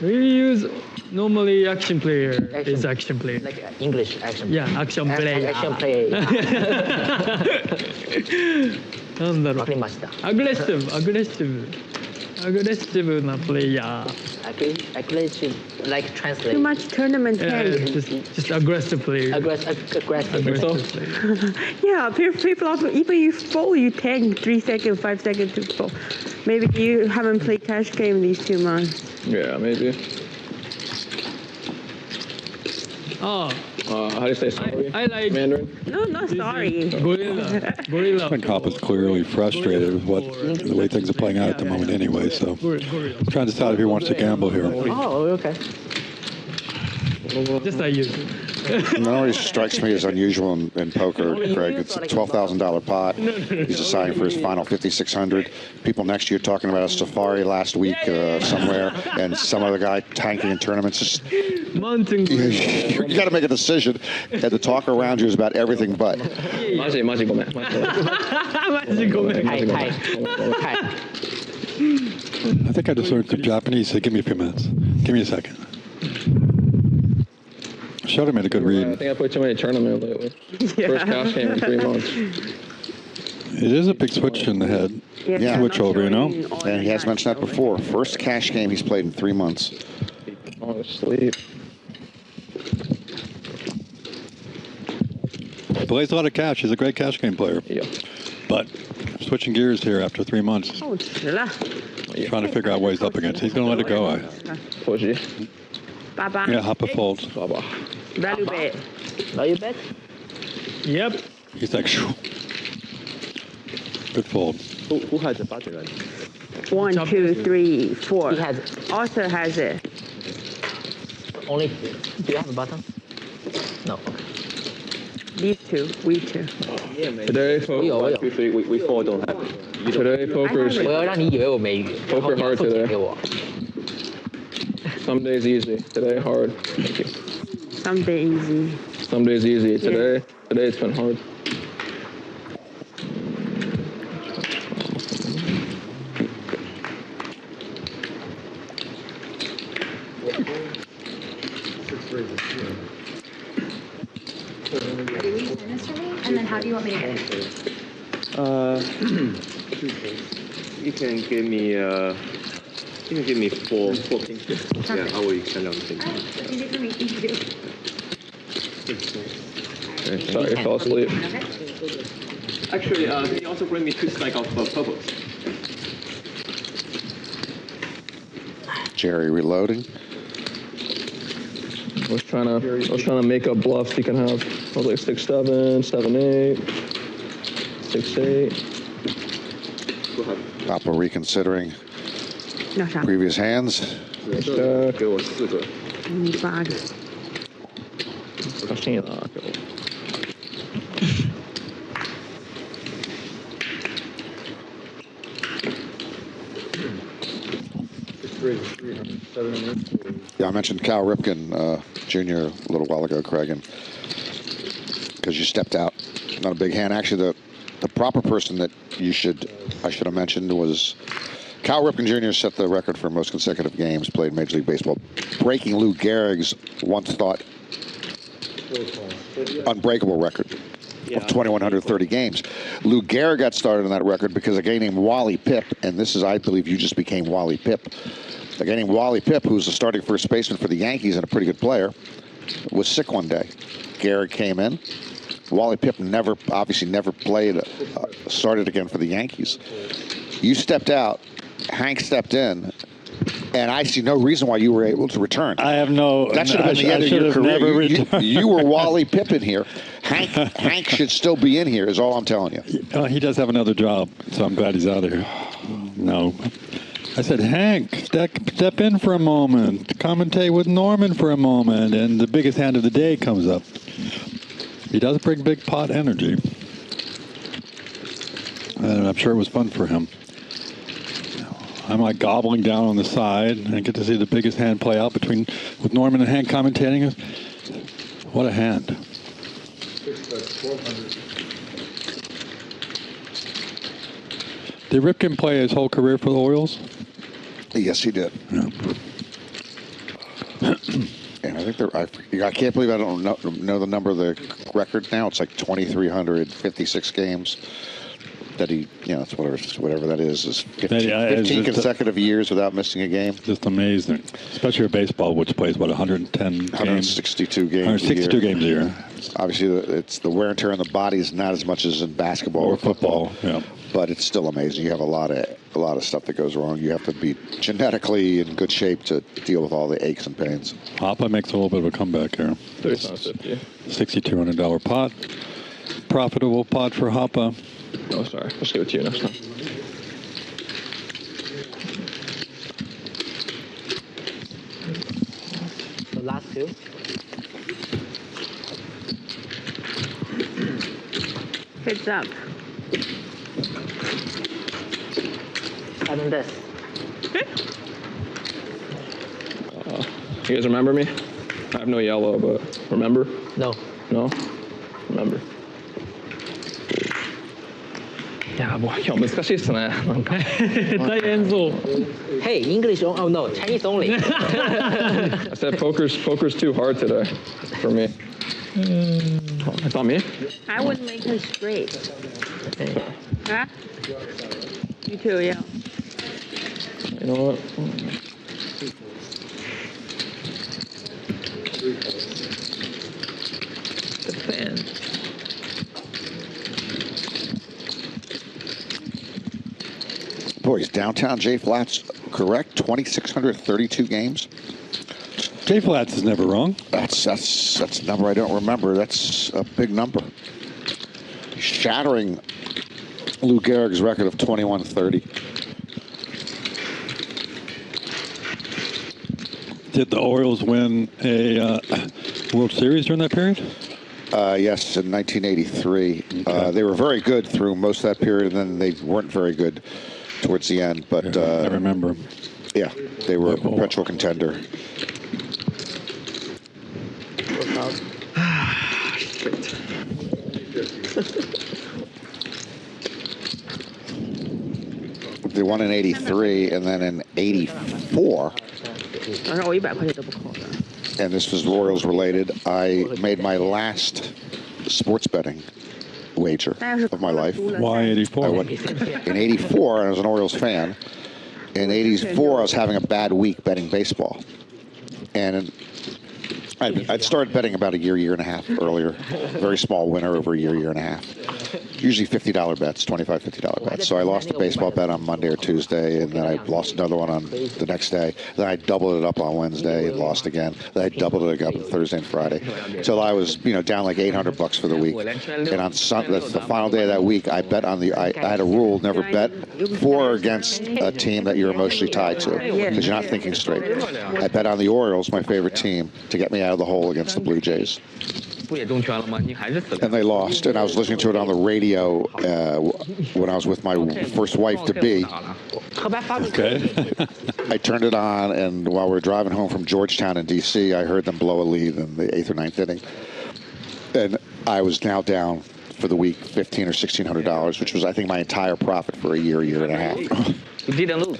We use normally action player is action player. Like English action. Yeah, action player. Action player. なんだろう。わかりました。アグレッシブなプレイヤー。Aggressive, like translate. Too much tournament tank. Just aggressive player. Aggressive. Yeah, people often, even you fall, you tank 3 seconds, 5 seconds to fall. Maybe you haven't played cash game these 2 months. Yeah, maybe. Oh. How do you say sorry? I like Mandarin. No, not sorry. Gorilla. I think Hoppa's clearly frustrated with the way things are playing out at the moment anyway, so trying to decide if he wants to gamble here. Oh, okay. Just like you. No, he strikes me as unusual in poker, Craig. It's a $12,000 pot. He's deciding for his final 5,600. People next to you talking about a safari last week somewhere, and some other guy tanking in tournaments. Just, you got to make a decision, and the talk around you is about everything but. I think I just learned some Japanese, so give me a few minutes. Give me a second. Shota made a good read. I think I played too many tournaments lately. Yeah. First cash game in 3 months. It is a big switch in the head. Yeah. Switch over, you know? And he has mentioned that before. First cash game he's played in 3 months. Oh, sleep. He plays a lot of cash. He's a great cash game player. Yeah. But switching gears here after 3 months. Oh, Trying to figure out what he's up against. He's going to let it go. Baba. Yeah, Hoppa folds. Baba. Value bet. Value bet? Yep. He's like, shoo. Good fold. Who has the button? 1, 2, 3, 4. He has it. Arthur has it. Only. Do you have a button? No. These two. We two. Today, poker. We four don't have it. Today, poker is 我要让你以为我没语，然后 poker 你要 hard 付钱 today. 给我。 Some days easy. Today hard. Thank you. Someday easy. Some days easy. Today it's been hard. And then how do you want me to get it? You can give me four pieces. Yeah, I will extend on things. That's easy for me. Thank you. Okay, sorry, I fell asleep. Actually, can you also bring me 2 stacks of purples? Jerry reloading. I was trying to make up bluffs he can have. I was like 6-7, 7-8, 6-8. Papa reconsidering No shot. previous hands. Jack. 给我4个。 8个。不信了，给我。Yeah, I mentioned Cal Ripken Jr. a little while ago, Craig, because you stepped out. Not a big hand. Actually, the proper person that I should have mentioned was Cal Ripken Jr. set the record for most consecutive games played in Major League Baseball, breaking Lou Gehrig's once thought unbreakable record of 2,130 games. Lou Gehrig got started on that record because a guy named Wally Pipp, and this is, I believe, you just became Wally Pipp. A guy named Wally Pipp, who's the starting first baseman for the Yankees and a pretty good player, was sick one day. Gehrig came in. Wally Pipp obviously never played, started again for the Yankees. You stepped out. Hank stepped in. And I see no reason why you were able to return. I have no. That should have been the end of your career. You were Wally Pipp in here. Hank should still be in here, is all I'm telling you. He does have another job, so I'm glad he's out of here. No. I said, Hank, step in for a moment. Commentate with Norman for a moment. And the biggest hand of the day comes up. He does bring big pot energy. And I'm sure it was fun for him. I'm like gobbling down on the side, and I get to see the biggest hand play out with Norman and Hank commentating. What a hand. Did Ripken play his whole career for the Orioles? Yes, he did. Yeah. And I think I can't believe I don't know the number of the record now. It's like 2,356 games. That he, it's whatever that is 15 consecutive years without missing a game. Just amazing, especially for baseball, which plays 162 games. 162 games a year. Obviously, it's the wear and tear on the body is not as much as in basketball or football. Yeah. But it's still amazing. You have a lot of stuff that goes wrong. You have to be genetically in good shape to deal with all the aches and pains. Hoppa makes a little bit of a comeback here. $6,200 pot. Profitable pot for Hoppa. Oh, sorry. I'll give it to you next time. The last two. Heads up. And this. You guys remember me? I have no yellow, but remember? No. No? Remember. いや、もう今日難しいっすね。なんか。大変そう。Hey, English only? Oh no, Chinese only. I said poker's too hard today for me. I thought me? I would make her straight. Huh? You too, yeah. You know what? Depends. Boy, is downtown J Flats correct? 2,632 games. J Flats is never wrong. That's a number I don't remember. That's a big number. Shattering Lou Gehrig's record of 2,130. Did the Orioles win a World Series during that period? Yes, in 1983. Okay. They were very good through most of that period, and then they weren't very good towards the end. But I remember. Yeah, they were a perpetual contender. They won in 83, and then in 84. And this was Orioles related. I made my last sports betting wager of my life. Why 84? I went in 84, and I was an Orioles fan. In 84, I was having a bad week betting baseball. And I'd started betting about a year and a half earlier. Very small winner over a year and a half. Usually $50 bets, $25, $50 bets. So I lost a baseball bet on Monday or Tuesday, and then I lost another one on the next day. Then I doubled it up on Wednesday and lost again. Then I doubled it up on Thursday and Friday, until I was, down like $800 for the week. And on Sunday, that's the final day of that week, I bet on I had a rule: never bet for or against a team that you're emotionally tied to, because you're not thinking straight. I bet on the Orioles, my favorite team, to get me out of the hole against the Blue Jays. And they lost, and I was listening to it on the radio when I was with my first wife-to-be. Okay. I turned it on, and while we were driving home from Georgetown in D.C., I heard them blow a lead in the 8th or 9th inning. And I was now down for the week $1,500 or $1,600, which was, I think, my entire profit for a year and a half. You didn't lose.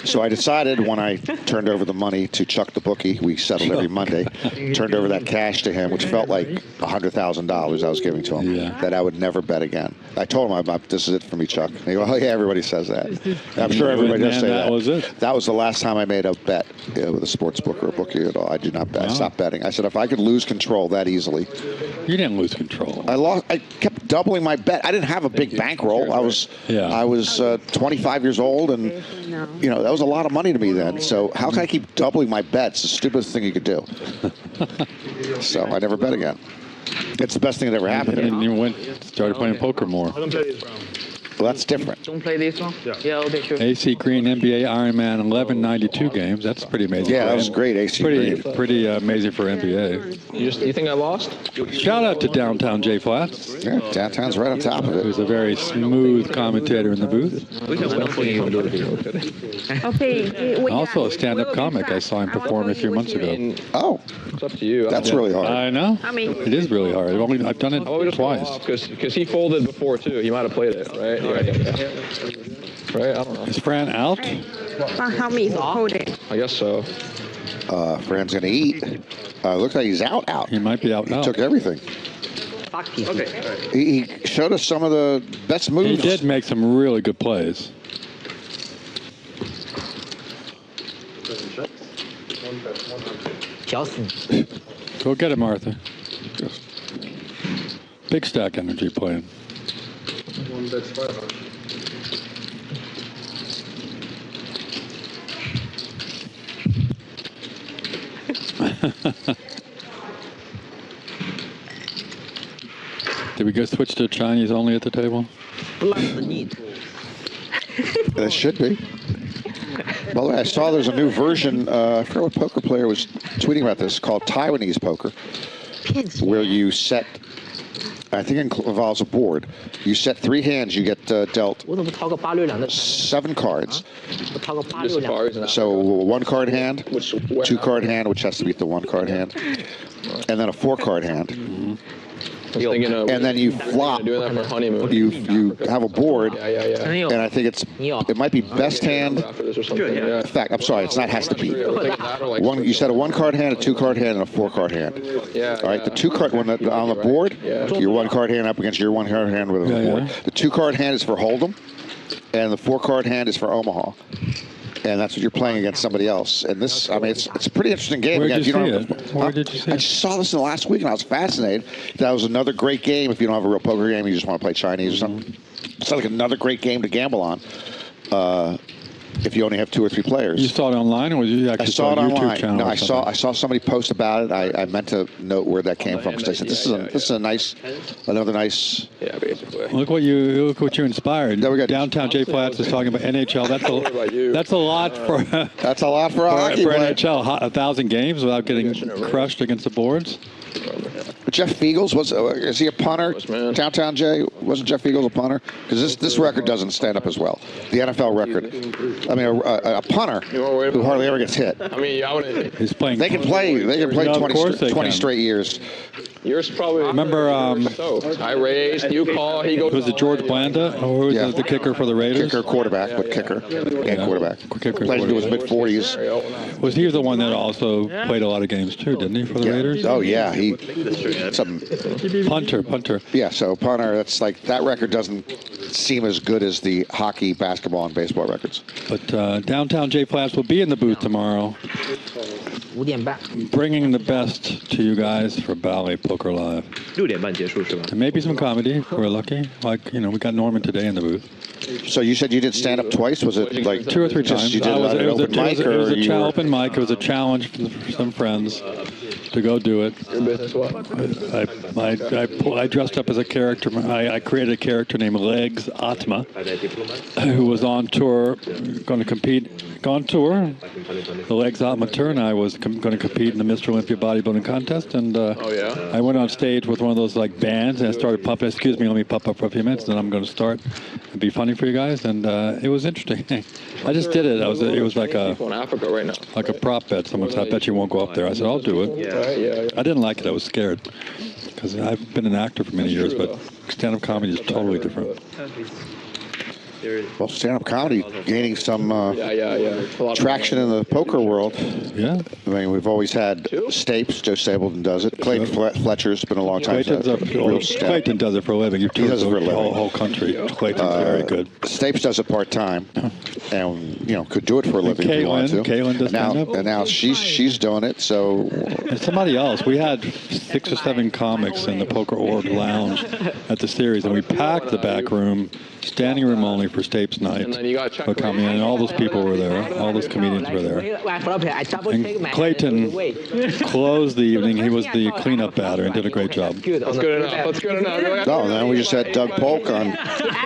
So I decided, when I turned over the money to Chuck the bookie, we settled every Monday, turned over that cash to him, which felt like $100,000 I was giving to him, that I would never bet again. I told him, this is it for me, Chuck. And he goes, oh, yeah, everybody says that. And I'm sure everybody does say that. That was it. That was the last time I made a bet with a sports book or a bookie at all. I did not bet. I stopped betting. I said, if I could lose control that easily. You didn't lose control. I kept doubling my bet. I didn't have a big bankroll. I was 25 years old, and that was a lot of money to me then. So how can I keep doubling my bets? The stupidest thing you could do. So I never bet again. It's the best thing that ever happened. And you started playing poker more. Well, that's different. Don't play this one? Yeah, okay, sure. AC Green NBA Ironman 1192 games. That's pretty amazing. Yeah, for that was him. great, AC Green. Pretty amazing for NBA. You think I lost? Shout out to Downtown J Flats. Yeah, Downtown's right on top of it. Who's a very smooth commentator in the booth. Okay. Also a stand-up comic. I saw him perform a few months ago. Oh, it's up to you. That's really hard. I know. It is really hard. I've done it twice. Because he folded before too. He might have played it, right? Right? I don't know. Is Fran out? Help me hold it. I guess so. Fran's gonna eat. Looks like he's out. He might be out now. Took everything. Okay. He showed us some of the best moves. He did make some really good plays. Go get him, Arthur. Big stack energy playing. One bet's 500. Did we go switch to Chinese only at the table? That should be. By the way, I saw there's a new version. I forgot what poker player was tweeting about this, called Taiwanese poker, where you set, I think it involves a board. You set 3 hands, you get dealt 7 cards. So 1 card hand, 2 card hand, which has to beat the 1 card hand, and then a 4 card hand. And then you flop. You have a board, and I think it might be best hand. In fact, I'm sorry, it's not has to be. You set a 1 card hand, a 2 card hand, and a 4 card hand. All right, the 2 card on the board, your 1 card hand up against your 1 card hand with a board. The 2 card hand is for Hold'em, and the 4 card hand is for Omaha. And that's what you're playing against somebody else. And this, I mean, it's a pretty interesting game. Where did you see I it? saw this in the last week, and I was fascinated. That was another great game. If you don't have a real poker game, you just want to play Chinese or something. It's like another great game to gamble on. If you only have 2 or 3 players. You saw it online, or you actually saw it a YouTube online. channel? No, I saw somebody post about it. I meant to note where that came from, because I said this is another nice. Yeah, basically. Look what you inspired. There we go. Downtown J Flats is talking about NHL. That's a lot for that's a lot for a hockey for player. NHL. 1,000 games without getting crushed against the boards. Jeff Fiegels is he a punter? Downtown J, wasn't Jeff Fiegels a punter? Because this record doesn't stand up as well. The NFL record. I mean, a punter who hardly ever gets hit. I mean, He's playing. They can play 20 straight years. Yours probably. Remember, I raised, you call, he goes. was it George Blanda, or was it the kicker for the Raiders? Kicker, quarterback, but kicker and quarterback. Played into his mid-40s. Was he the one that also played a lot of games too, didn't he, for the Raiders? Oh yeah, punter. Yeah, so punter. That's like that record doesn't seem as good as the hockey, basketball, and baseball records. But Downtown J Flats will be in the booth tomorrow, bringing the best to you guys for Bally Poker Live. 6点半结束是吧? And maybe some comedy if we're lucky. Like, we got Norman today in the booth. So you said you did stand up twice? Was it like 2 or 3 times? You did an open mic, or it was open mic. It was a challenge for some friends to go do it. I dressed up as a character. I created a character named Legs Atma, who was on tour, going to compete. On tour, the Legs Atma tour, and I was going to compete in the Mr. Olympia bodybuilding contest. And I went on stage with one of those like bands, and I started pumping. Excuse me, let me pump up for a few minutes, and then I'm going to start and be funny for you guys. And it was interesting. I just did it. It was like a prop bet. Someone said, "I bet you won't go up there." I said, "I'll do it." I didn't like it. I was scared because I've been an actor for many years, but stand-up comedy is totally different. Well, stand-up comedy gaining some traction in the poker world. Yeah. I mean, we've always had Stapes. Joe Stapleton does it. Clayton Fletcher's been a long time. Clayton does it for a living. He does it for a living. Whole country. Clayton's very good. Stapes does it part-time. and could do it for a living if you wanted to. Caitlin does stand-up. And now she's doing it. So and somebody else. We had 6 or 7 comics in the Poker Org Lounge at the series, and we packed the back room, standing room only for Stapes night. For coming in, and all those people were there. All those comedians were there. And Clayton closed the evening. He was the cleanup batter and did a great job. That's good enough. That's good enough. No, and then we just had Doug Polk on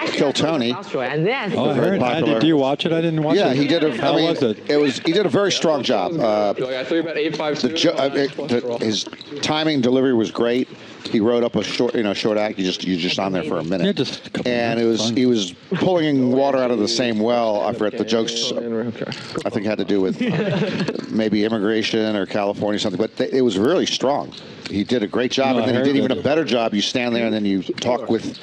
Kill Tony. Oh, I heard. Did you watch it? I didn't watch it. Yeah, he did. How was it? He did a very strong job. I threw about 8-5. His timing, delivery was great. He wrote up a short act. You're just on there for a minute. Yeah, just a couple and he was pulling water out of the same well. I forget the jokes. I think had to do with maybe immigration or California or something. But it was really strong. He did a great job, and then he did even a better job. You stand there and then you talk with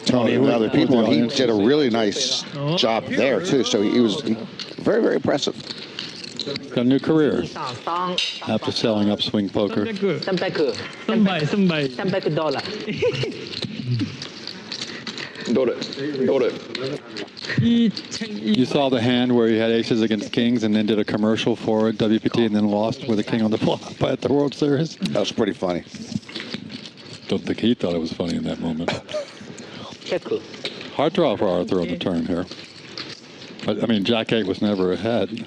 Tony and other people, and he did a really nice job there too. So he was very, very impressive. Got a new career after selling up swing poker. $300. You saw the hand where he had aces against kings and then did a commercial for WPT and then lost with a king on the flop at the World Series. That was pretty funny. Don't think he thought it was funny in that moment. Hard draw for Arthur on the turn here. But, I mean, Jack 8 was never ahead.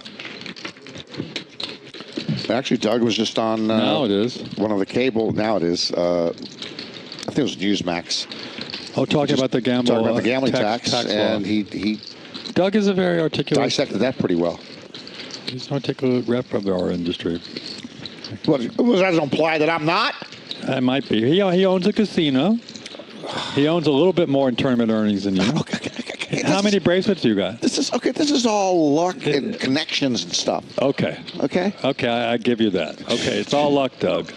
Actually, Doug was just on now it is one of the cable. Now it is. I think it was Newsmax. Oh, talking about the gamble. Talking about the gambling tax and law. he. Doug is a very articulate. Dissected that pretty well. He's an articulate rep of our industry. What does that imply that I'm not? That might be. He owns a casino. He owns a little bit more in tournament earnings than you. Okay. How many bracelets do you got? This is all luck and connections and stuff. Okay. Okay. Okay, I give you that. Okay, it's all luck, Doug.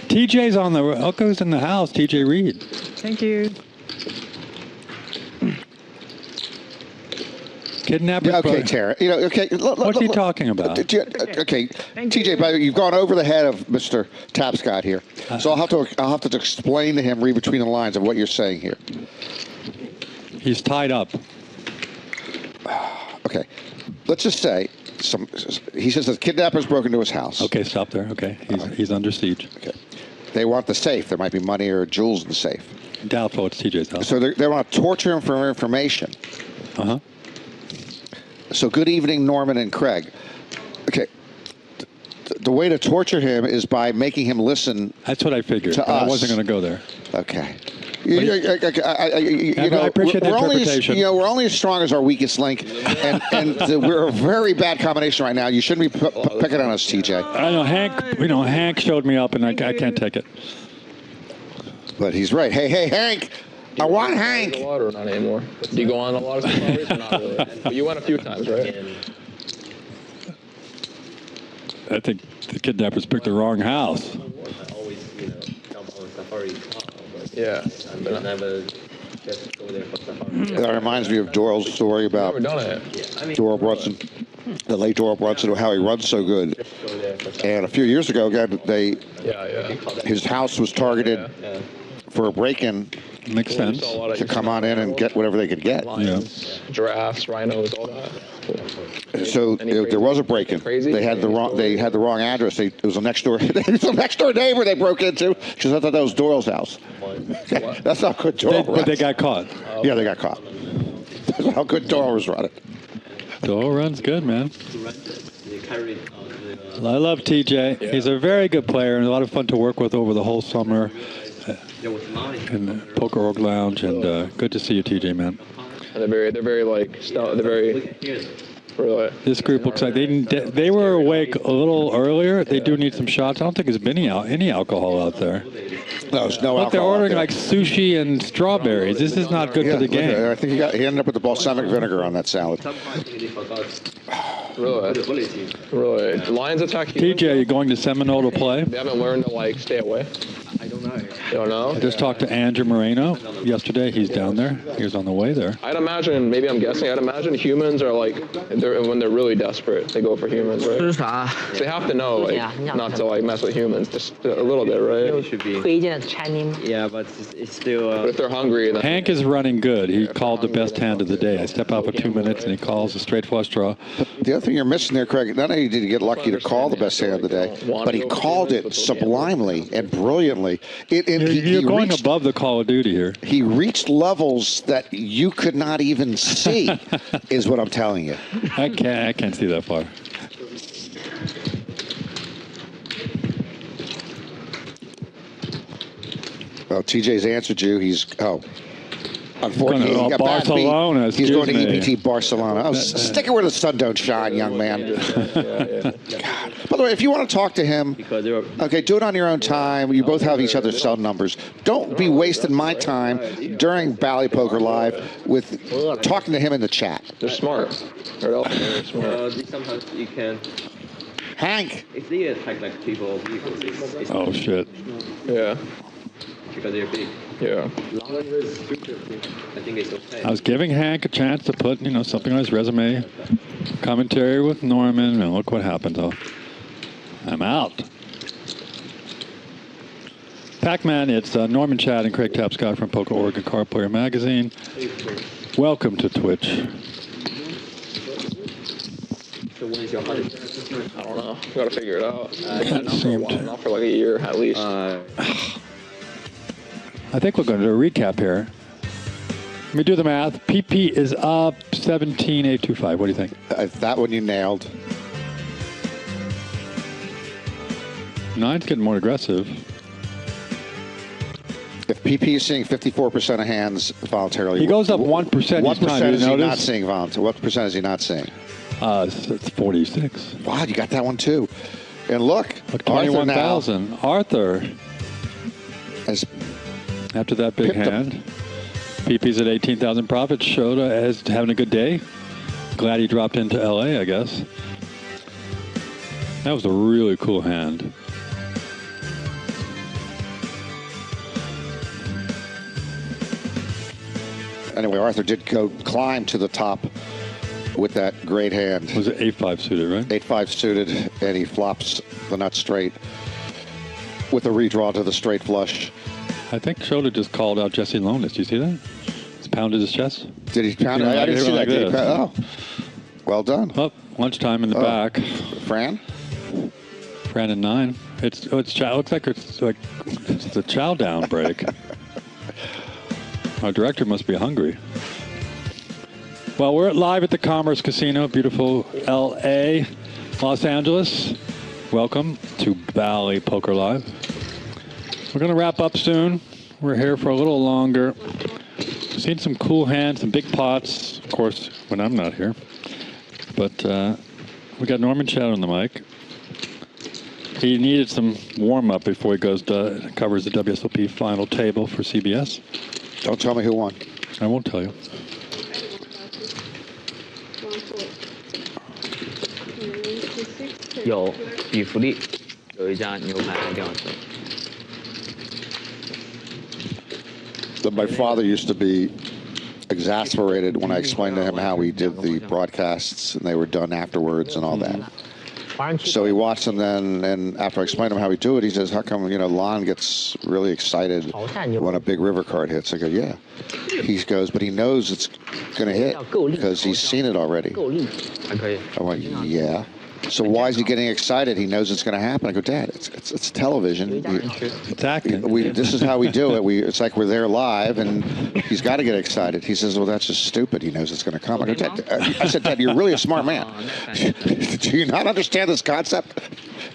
TJ's on the. Elko's in the house. TJ Reed. Thank you. Kidnappers. Yeah, okay, Tara. Okay. What's he talking about? Okay, TJ, by the way, you've gone over the head of Mr. Tapscott here, so I'll have to explain to him, read between the lines of what you're saying here. He's tied up. Okay, let's just say he says the kidnappers broke into his house. Okay, stop there. Okay, he's under siege. Okay, they want the safe. There might be money or jewels in the safe. Doubtful it's TJ's house. So they want to torture him for information. Uh-huh. So good evening, Norman and Craig. Okay, the way to torture him is by making him listen. That's what I figured. To us. I wasn't going to go there. Okay. I appreciate the interpretation. We're only as strong as our weakest link, and we're a very bad combination right now. You shouldn't be picking on us, TJ. I know Hank showed me up, and I can't take it. But he's right. Hey, Hank. I want Hank. A lot or not anymore? Do you go on a lot of safaris or not really? But you went a few times, right? I think the kidnappers picked the wrong house. I always, come on safari. Yeah. I never just go there for safari. That reminds me of Doral's story about Doral Brunson, the late Doral Brunson, how he runs so good. And a few years ago, again, his house was targeted for a break-in. Makes sense. To come on in and get whatever they could get. Lions, giraffes, rhinos, all that. So there was a break-in. They had the wrong address. It was a next door. It was a next door neighbor they broke into because I thought that was Doral's house. That's not good. But they got caught. Yeah, they got caught. That's how good Doral was running. Doral runs good, man. I love TJ. Yeah. He's a very good player and a lot of fun to work with over the whole summer. In the Poker Org Lounge, and good to see you, TJ, man. And they're very This group looks like they were awake a little earlier. They do need some shots. I don't think there's been any alcohol out there. No, there's no alcohol. But they're ordering like sushi and strawberries. This is not good for the game. I think he ended up with the balsamic vinegar on that salad. Really. Lions attack you. TJ, are you going to Seminole to play? They haven't learned to stay away. I don't know. You don't know? I just talked to Andrew Moreno yesterday. He's down there. He was on the way there. I'd imagine, maybe I'm guessing, I'd imagine humans are like, when they're really desperate, they go for humans, right? They have to know, like, not to like mess with humans, just a little bit, right? It should be. Yeah, but it's still. But if they're hungry, then Hank is running good. He called the best hand of the day. I step out for 2 minutes and he calls a straight flush draw. But the other thing you're missing there, Craig, not only did he get lucky to call the best hand of the day, but he called it sublimely and brilliantly. You're going above the Call of Duty here. He reached levels that you could not even see, is what I'm telling you. I can't see that far. Well, TJ's answered you. Unfortunately, he got Barcelona. bad feet. He's going to EPT Barcelona. Oh, stick it where the sun don't shine, young man. God. By the way, if you want to talk to him, okay, do it on your own time. You both have each other's cell numbers. Don't be wasting my time during Bally Poker Live with talking to him in the chat. they're smart. They're smart. Sometimes you can. Hank. If they attack like people or vehicles, it's Oh, shit. Yeah. because they're big. Yeah. I think it's okay. I was giving Hank a chance to put, something on his resume. Commentary with Norman, and look what happened. I'm out. Pac-Man, it's Norman Chad and Craig Tapscott from Poker Oregon Card Player Magazine. Welcome to Twitch. So when is your hardest? I don't know. We got to figure it out. Seemed- Not for like a year at least. I think we're going to do a recap here. Let me do the math. PiPi is up 17,825. What do you think? That one you nailed. Nine's getting more aggressive. If PP is seeing 54% of hands voluntarily, He goes up 1% each time. What percent You is he not notice? seeing voluntarily? What percent is he not seeing? It's 46. Wow, you got that one too. And look, Look, Arthur now 21,000. Arthur, has after that big picked up- hand. PP's at 18,000 profits. Shota is having a good day. Glad he dropped into LA, I guess. That was a really cool hand. Anyway, Arthur did climb to the top with that great hand. Was it 8-5 suited, right? 8-5 suited, and he flops the nut straight with a redraw to the straight flush. I think Shota just called out Jesse Lonis. Do you see that? He's pounded his chest. Did he pound it? I didn't see that. Like Did he this. pound- oh, well done. Oh, lunchtime in the back. Fran? Fran and 9. It looks like it's the chow down break. Our director must be hungry. Well, we're live at the Commerce Casino, beautiful LA, Los Angeles. Welcome to Bally Poker Live. We're going to wrap up soon. We're here for a little longer. Seen some cool hands, some big pots, of course, when I'm not here. But we got Norman Chad on the mic. He needed some warm-up before he covers the WSOP final table for CBS. Don't tell me who won. I won't tell you.有比弗利有一家牛排还挺好吃。 My father used to be exasperated when I explained to him how we did the broadcasts and they were done afterwards and all that. So he watched them then, and after I explained to him how we do it, he says, how come, Lon gets really excited when a big river card hits? I go, yeah. He goes, but he knows it's going to hit because he's seen it already. I went, yeah. So why is he getting excited? He knows it's going to happen. I go, Dad, it's television. It's acting. This is how we do it. It's like we're there live, and he's got to get excited. He says, well, that's just stupid. He knows it's going to come. I go, Dad, I said, Dad, you're really a smart man. Do you not understand this concept?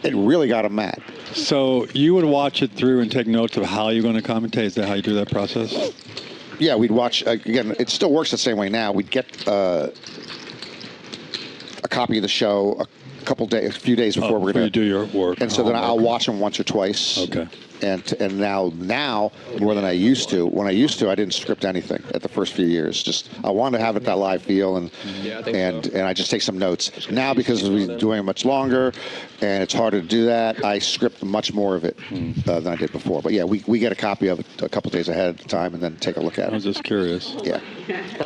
It really got him mad. So you would watch it through and take notes of how you're going to commentate? Is that how you do that process? Yeah, we'd watch. Again, it still works the same way now. We'd get a copy of the show a few days before we're going to do your work. And so then I'll watch them once or twice. Okay. and now more than I used to. When I used to, I didn't script anything at the first few years. Just I wanted to have it that live feel, and I just take some notes. Now because we're doing it much longer, and it's harder to do that, I script much more of it than I did before. But yeah, we get a copy of it a couple days ahead of time, and then take a look at it. I was just curious. Yeah,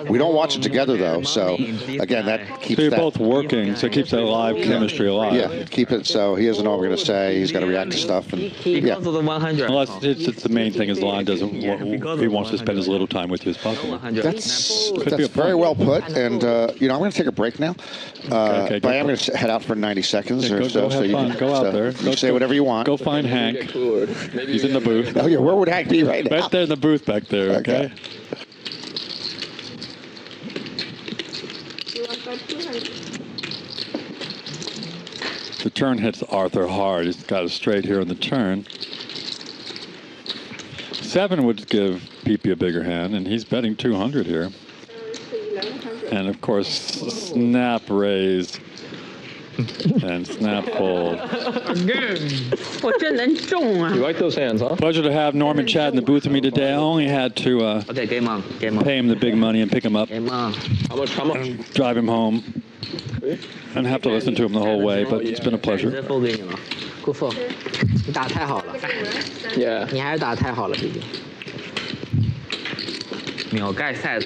we don't watch it together though, so again that keeps. So you're both working, so it keeps that live chemistry alive. Yeah, keep it so he doesn't know what we're going to say. He's got to react to stuff. And, yeah. Unless it's the main thing is Lon doesn't. He wants to spend as little time with you as possible. That's very well put. And I'm going to take a break now. Okay, but I am going to head out for 90 seconds or go so. have fun. Go out there. Go say whatever you want. Go find Hank. He's in the booth. Oh yeah, where would Hank be right now? Right there in the booth back there. Okay. The turn hits Arthur hard. He's got it straight here on the turn. 7 would give PiPi a bigger hand, and he's betting 200 here. And of course, snap raise and snap fold. You like those hands, huh? Pleasure to have Norman Chad in the booth with me today. I only had to game on. Pay him the big money and pick him up. Game on. How much? And drive him home. And have to listen to him the whole way, but it's been a pleasure. 顾父，你打太好了， Yeah. 你还是打太好了，毕竟。秒盖赛，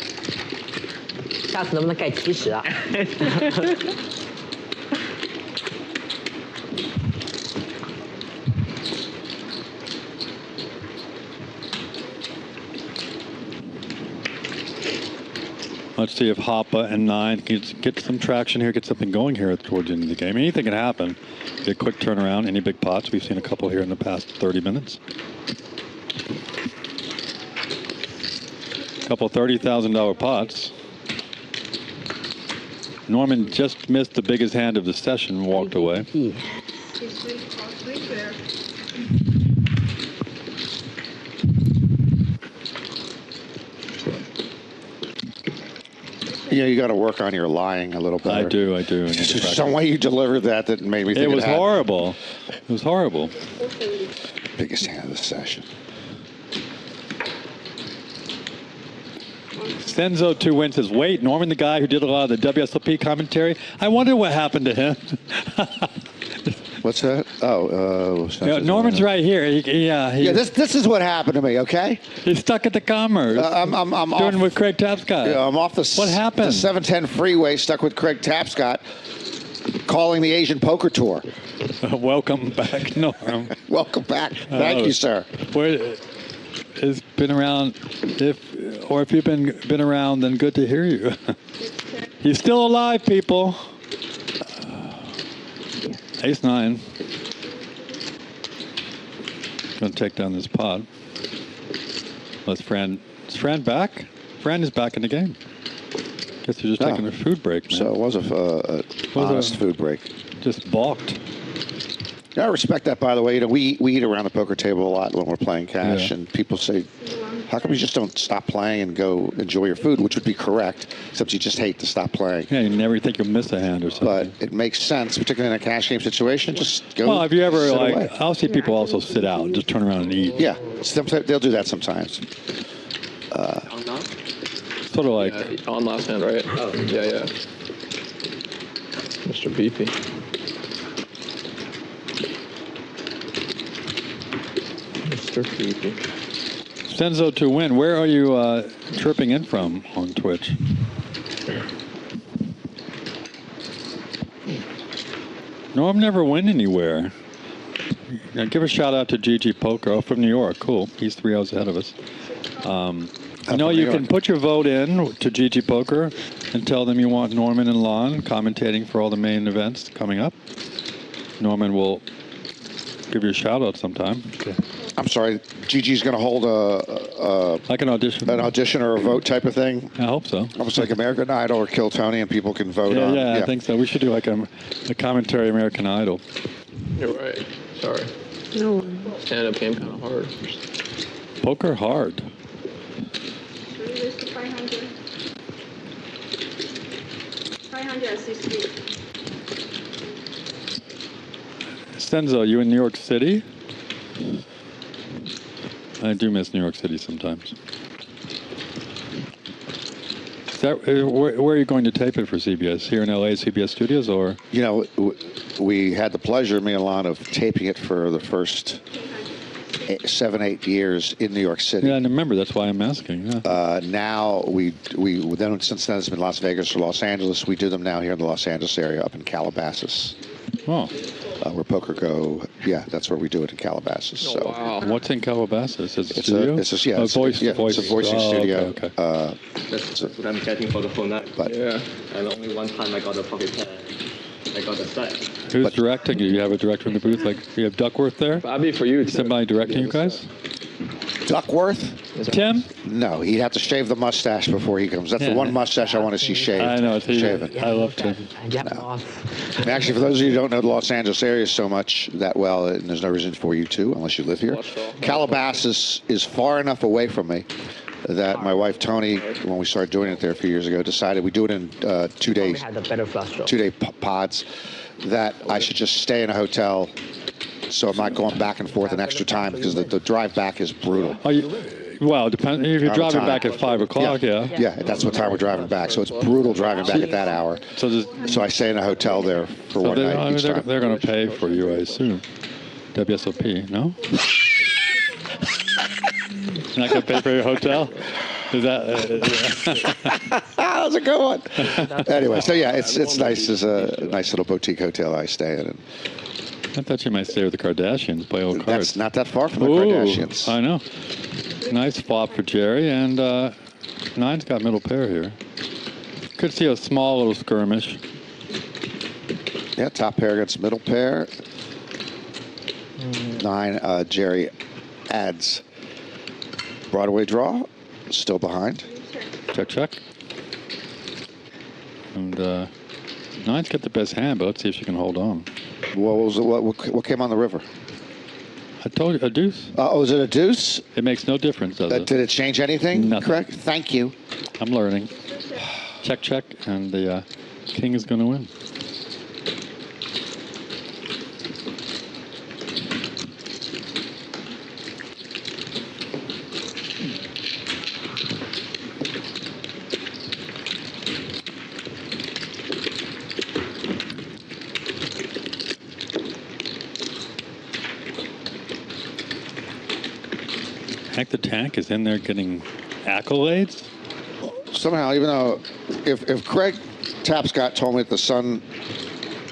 下次能不能盖70啊？ Let's see if Hoppa and 9 can get some traction here, get something going here towards the end of the game. Anything can happen. Get a quick turnaround, any big pots. We've seen a couple here in the past 30 minutes. A couple $30,000 pots. Norman just missed the biggest hand of the session and walked away. Yeah, you got to work on your lying a little bit. I do. Some way you delivered that made me think it was horrible. It was horrible. Biggest hand of the session. Senzo 2 wins says, wait, Norman, the guy who did a lot of the WSOP commentary, I wonder what happened to him. What's that? Oh, Norman's right here. This is what happened to me. Okay, he's stuck at the Commerce. I'm doing with Craig Tapscott. Yeah, I'm off the. What happened? The 710 freeway, stuck with Craig Tapscott, calling the Asian Poker Tour. Welcome back, Norm. Welcome back. Thank you, sir. It's been around. If you've been around, then good to hear you. He's still alive, people. Ace 9. Gonna take down this pot. Is Fran back? Fran is back in the game. Guess they're just taking a food break, man. So it was a honest food break. Just balked. Yeah, I respect that, by the way. We eat around the poker table a lot when we're playing cash, and people say, how come you just don't stop playing and go enjoy your food, which would be correct, except you just hate to stop playing. Yeah, you never think you'll miss a hand or something. But it makes sense, particularly in a cash game situation, just go. Well, have you ever, away. I'll see people also sit out and just turn around and eat. Yeah, they'll do that sometimes. Sort of like. Yeah, on last hand, right? Oh. Yeah. Mr. PiPi. Mr. PiPi. Senzo to win. Where are you chirping in from on Twitch? Norm never went anywhere. Now give a shout out to GG Poker from New York. Cool. He's 3 hours ahead of us. You can put your vote in to GG Poker and tell them you want Norman and Lon commentating for all the main events coming up. Norman will give you a shout out sometime. Okay. I'm sorry, Gigi's going to hold like an audition or a vote type of thing. I hope so. Almost like American Idol or Kill Tony, and people can vote on. Yeah, I think so. We should do like a commentary American Idol. You're right. Sorry. No. Stand-up game kind of hard. Poker hard. 560. Senzo, you in New York City? I do miss New York City sometimes. Is that, where are you going to tape it for CBS? Here in LA, CBS Studios, or? You know, we had the pleasure, me and Lon, of taping it for the first 7-8 years in New York City. Yeah, I remember. That's why I'm asking. Yeah. Now since then it's been Las Vegas or Los Angeles. We do them now here in the Los Angeles area, up in Calabasas. Oh. Where Poker Go, yeah, that's where we do it in Calabasas. So. Wow. What's in Calabasas? Is it It's studio? it's a voicing studio. That's what I'm getting for the whole night. But Yeah. And only one time I got a pocket pen. I got a set. Who's directing you? You have a director in the booth? Like, you have Duckworth there? That'd be for you. Too. Somebody directing you guys? Duckworth? Tim? No, he'd have to shave the mustache before he comes. That's the one mustache I want to see shaved. I know. Shaven. I love Tim. No. And actually, for those of you who don't know the Los Angeles area so much that well, and there's no reason for you to, unless you live here, Calabasas is far enough away from me that my wife Tony, when we started doing it there a few years ago, decided we do it in 2 days, 2-day pods, that I should just stay in a hotel so I'm not going back and forth an extra time, because the drive back is brutal. Well, depending if you're driving back at 5 o'clock, yeah. Yeah, that's what time we're driving back. So it's brutal driving back at that hour. So I stay in a hotel there for one night each time. They're going to pay for you, I assume. WSOP, no? Not going to pay for your hotel? Is that? That was a good one. Anyway, so yeah, it's nice. It's a nice little boutique hotel I stay in. I thought you might stay with the Kardashians, play old cards. That's not that far from the Kardashians. I know. Nice flop for Jerry, and Nine's got middle pair here. Could see a small little skirmish. Yeah, top pair against middle pair. 9, Jerry adds Broadway draw, still behind. Check, check. And Nine's got the best hand, but let's see if she can hold on. What came on the river? I told you, a deuce. Was it a deuce? It makes no difference, does it? Did it change anything? Nothing. Correct? Thank you. I'm learning. Check, check, and the king is going to win. Hank the Tank is in there getting accolades? Somehow, even though if Craig Tapscott told me that the sun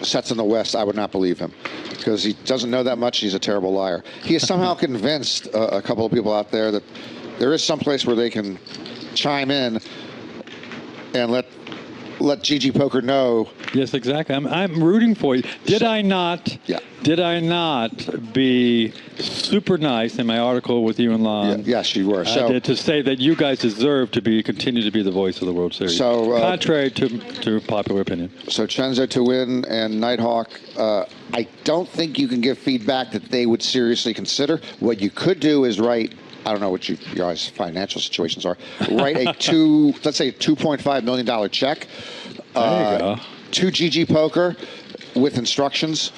sets in the west, I would not believe him, because he doesn't know that much. He's a terrible liar. He has somehow convinced a couple of people out there that there is some place where they can chime in and let GG Poker know. Yes, exactly. I'm rooting for you. Did I not? Yeah. Did I not be super nice in my article with you and Lon? Yes, you were. So, to say that you guys deserve to continue to be the voice of the World Series. So, contrary to popular opinion. So Chenzo to win and Nighthawk. I don't think you can give feedback that they would seriously consider. What you could do is write. I don't know what your guys' financial situations are. Write let's say a $2.5 million check. There you go. To GG Poker with instructions,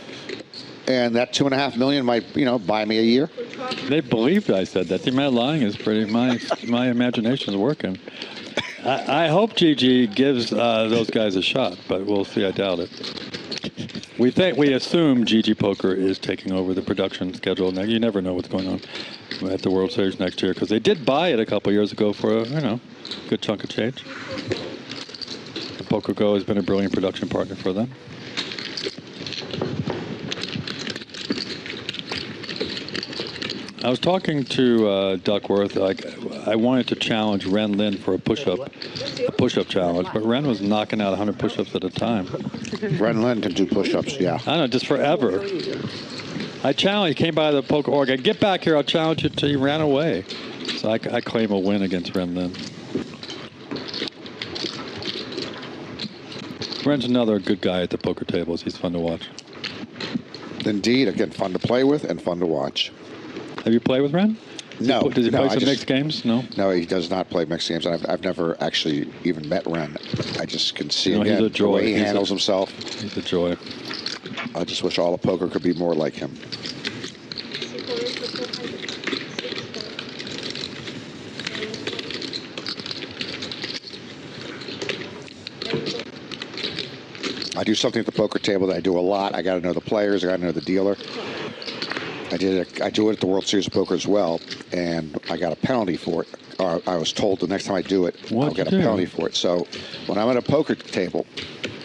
and that $2.5 million might, buy me a year. They believed I said that. The amount of lying is pretty. My imagination is working. I hope GG gives those guys a shot, but we'll see. I doubt it. We assume GG Poker is taking over the production schedule. Now you never know what's going on at the World Series next year, because they did buy it a couple years ago for a good chunk of change. Poker Go has been a brilliant production partner for them. I was talking to Duckworth. I wanted to challenge Ren Lin for a push-up challenge, but Ren was knocking out 100 push-ups at a time. Ren Lin can do push-ups, yeah. I don't know, just forever. I challenged. He came by the poker org. Get back here. I'll challenge you till he ran away. So I claim a win against Ren Lin. Ren's another good guy at the poker tables. He's fun to watch. Indeed. Again, fun to play with and fun to watch. Have you played with Ren? No. Does he play some mixed games? No? No, he does not play mixed games. I've never actually even met Ren. I just can see he's a joy. The way he handles himself. He's a joy. I just wish all of poker could be more like him. I do something at the poker table that I do a lot. I got to know the players. I got to know the dealer. I do it at the World Series of Poker as well, and I got a penalty for it. Or I was told the next time I do it, I'll get a penalty for it. So when I'm at a poker table,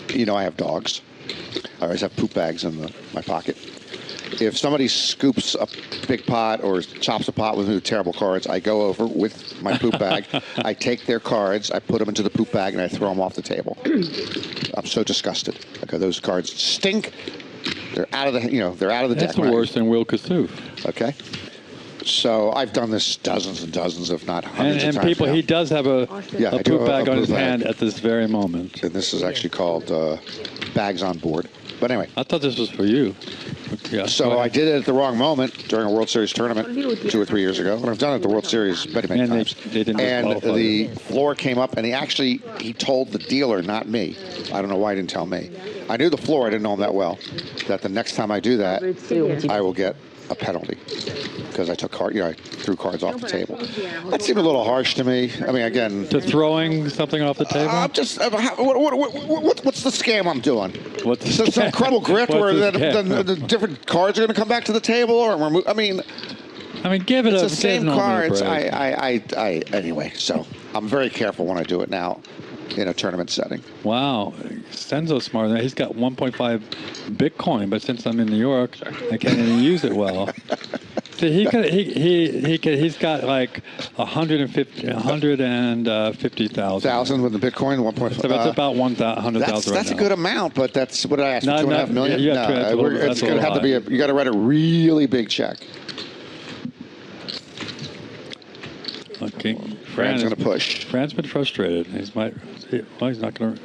you know I have dogs. I always have poop bags in my pocket. If somebody scoops a big pot or chops a pot with terrible cards, I go over with my poop bag. I take their cards, I put them into the poop bag, and I throw them off the table. I'm so disgusted. Okay, those cards stink. They're out of the they're out of the deck. That's worse than Will Kassouf. Okay. So I've done this dozens and dozens, if not hundreds of times. And people, now. He does have a poop bag on his hand at this very moment. And this is actually called bags on board. But anyway. I thought this was for you. Yeah, so I did it at the wrong moment during a World Series tournament 2 or 3 years ago. And I've done it at the World Series many times. And the floor came up, and he told the dealer, not me. I don't know why he didn't tell me. I knew the floor. I didn't know him that well. That the next time I do that, I will get a penalty because I took I threw cards off the table. That seemed a little harsh to me. I mean, again, to throwing something off the table. What's the scam I'm doing? What's some incredible grit where the different cards are going to come back to the table, or I mean, give it it's the same cards. Anyway. So I'm very careful when I do it now in a tournament setting. Wow, Senzo's smart. He's got 1.5 Bitcoin, but since I'm in New York, I can't even use it well. See, he's got like 150,000 with the Bitcoin, 1.5. So that's about 100,000 right That's now. a good amount, but that's what I asked for, 2.5 million. Yeah, It's going to have to be you got to write a really big check. Okay, Fran's going to push. Fran's been frustrated. He's not going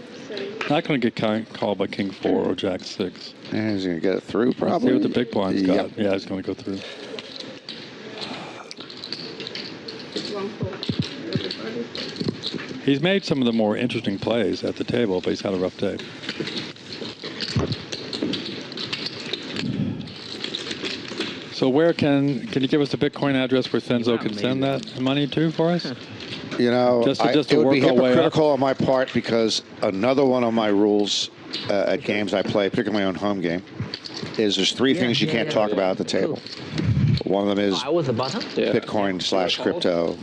to get called by King 4 or Jack 6. And he's going to get it through, probably. Let's see what the big blind's got. Yeah, he's going to go through. He's made some of the more interesting plays at the table, but he's had a rough day. So where can you give us a Bitcoin address where Senzo can send that money to for us? You know, just it would be hypocritical on my part because another one of my rules at games I play, particularly my own home game, is there's 3 things you can't talk about at the table. One of them is Bitcoin/crypto.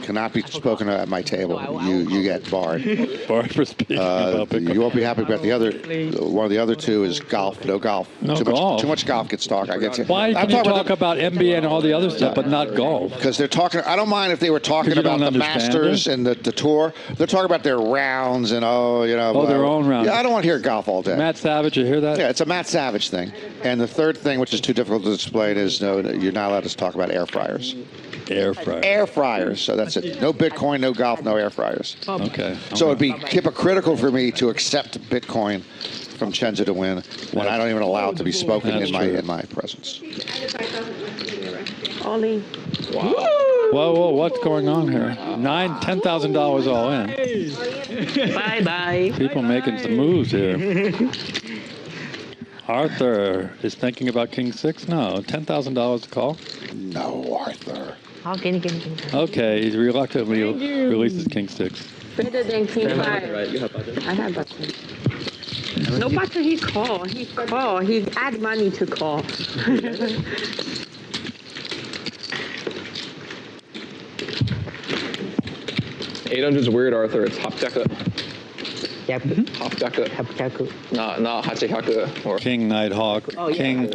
Cannot be spoken at my table. You get barred. Barred for speaking about Bitcoin. You won't be happy about the other. One of the other 2 is golf. No golf. Too much golf gets talked. Why can you talk about NBA and all the other stuff, but not golf? Because they're talking. I don't mind if they were talking about the Masters and the tour. They're talking about their rounds and their own rounds. Yeah, I don't want to hear golf all day. Matt Savage, you hear that? Yeah, it's a Matt Savage thing. And the third thing, which is too difficult to explain, is you're not allowed to talk about air fryers. Air fryers. Air fryers. So that's it. No Bitcoin, no golf, no air fryers. Okay. So it'd be hypocritical for me to accept Bitcoin from Chenza to win when I don't even allow it to be spoken in my presence. Ollie. Whoa, what's going on here? $10,000 all in. Bye. People making some moves here. Arthur is thinking about King 6? No. $10,000 to call? No, Arthur. Okay, he reluctantly releases King 6. Better than King 5. Right, you have button. I have button. No button, he call. He add money to call. 800's weird, Arthur. It's 800. 800. 800. Not 800. Or King Nighthawk. Oh, yeah. King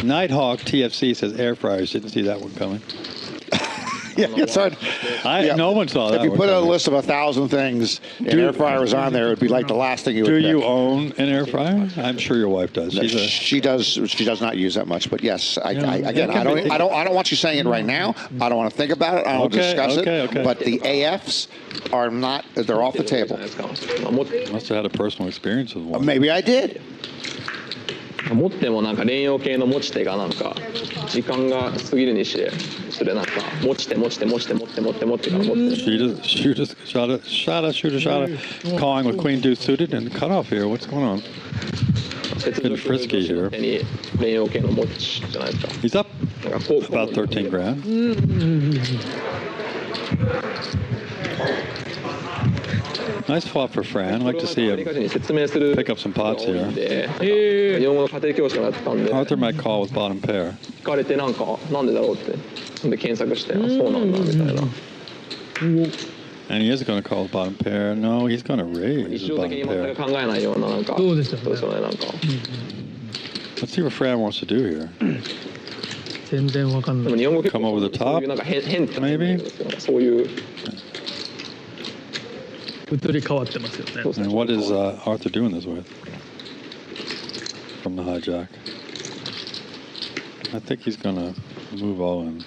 Nighthawk TFC says air fryers. Didn't see that one coming. Yeah, it's hard. No one saw that. If you put a list of 1,000 things and air fryers on there, it would be like the last thing you would pick. Do you own an air fryer? I'm sure your wife does. She does. She does not use that much, but yes. I don't want you saying it right now. I don't want to think about it. I don't want to discuss it. But the AFs are not. They're off the table. Must have had a personal experience with one. Maybe I did. 持ってもなんか連用系の持ち手がなんか時間が過ぎるにしてそれなんか持ち手持ってから持って She just shot a calling with Queen Deuce suited and cut off here. What's going on? Been frisky here. He's up about 13 grand. Nice flop for Fran. I'd like to see him pick up some pots here. Arthur might call with bottom pair. And he is going to call with bottom pair. No, he's going to raise with bottom pair. Let's see what Fran wants to do here. Come over the top, maybe? And what is Arthur doing this with? From the hijack. I think he's going to move all in.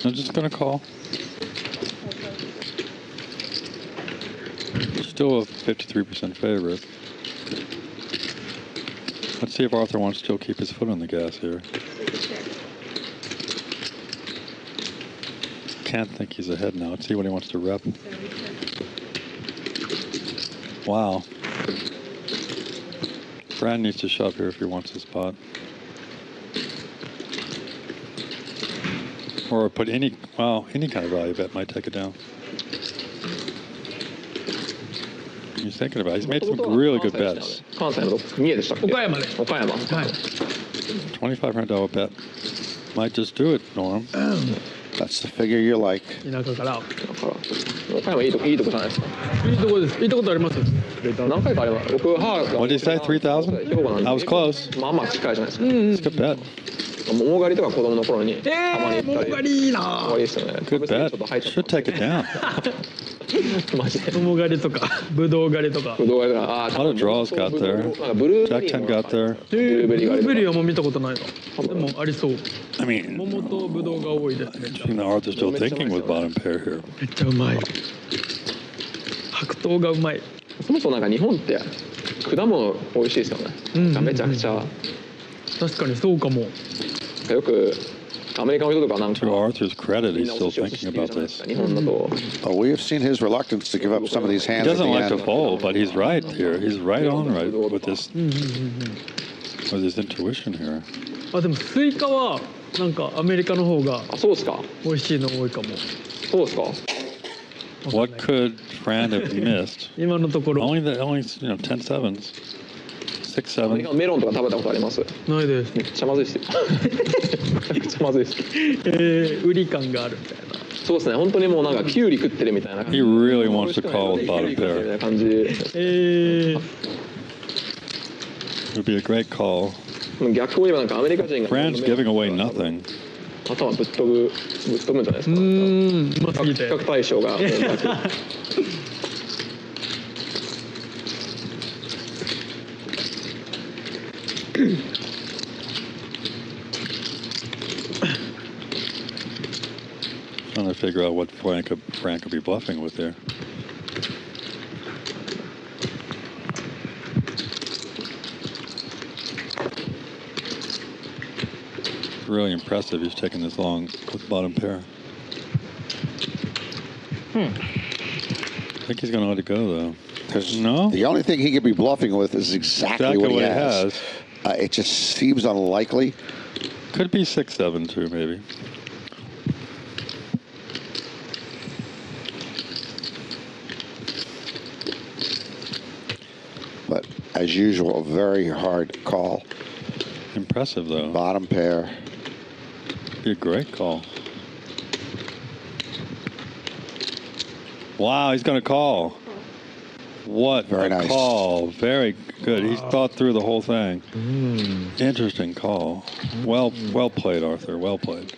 I'm just going to call. Still a 53% favorite. Let's see if Arthur wants to still keep his foot on the gas here. Can't think he's ahead now. Let's see what he wants to rep. Wow. Fran needs to shove here if he wants this pot. Or put any kind of value bet might take it down. He's thinking about it. He's made some really good bets. $2,500 bet. Might just do it, Norm. That's the figure you like. What did he say? 3,000? I was close. It's a good bet. Good bet. Should take it down. A lot of draws got there. Jack 10 got there. I mean, Arthur's still thinking with bottom pair here. そもそもなんか日本って果物美味しいですよね。めちゃくちゃ。確かにそうかも。よくアメリカの人とかなんか。To Arthur's credit, he's still thinking about this. We have seen his reluctance to give up some of these hands. He doesn't like to fold, but he's right here. He's right on right with this. With his intuition here. あでもスイカはなんかアメリカの方が美味しいの多いかも。そうですか。What could Fran have missed? 今のところ。Only 10 sevens, 6 sevens. メロンとか食べたことあります？ないです。めっちゃまずいですよ。めっちゃまずいです。売り感があるみたいな。そうですね。本当にもうなんかキュウリ食ってるみたいな。He really wants to call with bottom pair. みたいな感じ。It would be a great call. 逆を言えばなんかアメリカ人が。Fran's giving away nothing. 頭ぶっ飛ぶんじゃないですか。比較対象が。Trying to figure out what Fran could be bluffing with there. Really impressive. He's taking this long with bottom pair. I think he's going to let it go, though. No? The only thing he could be bluffing with is exactly what he has. It just seems unlikely. Could be 6-7, too, maybe. But, as usual, a very hard call. Impressive, though. Bottom pair. Be a great call. Wow, he's going to call. What very nice call. Very good. He's thought through the whole thing. Interesting call. Well played, Arthur. Well played.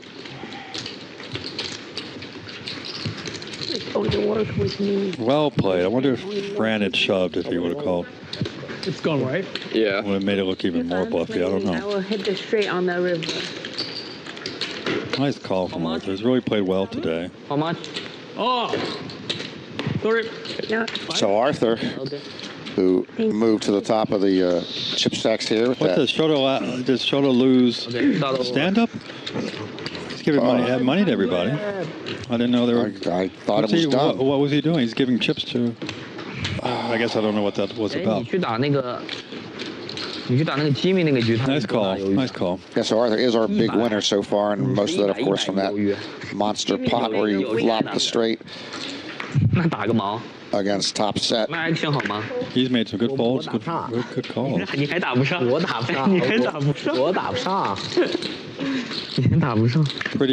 It's going to work with me. Well played. I wonder if Fran had shoved if he would have called. It's gone right. Yeah. Would have made it look even more bluffy. I don't know. I will hit the straight on the river. Nice call from Arthur. He's really played well today. How much? Oh, sorry. No. So Arthur, who moved to the top of the chip stacks here. With What does Shota lose? Stand-up? He's giving money to everybody. I didn't know they were. I thought it was done. What was he doing? He's giving chips to. I guess I don't know what that was about. Nice call. Nice call. Yeah, so Arthur is our big winner so far, and most of that, of course, from that monster pot where you lopped the straight against top set. He's made some good folds, good calls. Pretty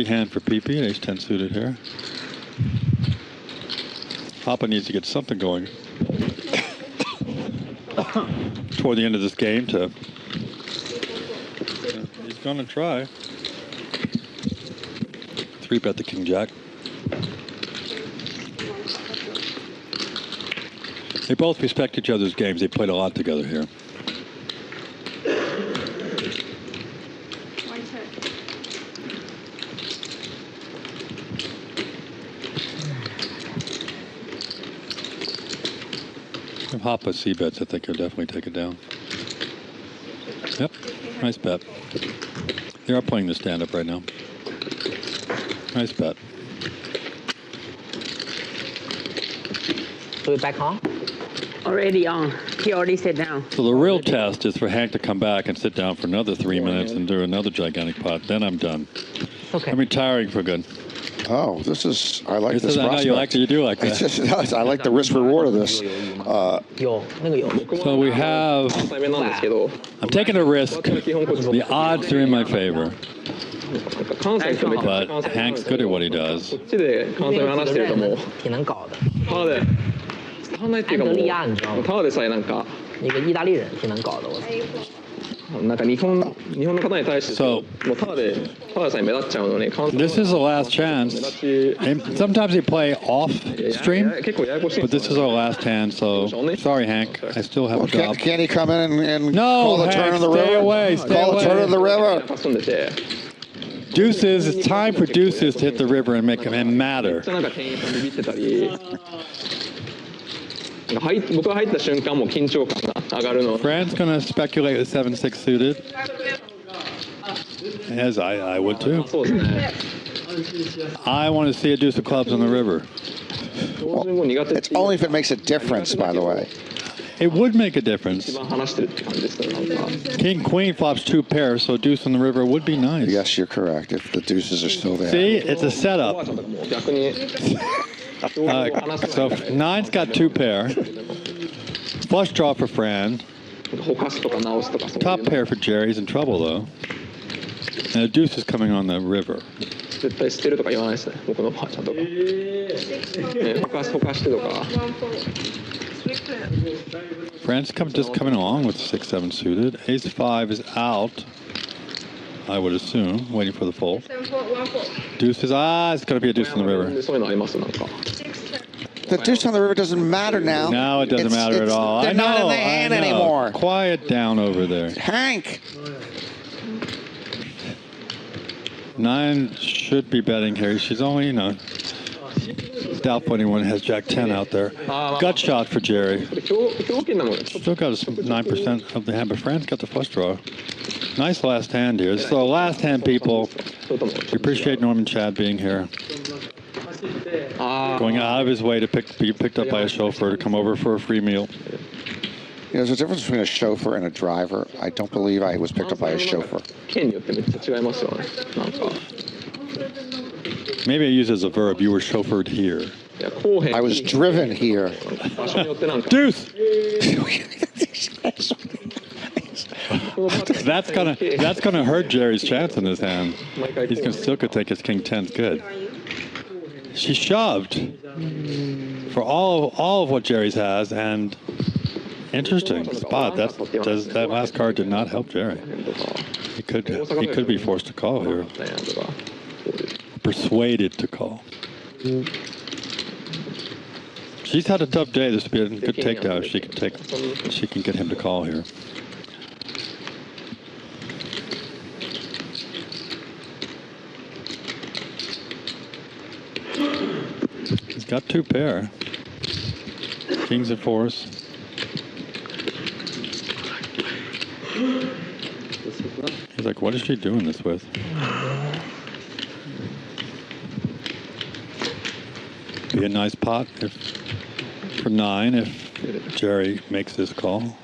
hand for PiPi, ace-10 suited here. Papa needs to get something going toward the end of this game to... he's going to try. 3-bet the king-jack. They both respect each other's games. They played a lot together here. If Hoppa C-bets, I think he'll definitely take it down. Yep, nice bet. They are playing the stand-up right now. Nice bet. So we're back on? Already on. He already sat down. So the real test is for Hank to come back and sit down for another 3 minutes and do another gigantic pot. Then I'm done. Okay. I'm retiring for good. Oh, this is, I like this I know prospect. you like it, you do like that. I like the risk reward of this. So we have, I'm taking a risk. The odds are in my favor. But Hank's good at what he does. 挺能搞的。使わないっていうかもうただでさえなんか那个意大利人挺能搞的，我。なんか日本の方に対してもうただでさえ目立っちゃうのに。This is the last chance. And sometimes they play off stream, but this is our last hand. So sorry, Hank. I still have a job. Can he come in and no, call the Hank, turn of the stay river? Away, stay call away. the turn of the river. Deuces, it's time for deuces to hit the river and make them matter. Fran's going to speculate with 7-6 suited. As I would too. I want to see a deuce of clubs on the river. Well, it's only if it makes a difference, by the way. It would make a difference. King, queen flops 2 pairs, so deuce on the river would be nice. Yes, you're correct, if the deuces are still there. See, it's a setup. So 9's got 2 pair. Flush draw for Fran. Top pair for Jerry. He's in trouble, though. And a deuce is coming on the river. Fran's just coming along with 6-7 suited. Ace-5 is out, I would assume, waiting for the fold. Deuce is, it's going to be a deuce on the river. The deuce on the river doesn't matter now. No, it doesn't matter at all. They're not in the hand anymore. Quiet down over there. Hank! 9 should be betting here. She's only, doubtful anyone has Jack-10 out there. Gut shot for Jerry. Still got 9% of the hand, but Fran's got the flush draw. Nice last hand here. So last hand, people. We appreciate Norman Chad being here. Going out of his way to be picked up by a chauffeur to come over for a free meal. There's a difference between a chauffeur and a driver. I don't believe I was picked up by a chauffeur. Maybe I use it as a verb. You were chauffeured here. I was driven here. Deuce! That's gonna hurt Jerry's chance in this hand. He's still could take his king-10's good. She shoved for all of what Jerry's has, and interesting spot. That last card did not help Jerry. He could be forced to call here. Persuaded to call. She's had a tough day. This would be a good takedown if she can get him to call here. He's got 2 pair. Kings and 4s. He's like, what is she doing this with? Be a nice pot for 9 if Jerry makes this call.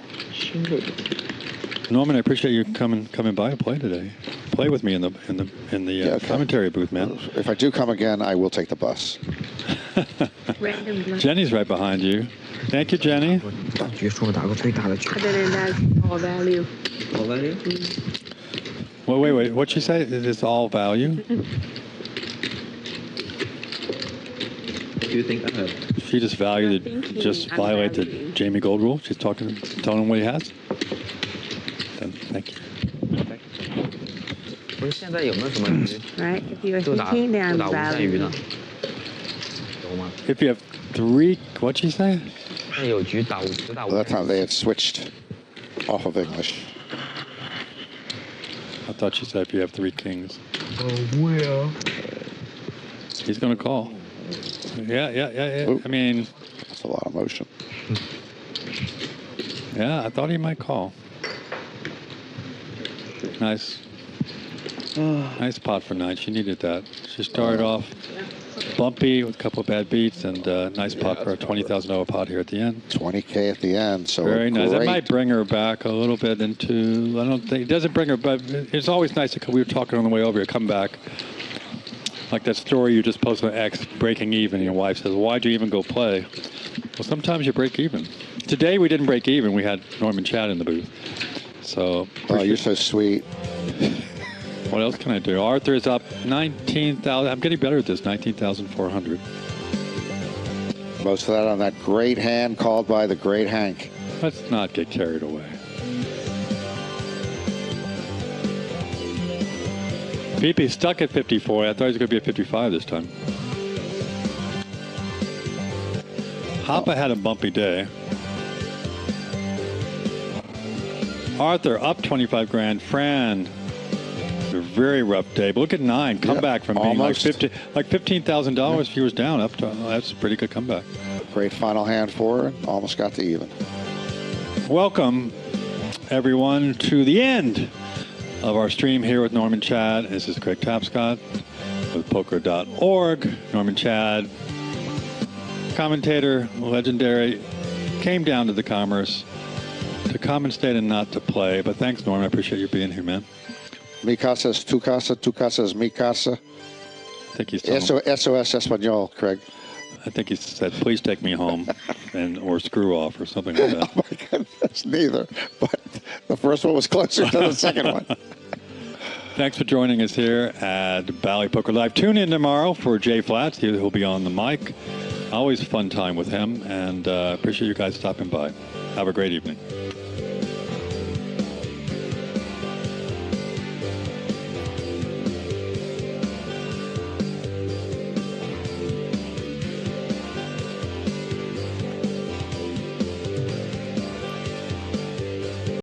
Norman, I appreciate you coming by and play today. Play with me in the commentary booth, man. If I do come again, I will take the bus. Jenny's right behind you. Thank you, Jenny. Other than that, all value. All value? Well, wait. What'd she say? It's all value? Do you think I have? She just violated the Jamie Gold rule. She's telling him what he has. Then, thank you. Right? If you're thinking, then value. If you have 3, what'd she say? Well, that time they had switched off of English. I thought she said if you have 3 kings. Oh, well. He's going to call. Yeah. Ooh. I mean, that's a lot of motion. Yeah, I thought he might call. Nice. Nice pot for 9. She needed that. She started off bumpy with a couple of bad beats, and nice pot for a $20,000 pot here at the end. 20K at the end, so very nice. Great. That might bring her back a little bit into. I don't think it doesn't bring her, but it's always nice to. We were talking on the way over here. Come back. Like that story you just posted on X, breaking even. And your wife says, "Why'd you even go play?" Well, sometimes you break even. Today we didn't break even. We had Norman Chad in the booth. So. Oh, you're so sweet. What else can I do? Arthur is up 19,000. I'm getting better at this. 19,400. Most of that on that great hand called by the great Hank. Let's not get carried away. PiPi stuck at 54. I thought he was going to be at 55 this time. Hoppa had a bumpy day. Arthur up 25 grand. Fran, a very rough day. But look at 9. Comeback from being like $15,000 if he was down up to. That's a pretty good comeback. Great final hand for her. Almost got to even. Welcome, everyone, to the end of our stream here with Norman Chad. This is Craig Tapscott with poker.org. Norman Chad, commentator, legendary, came down to the Commerce to commentate and not to play. But thanks, Norman. I appreciate you being here, man. Mi casa es tu casa es mi casa. I think he's SOS Espanol, Craig. I think he said, please take me home, or screw off, or something like that. Oh, my goodness, neither. But the first one was closer to the second one. Thanks for joining us here at Bally Poker Live. Tune in tomorrow for Jay Flats. He'll be on the mic. Always a fun time with him, and appreciate you guys stopping by. Have a great evening.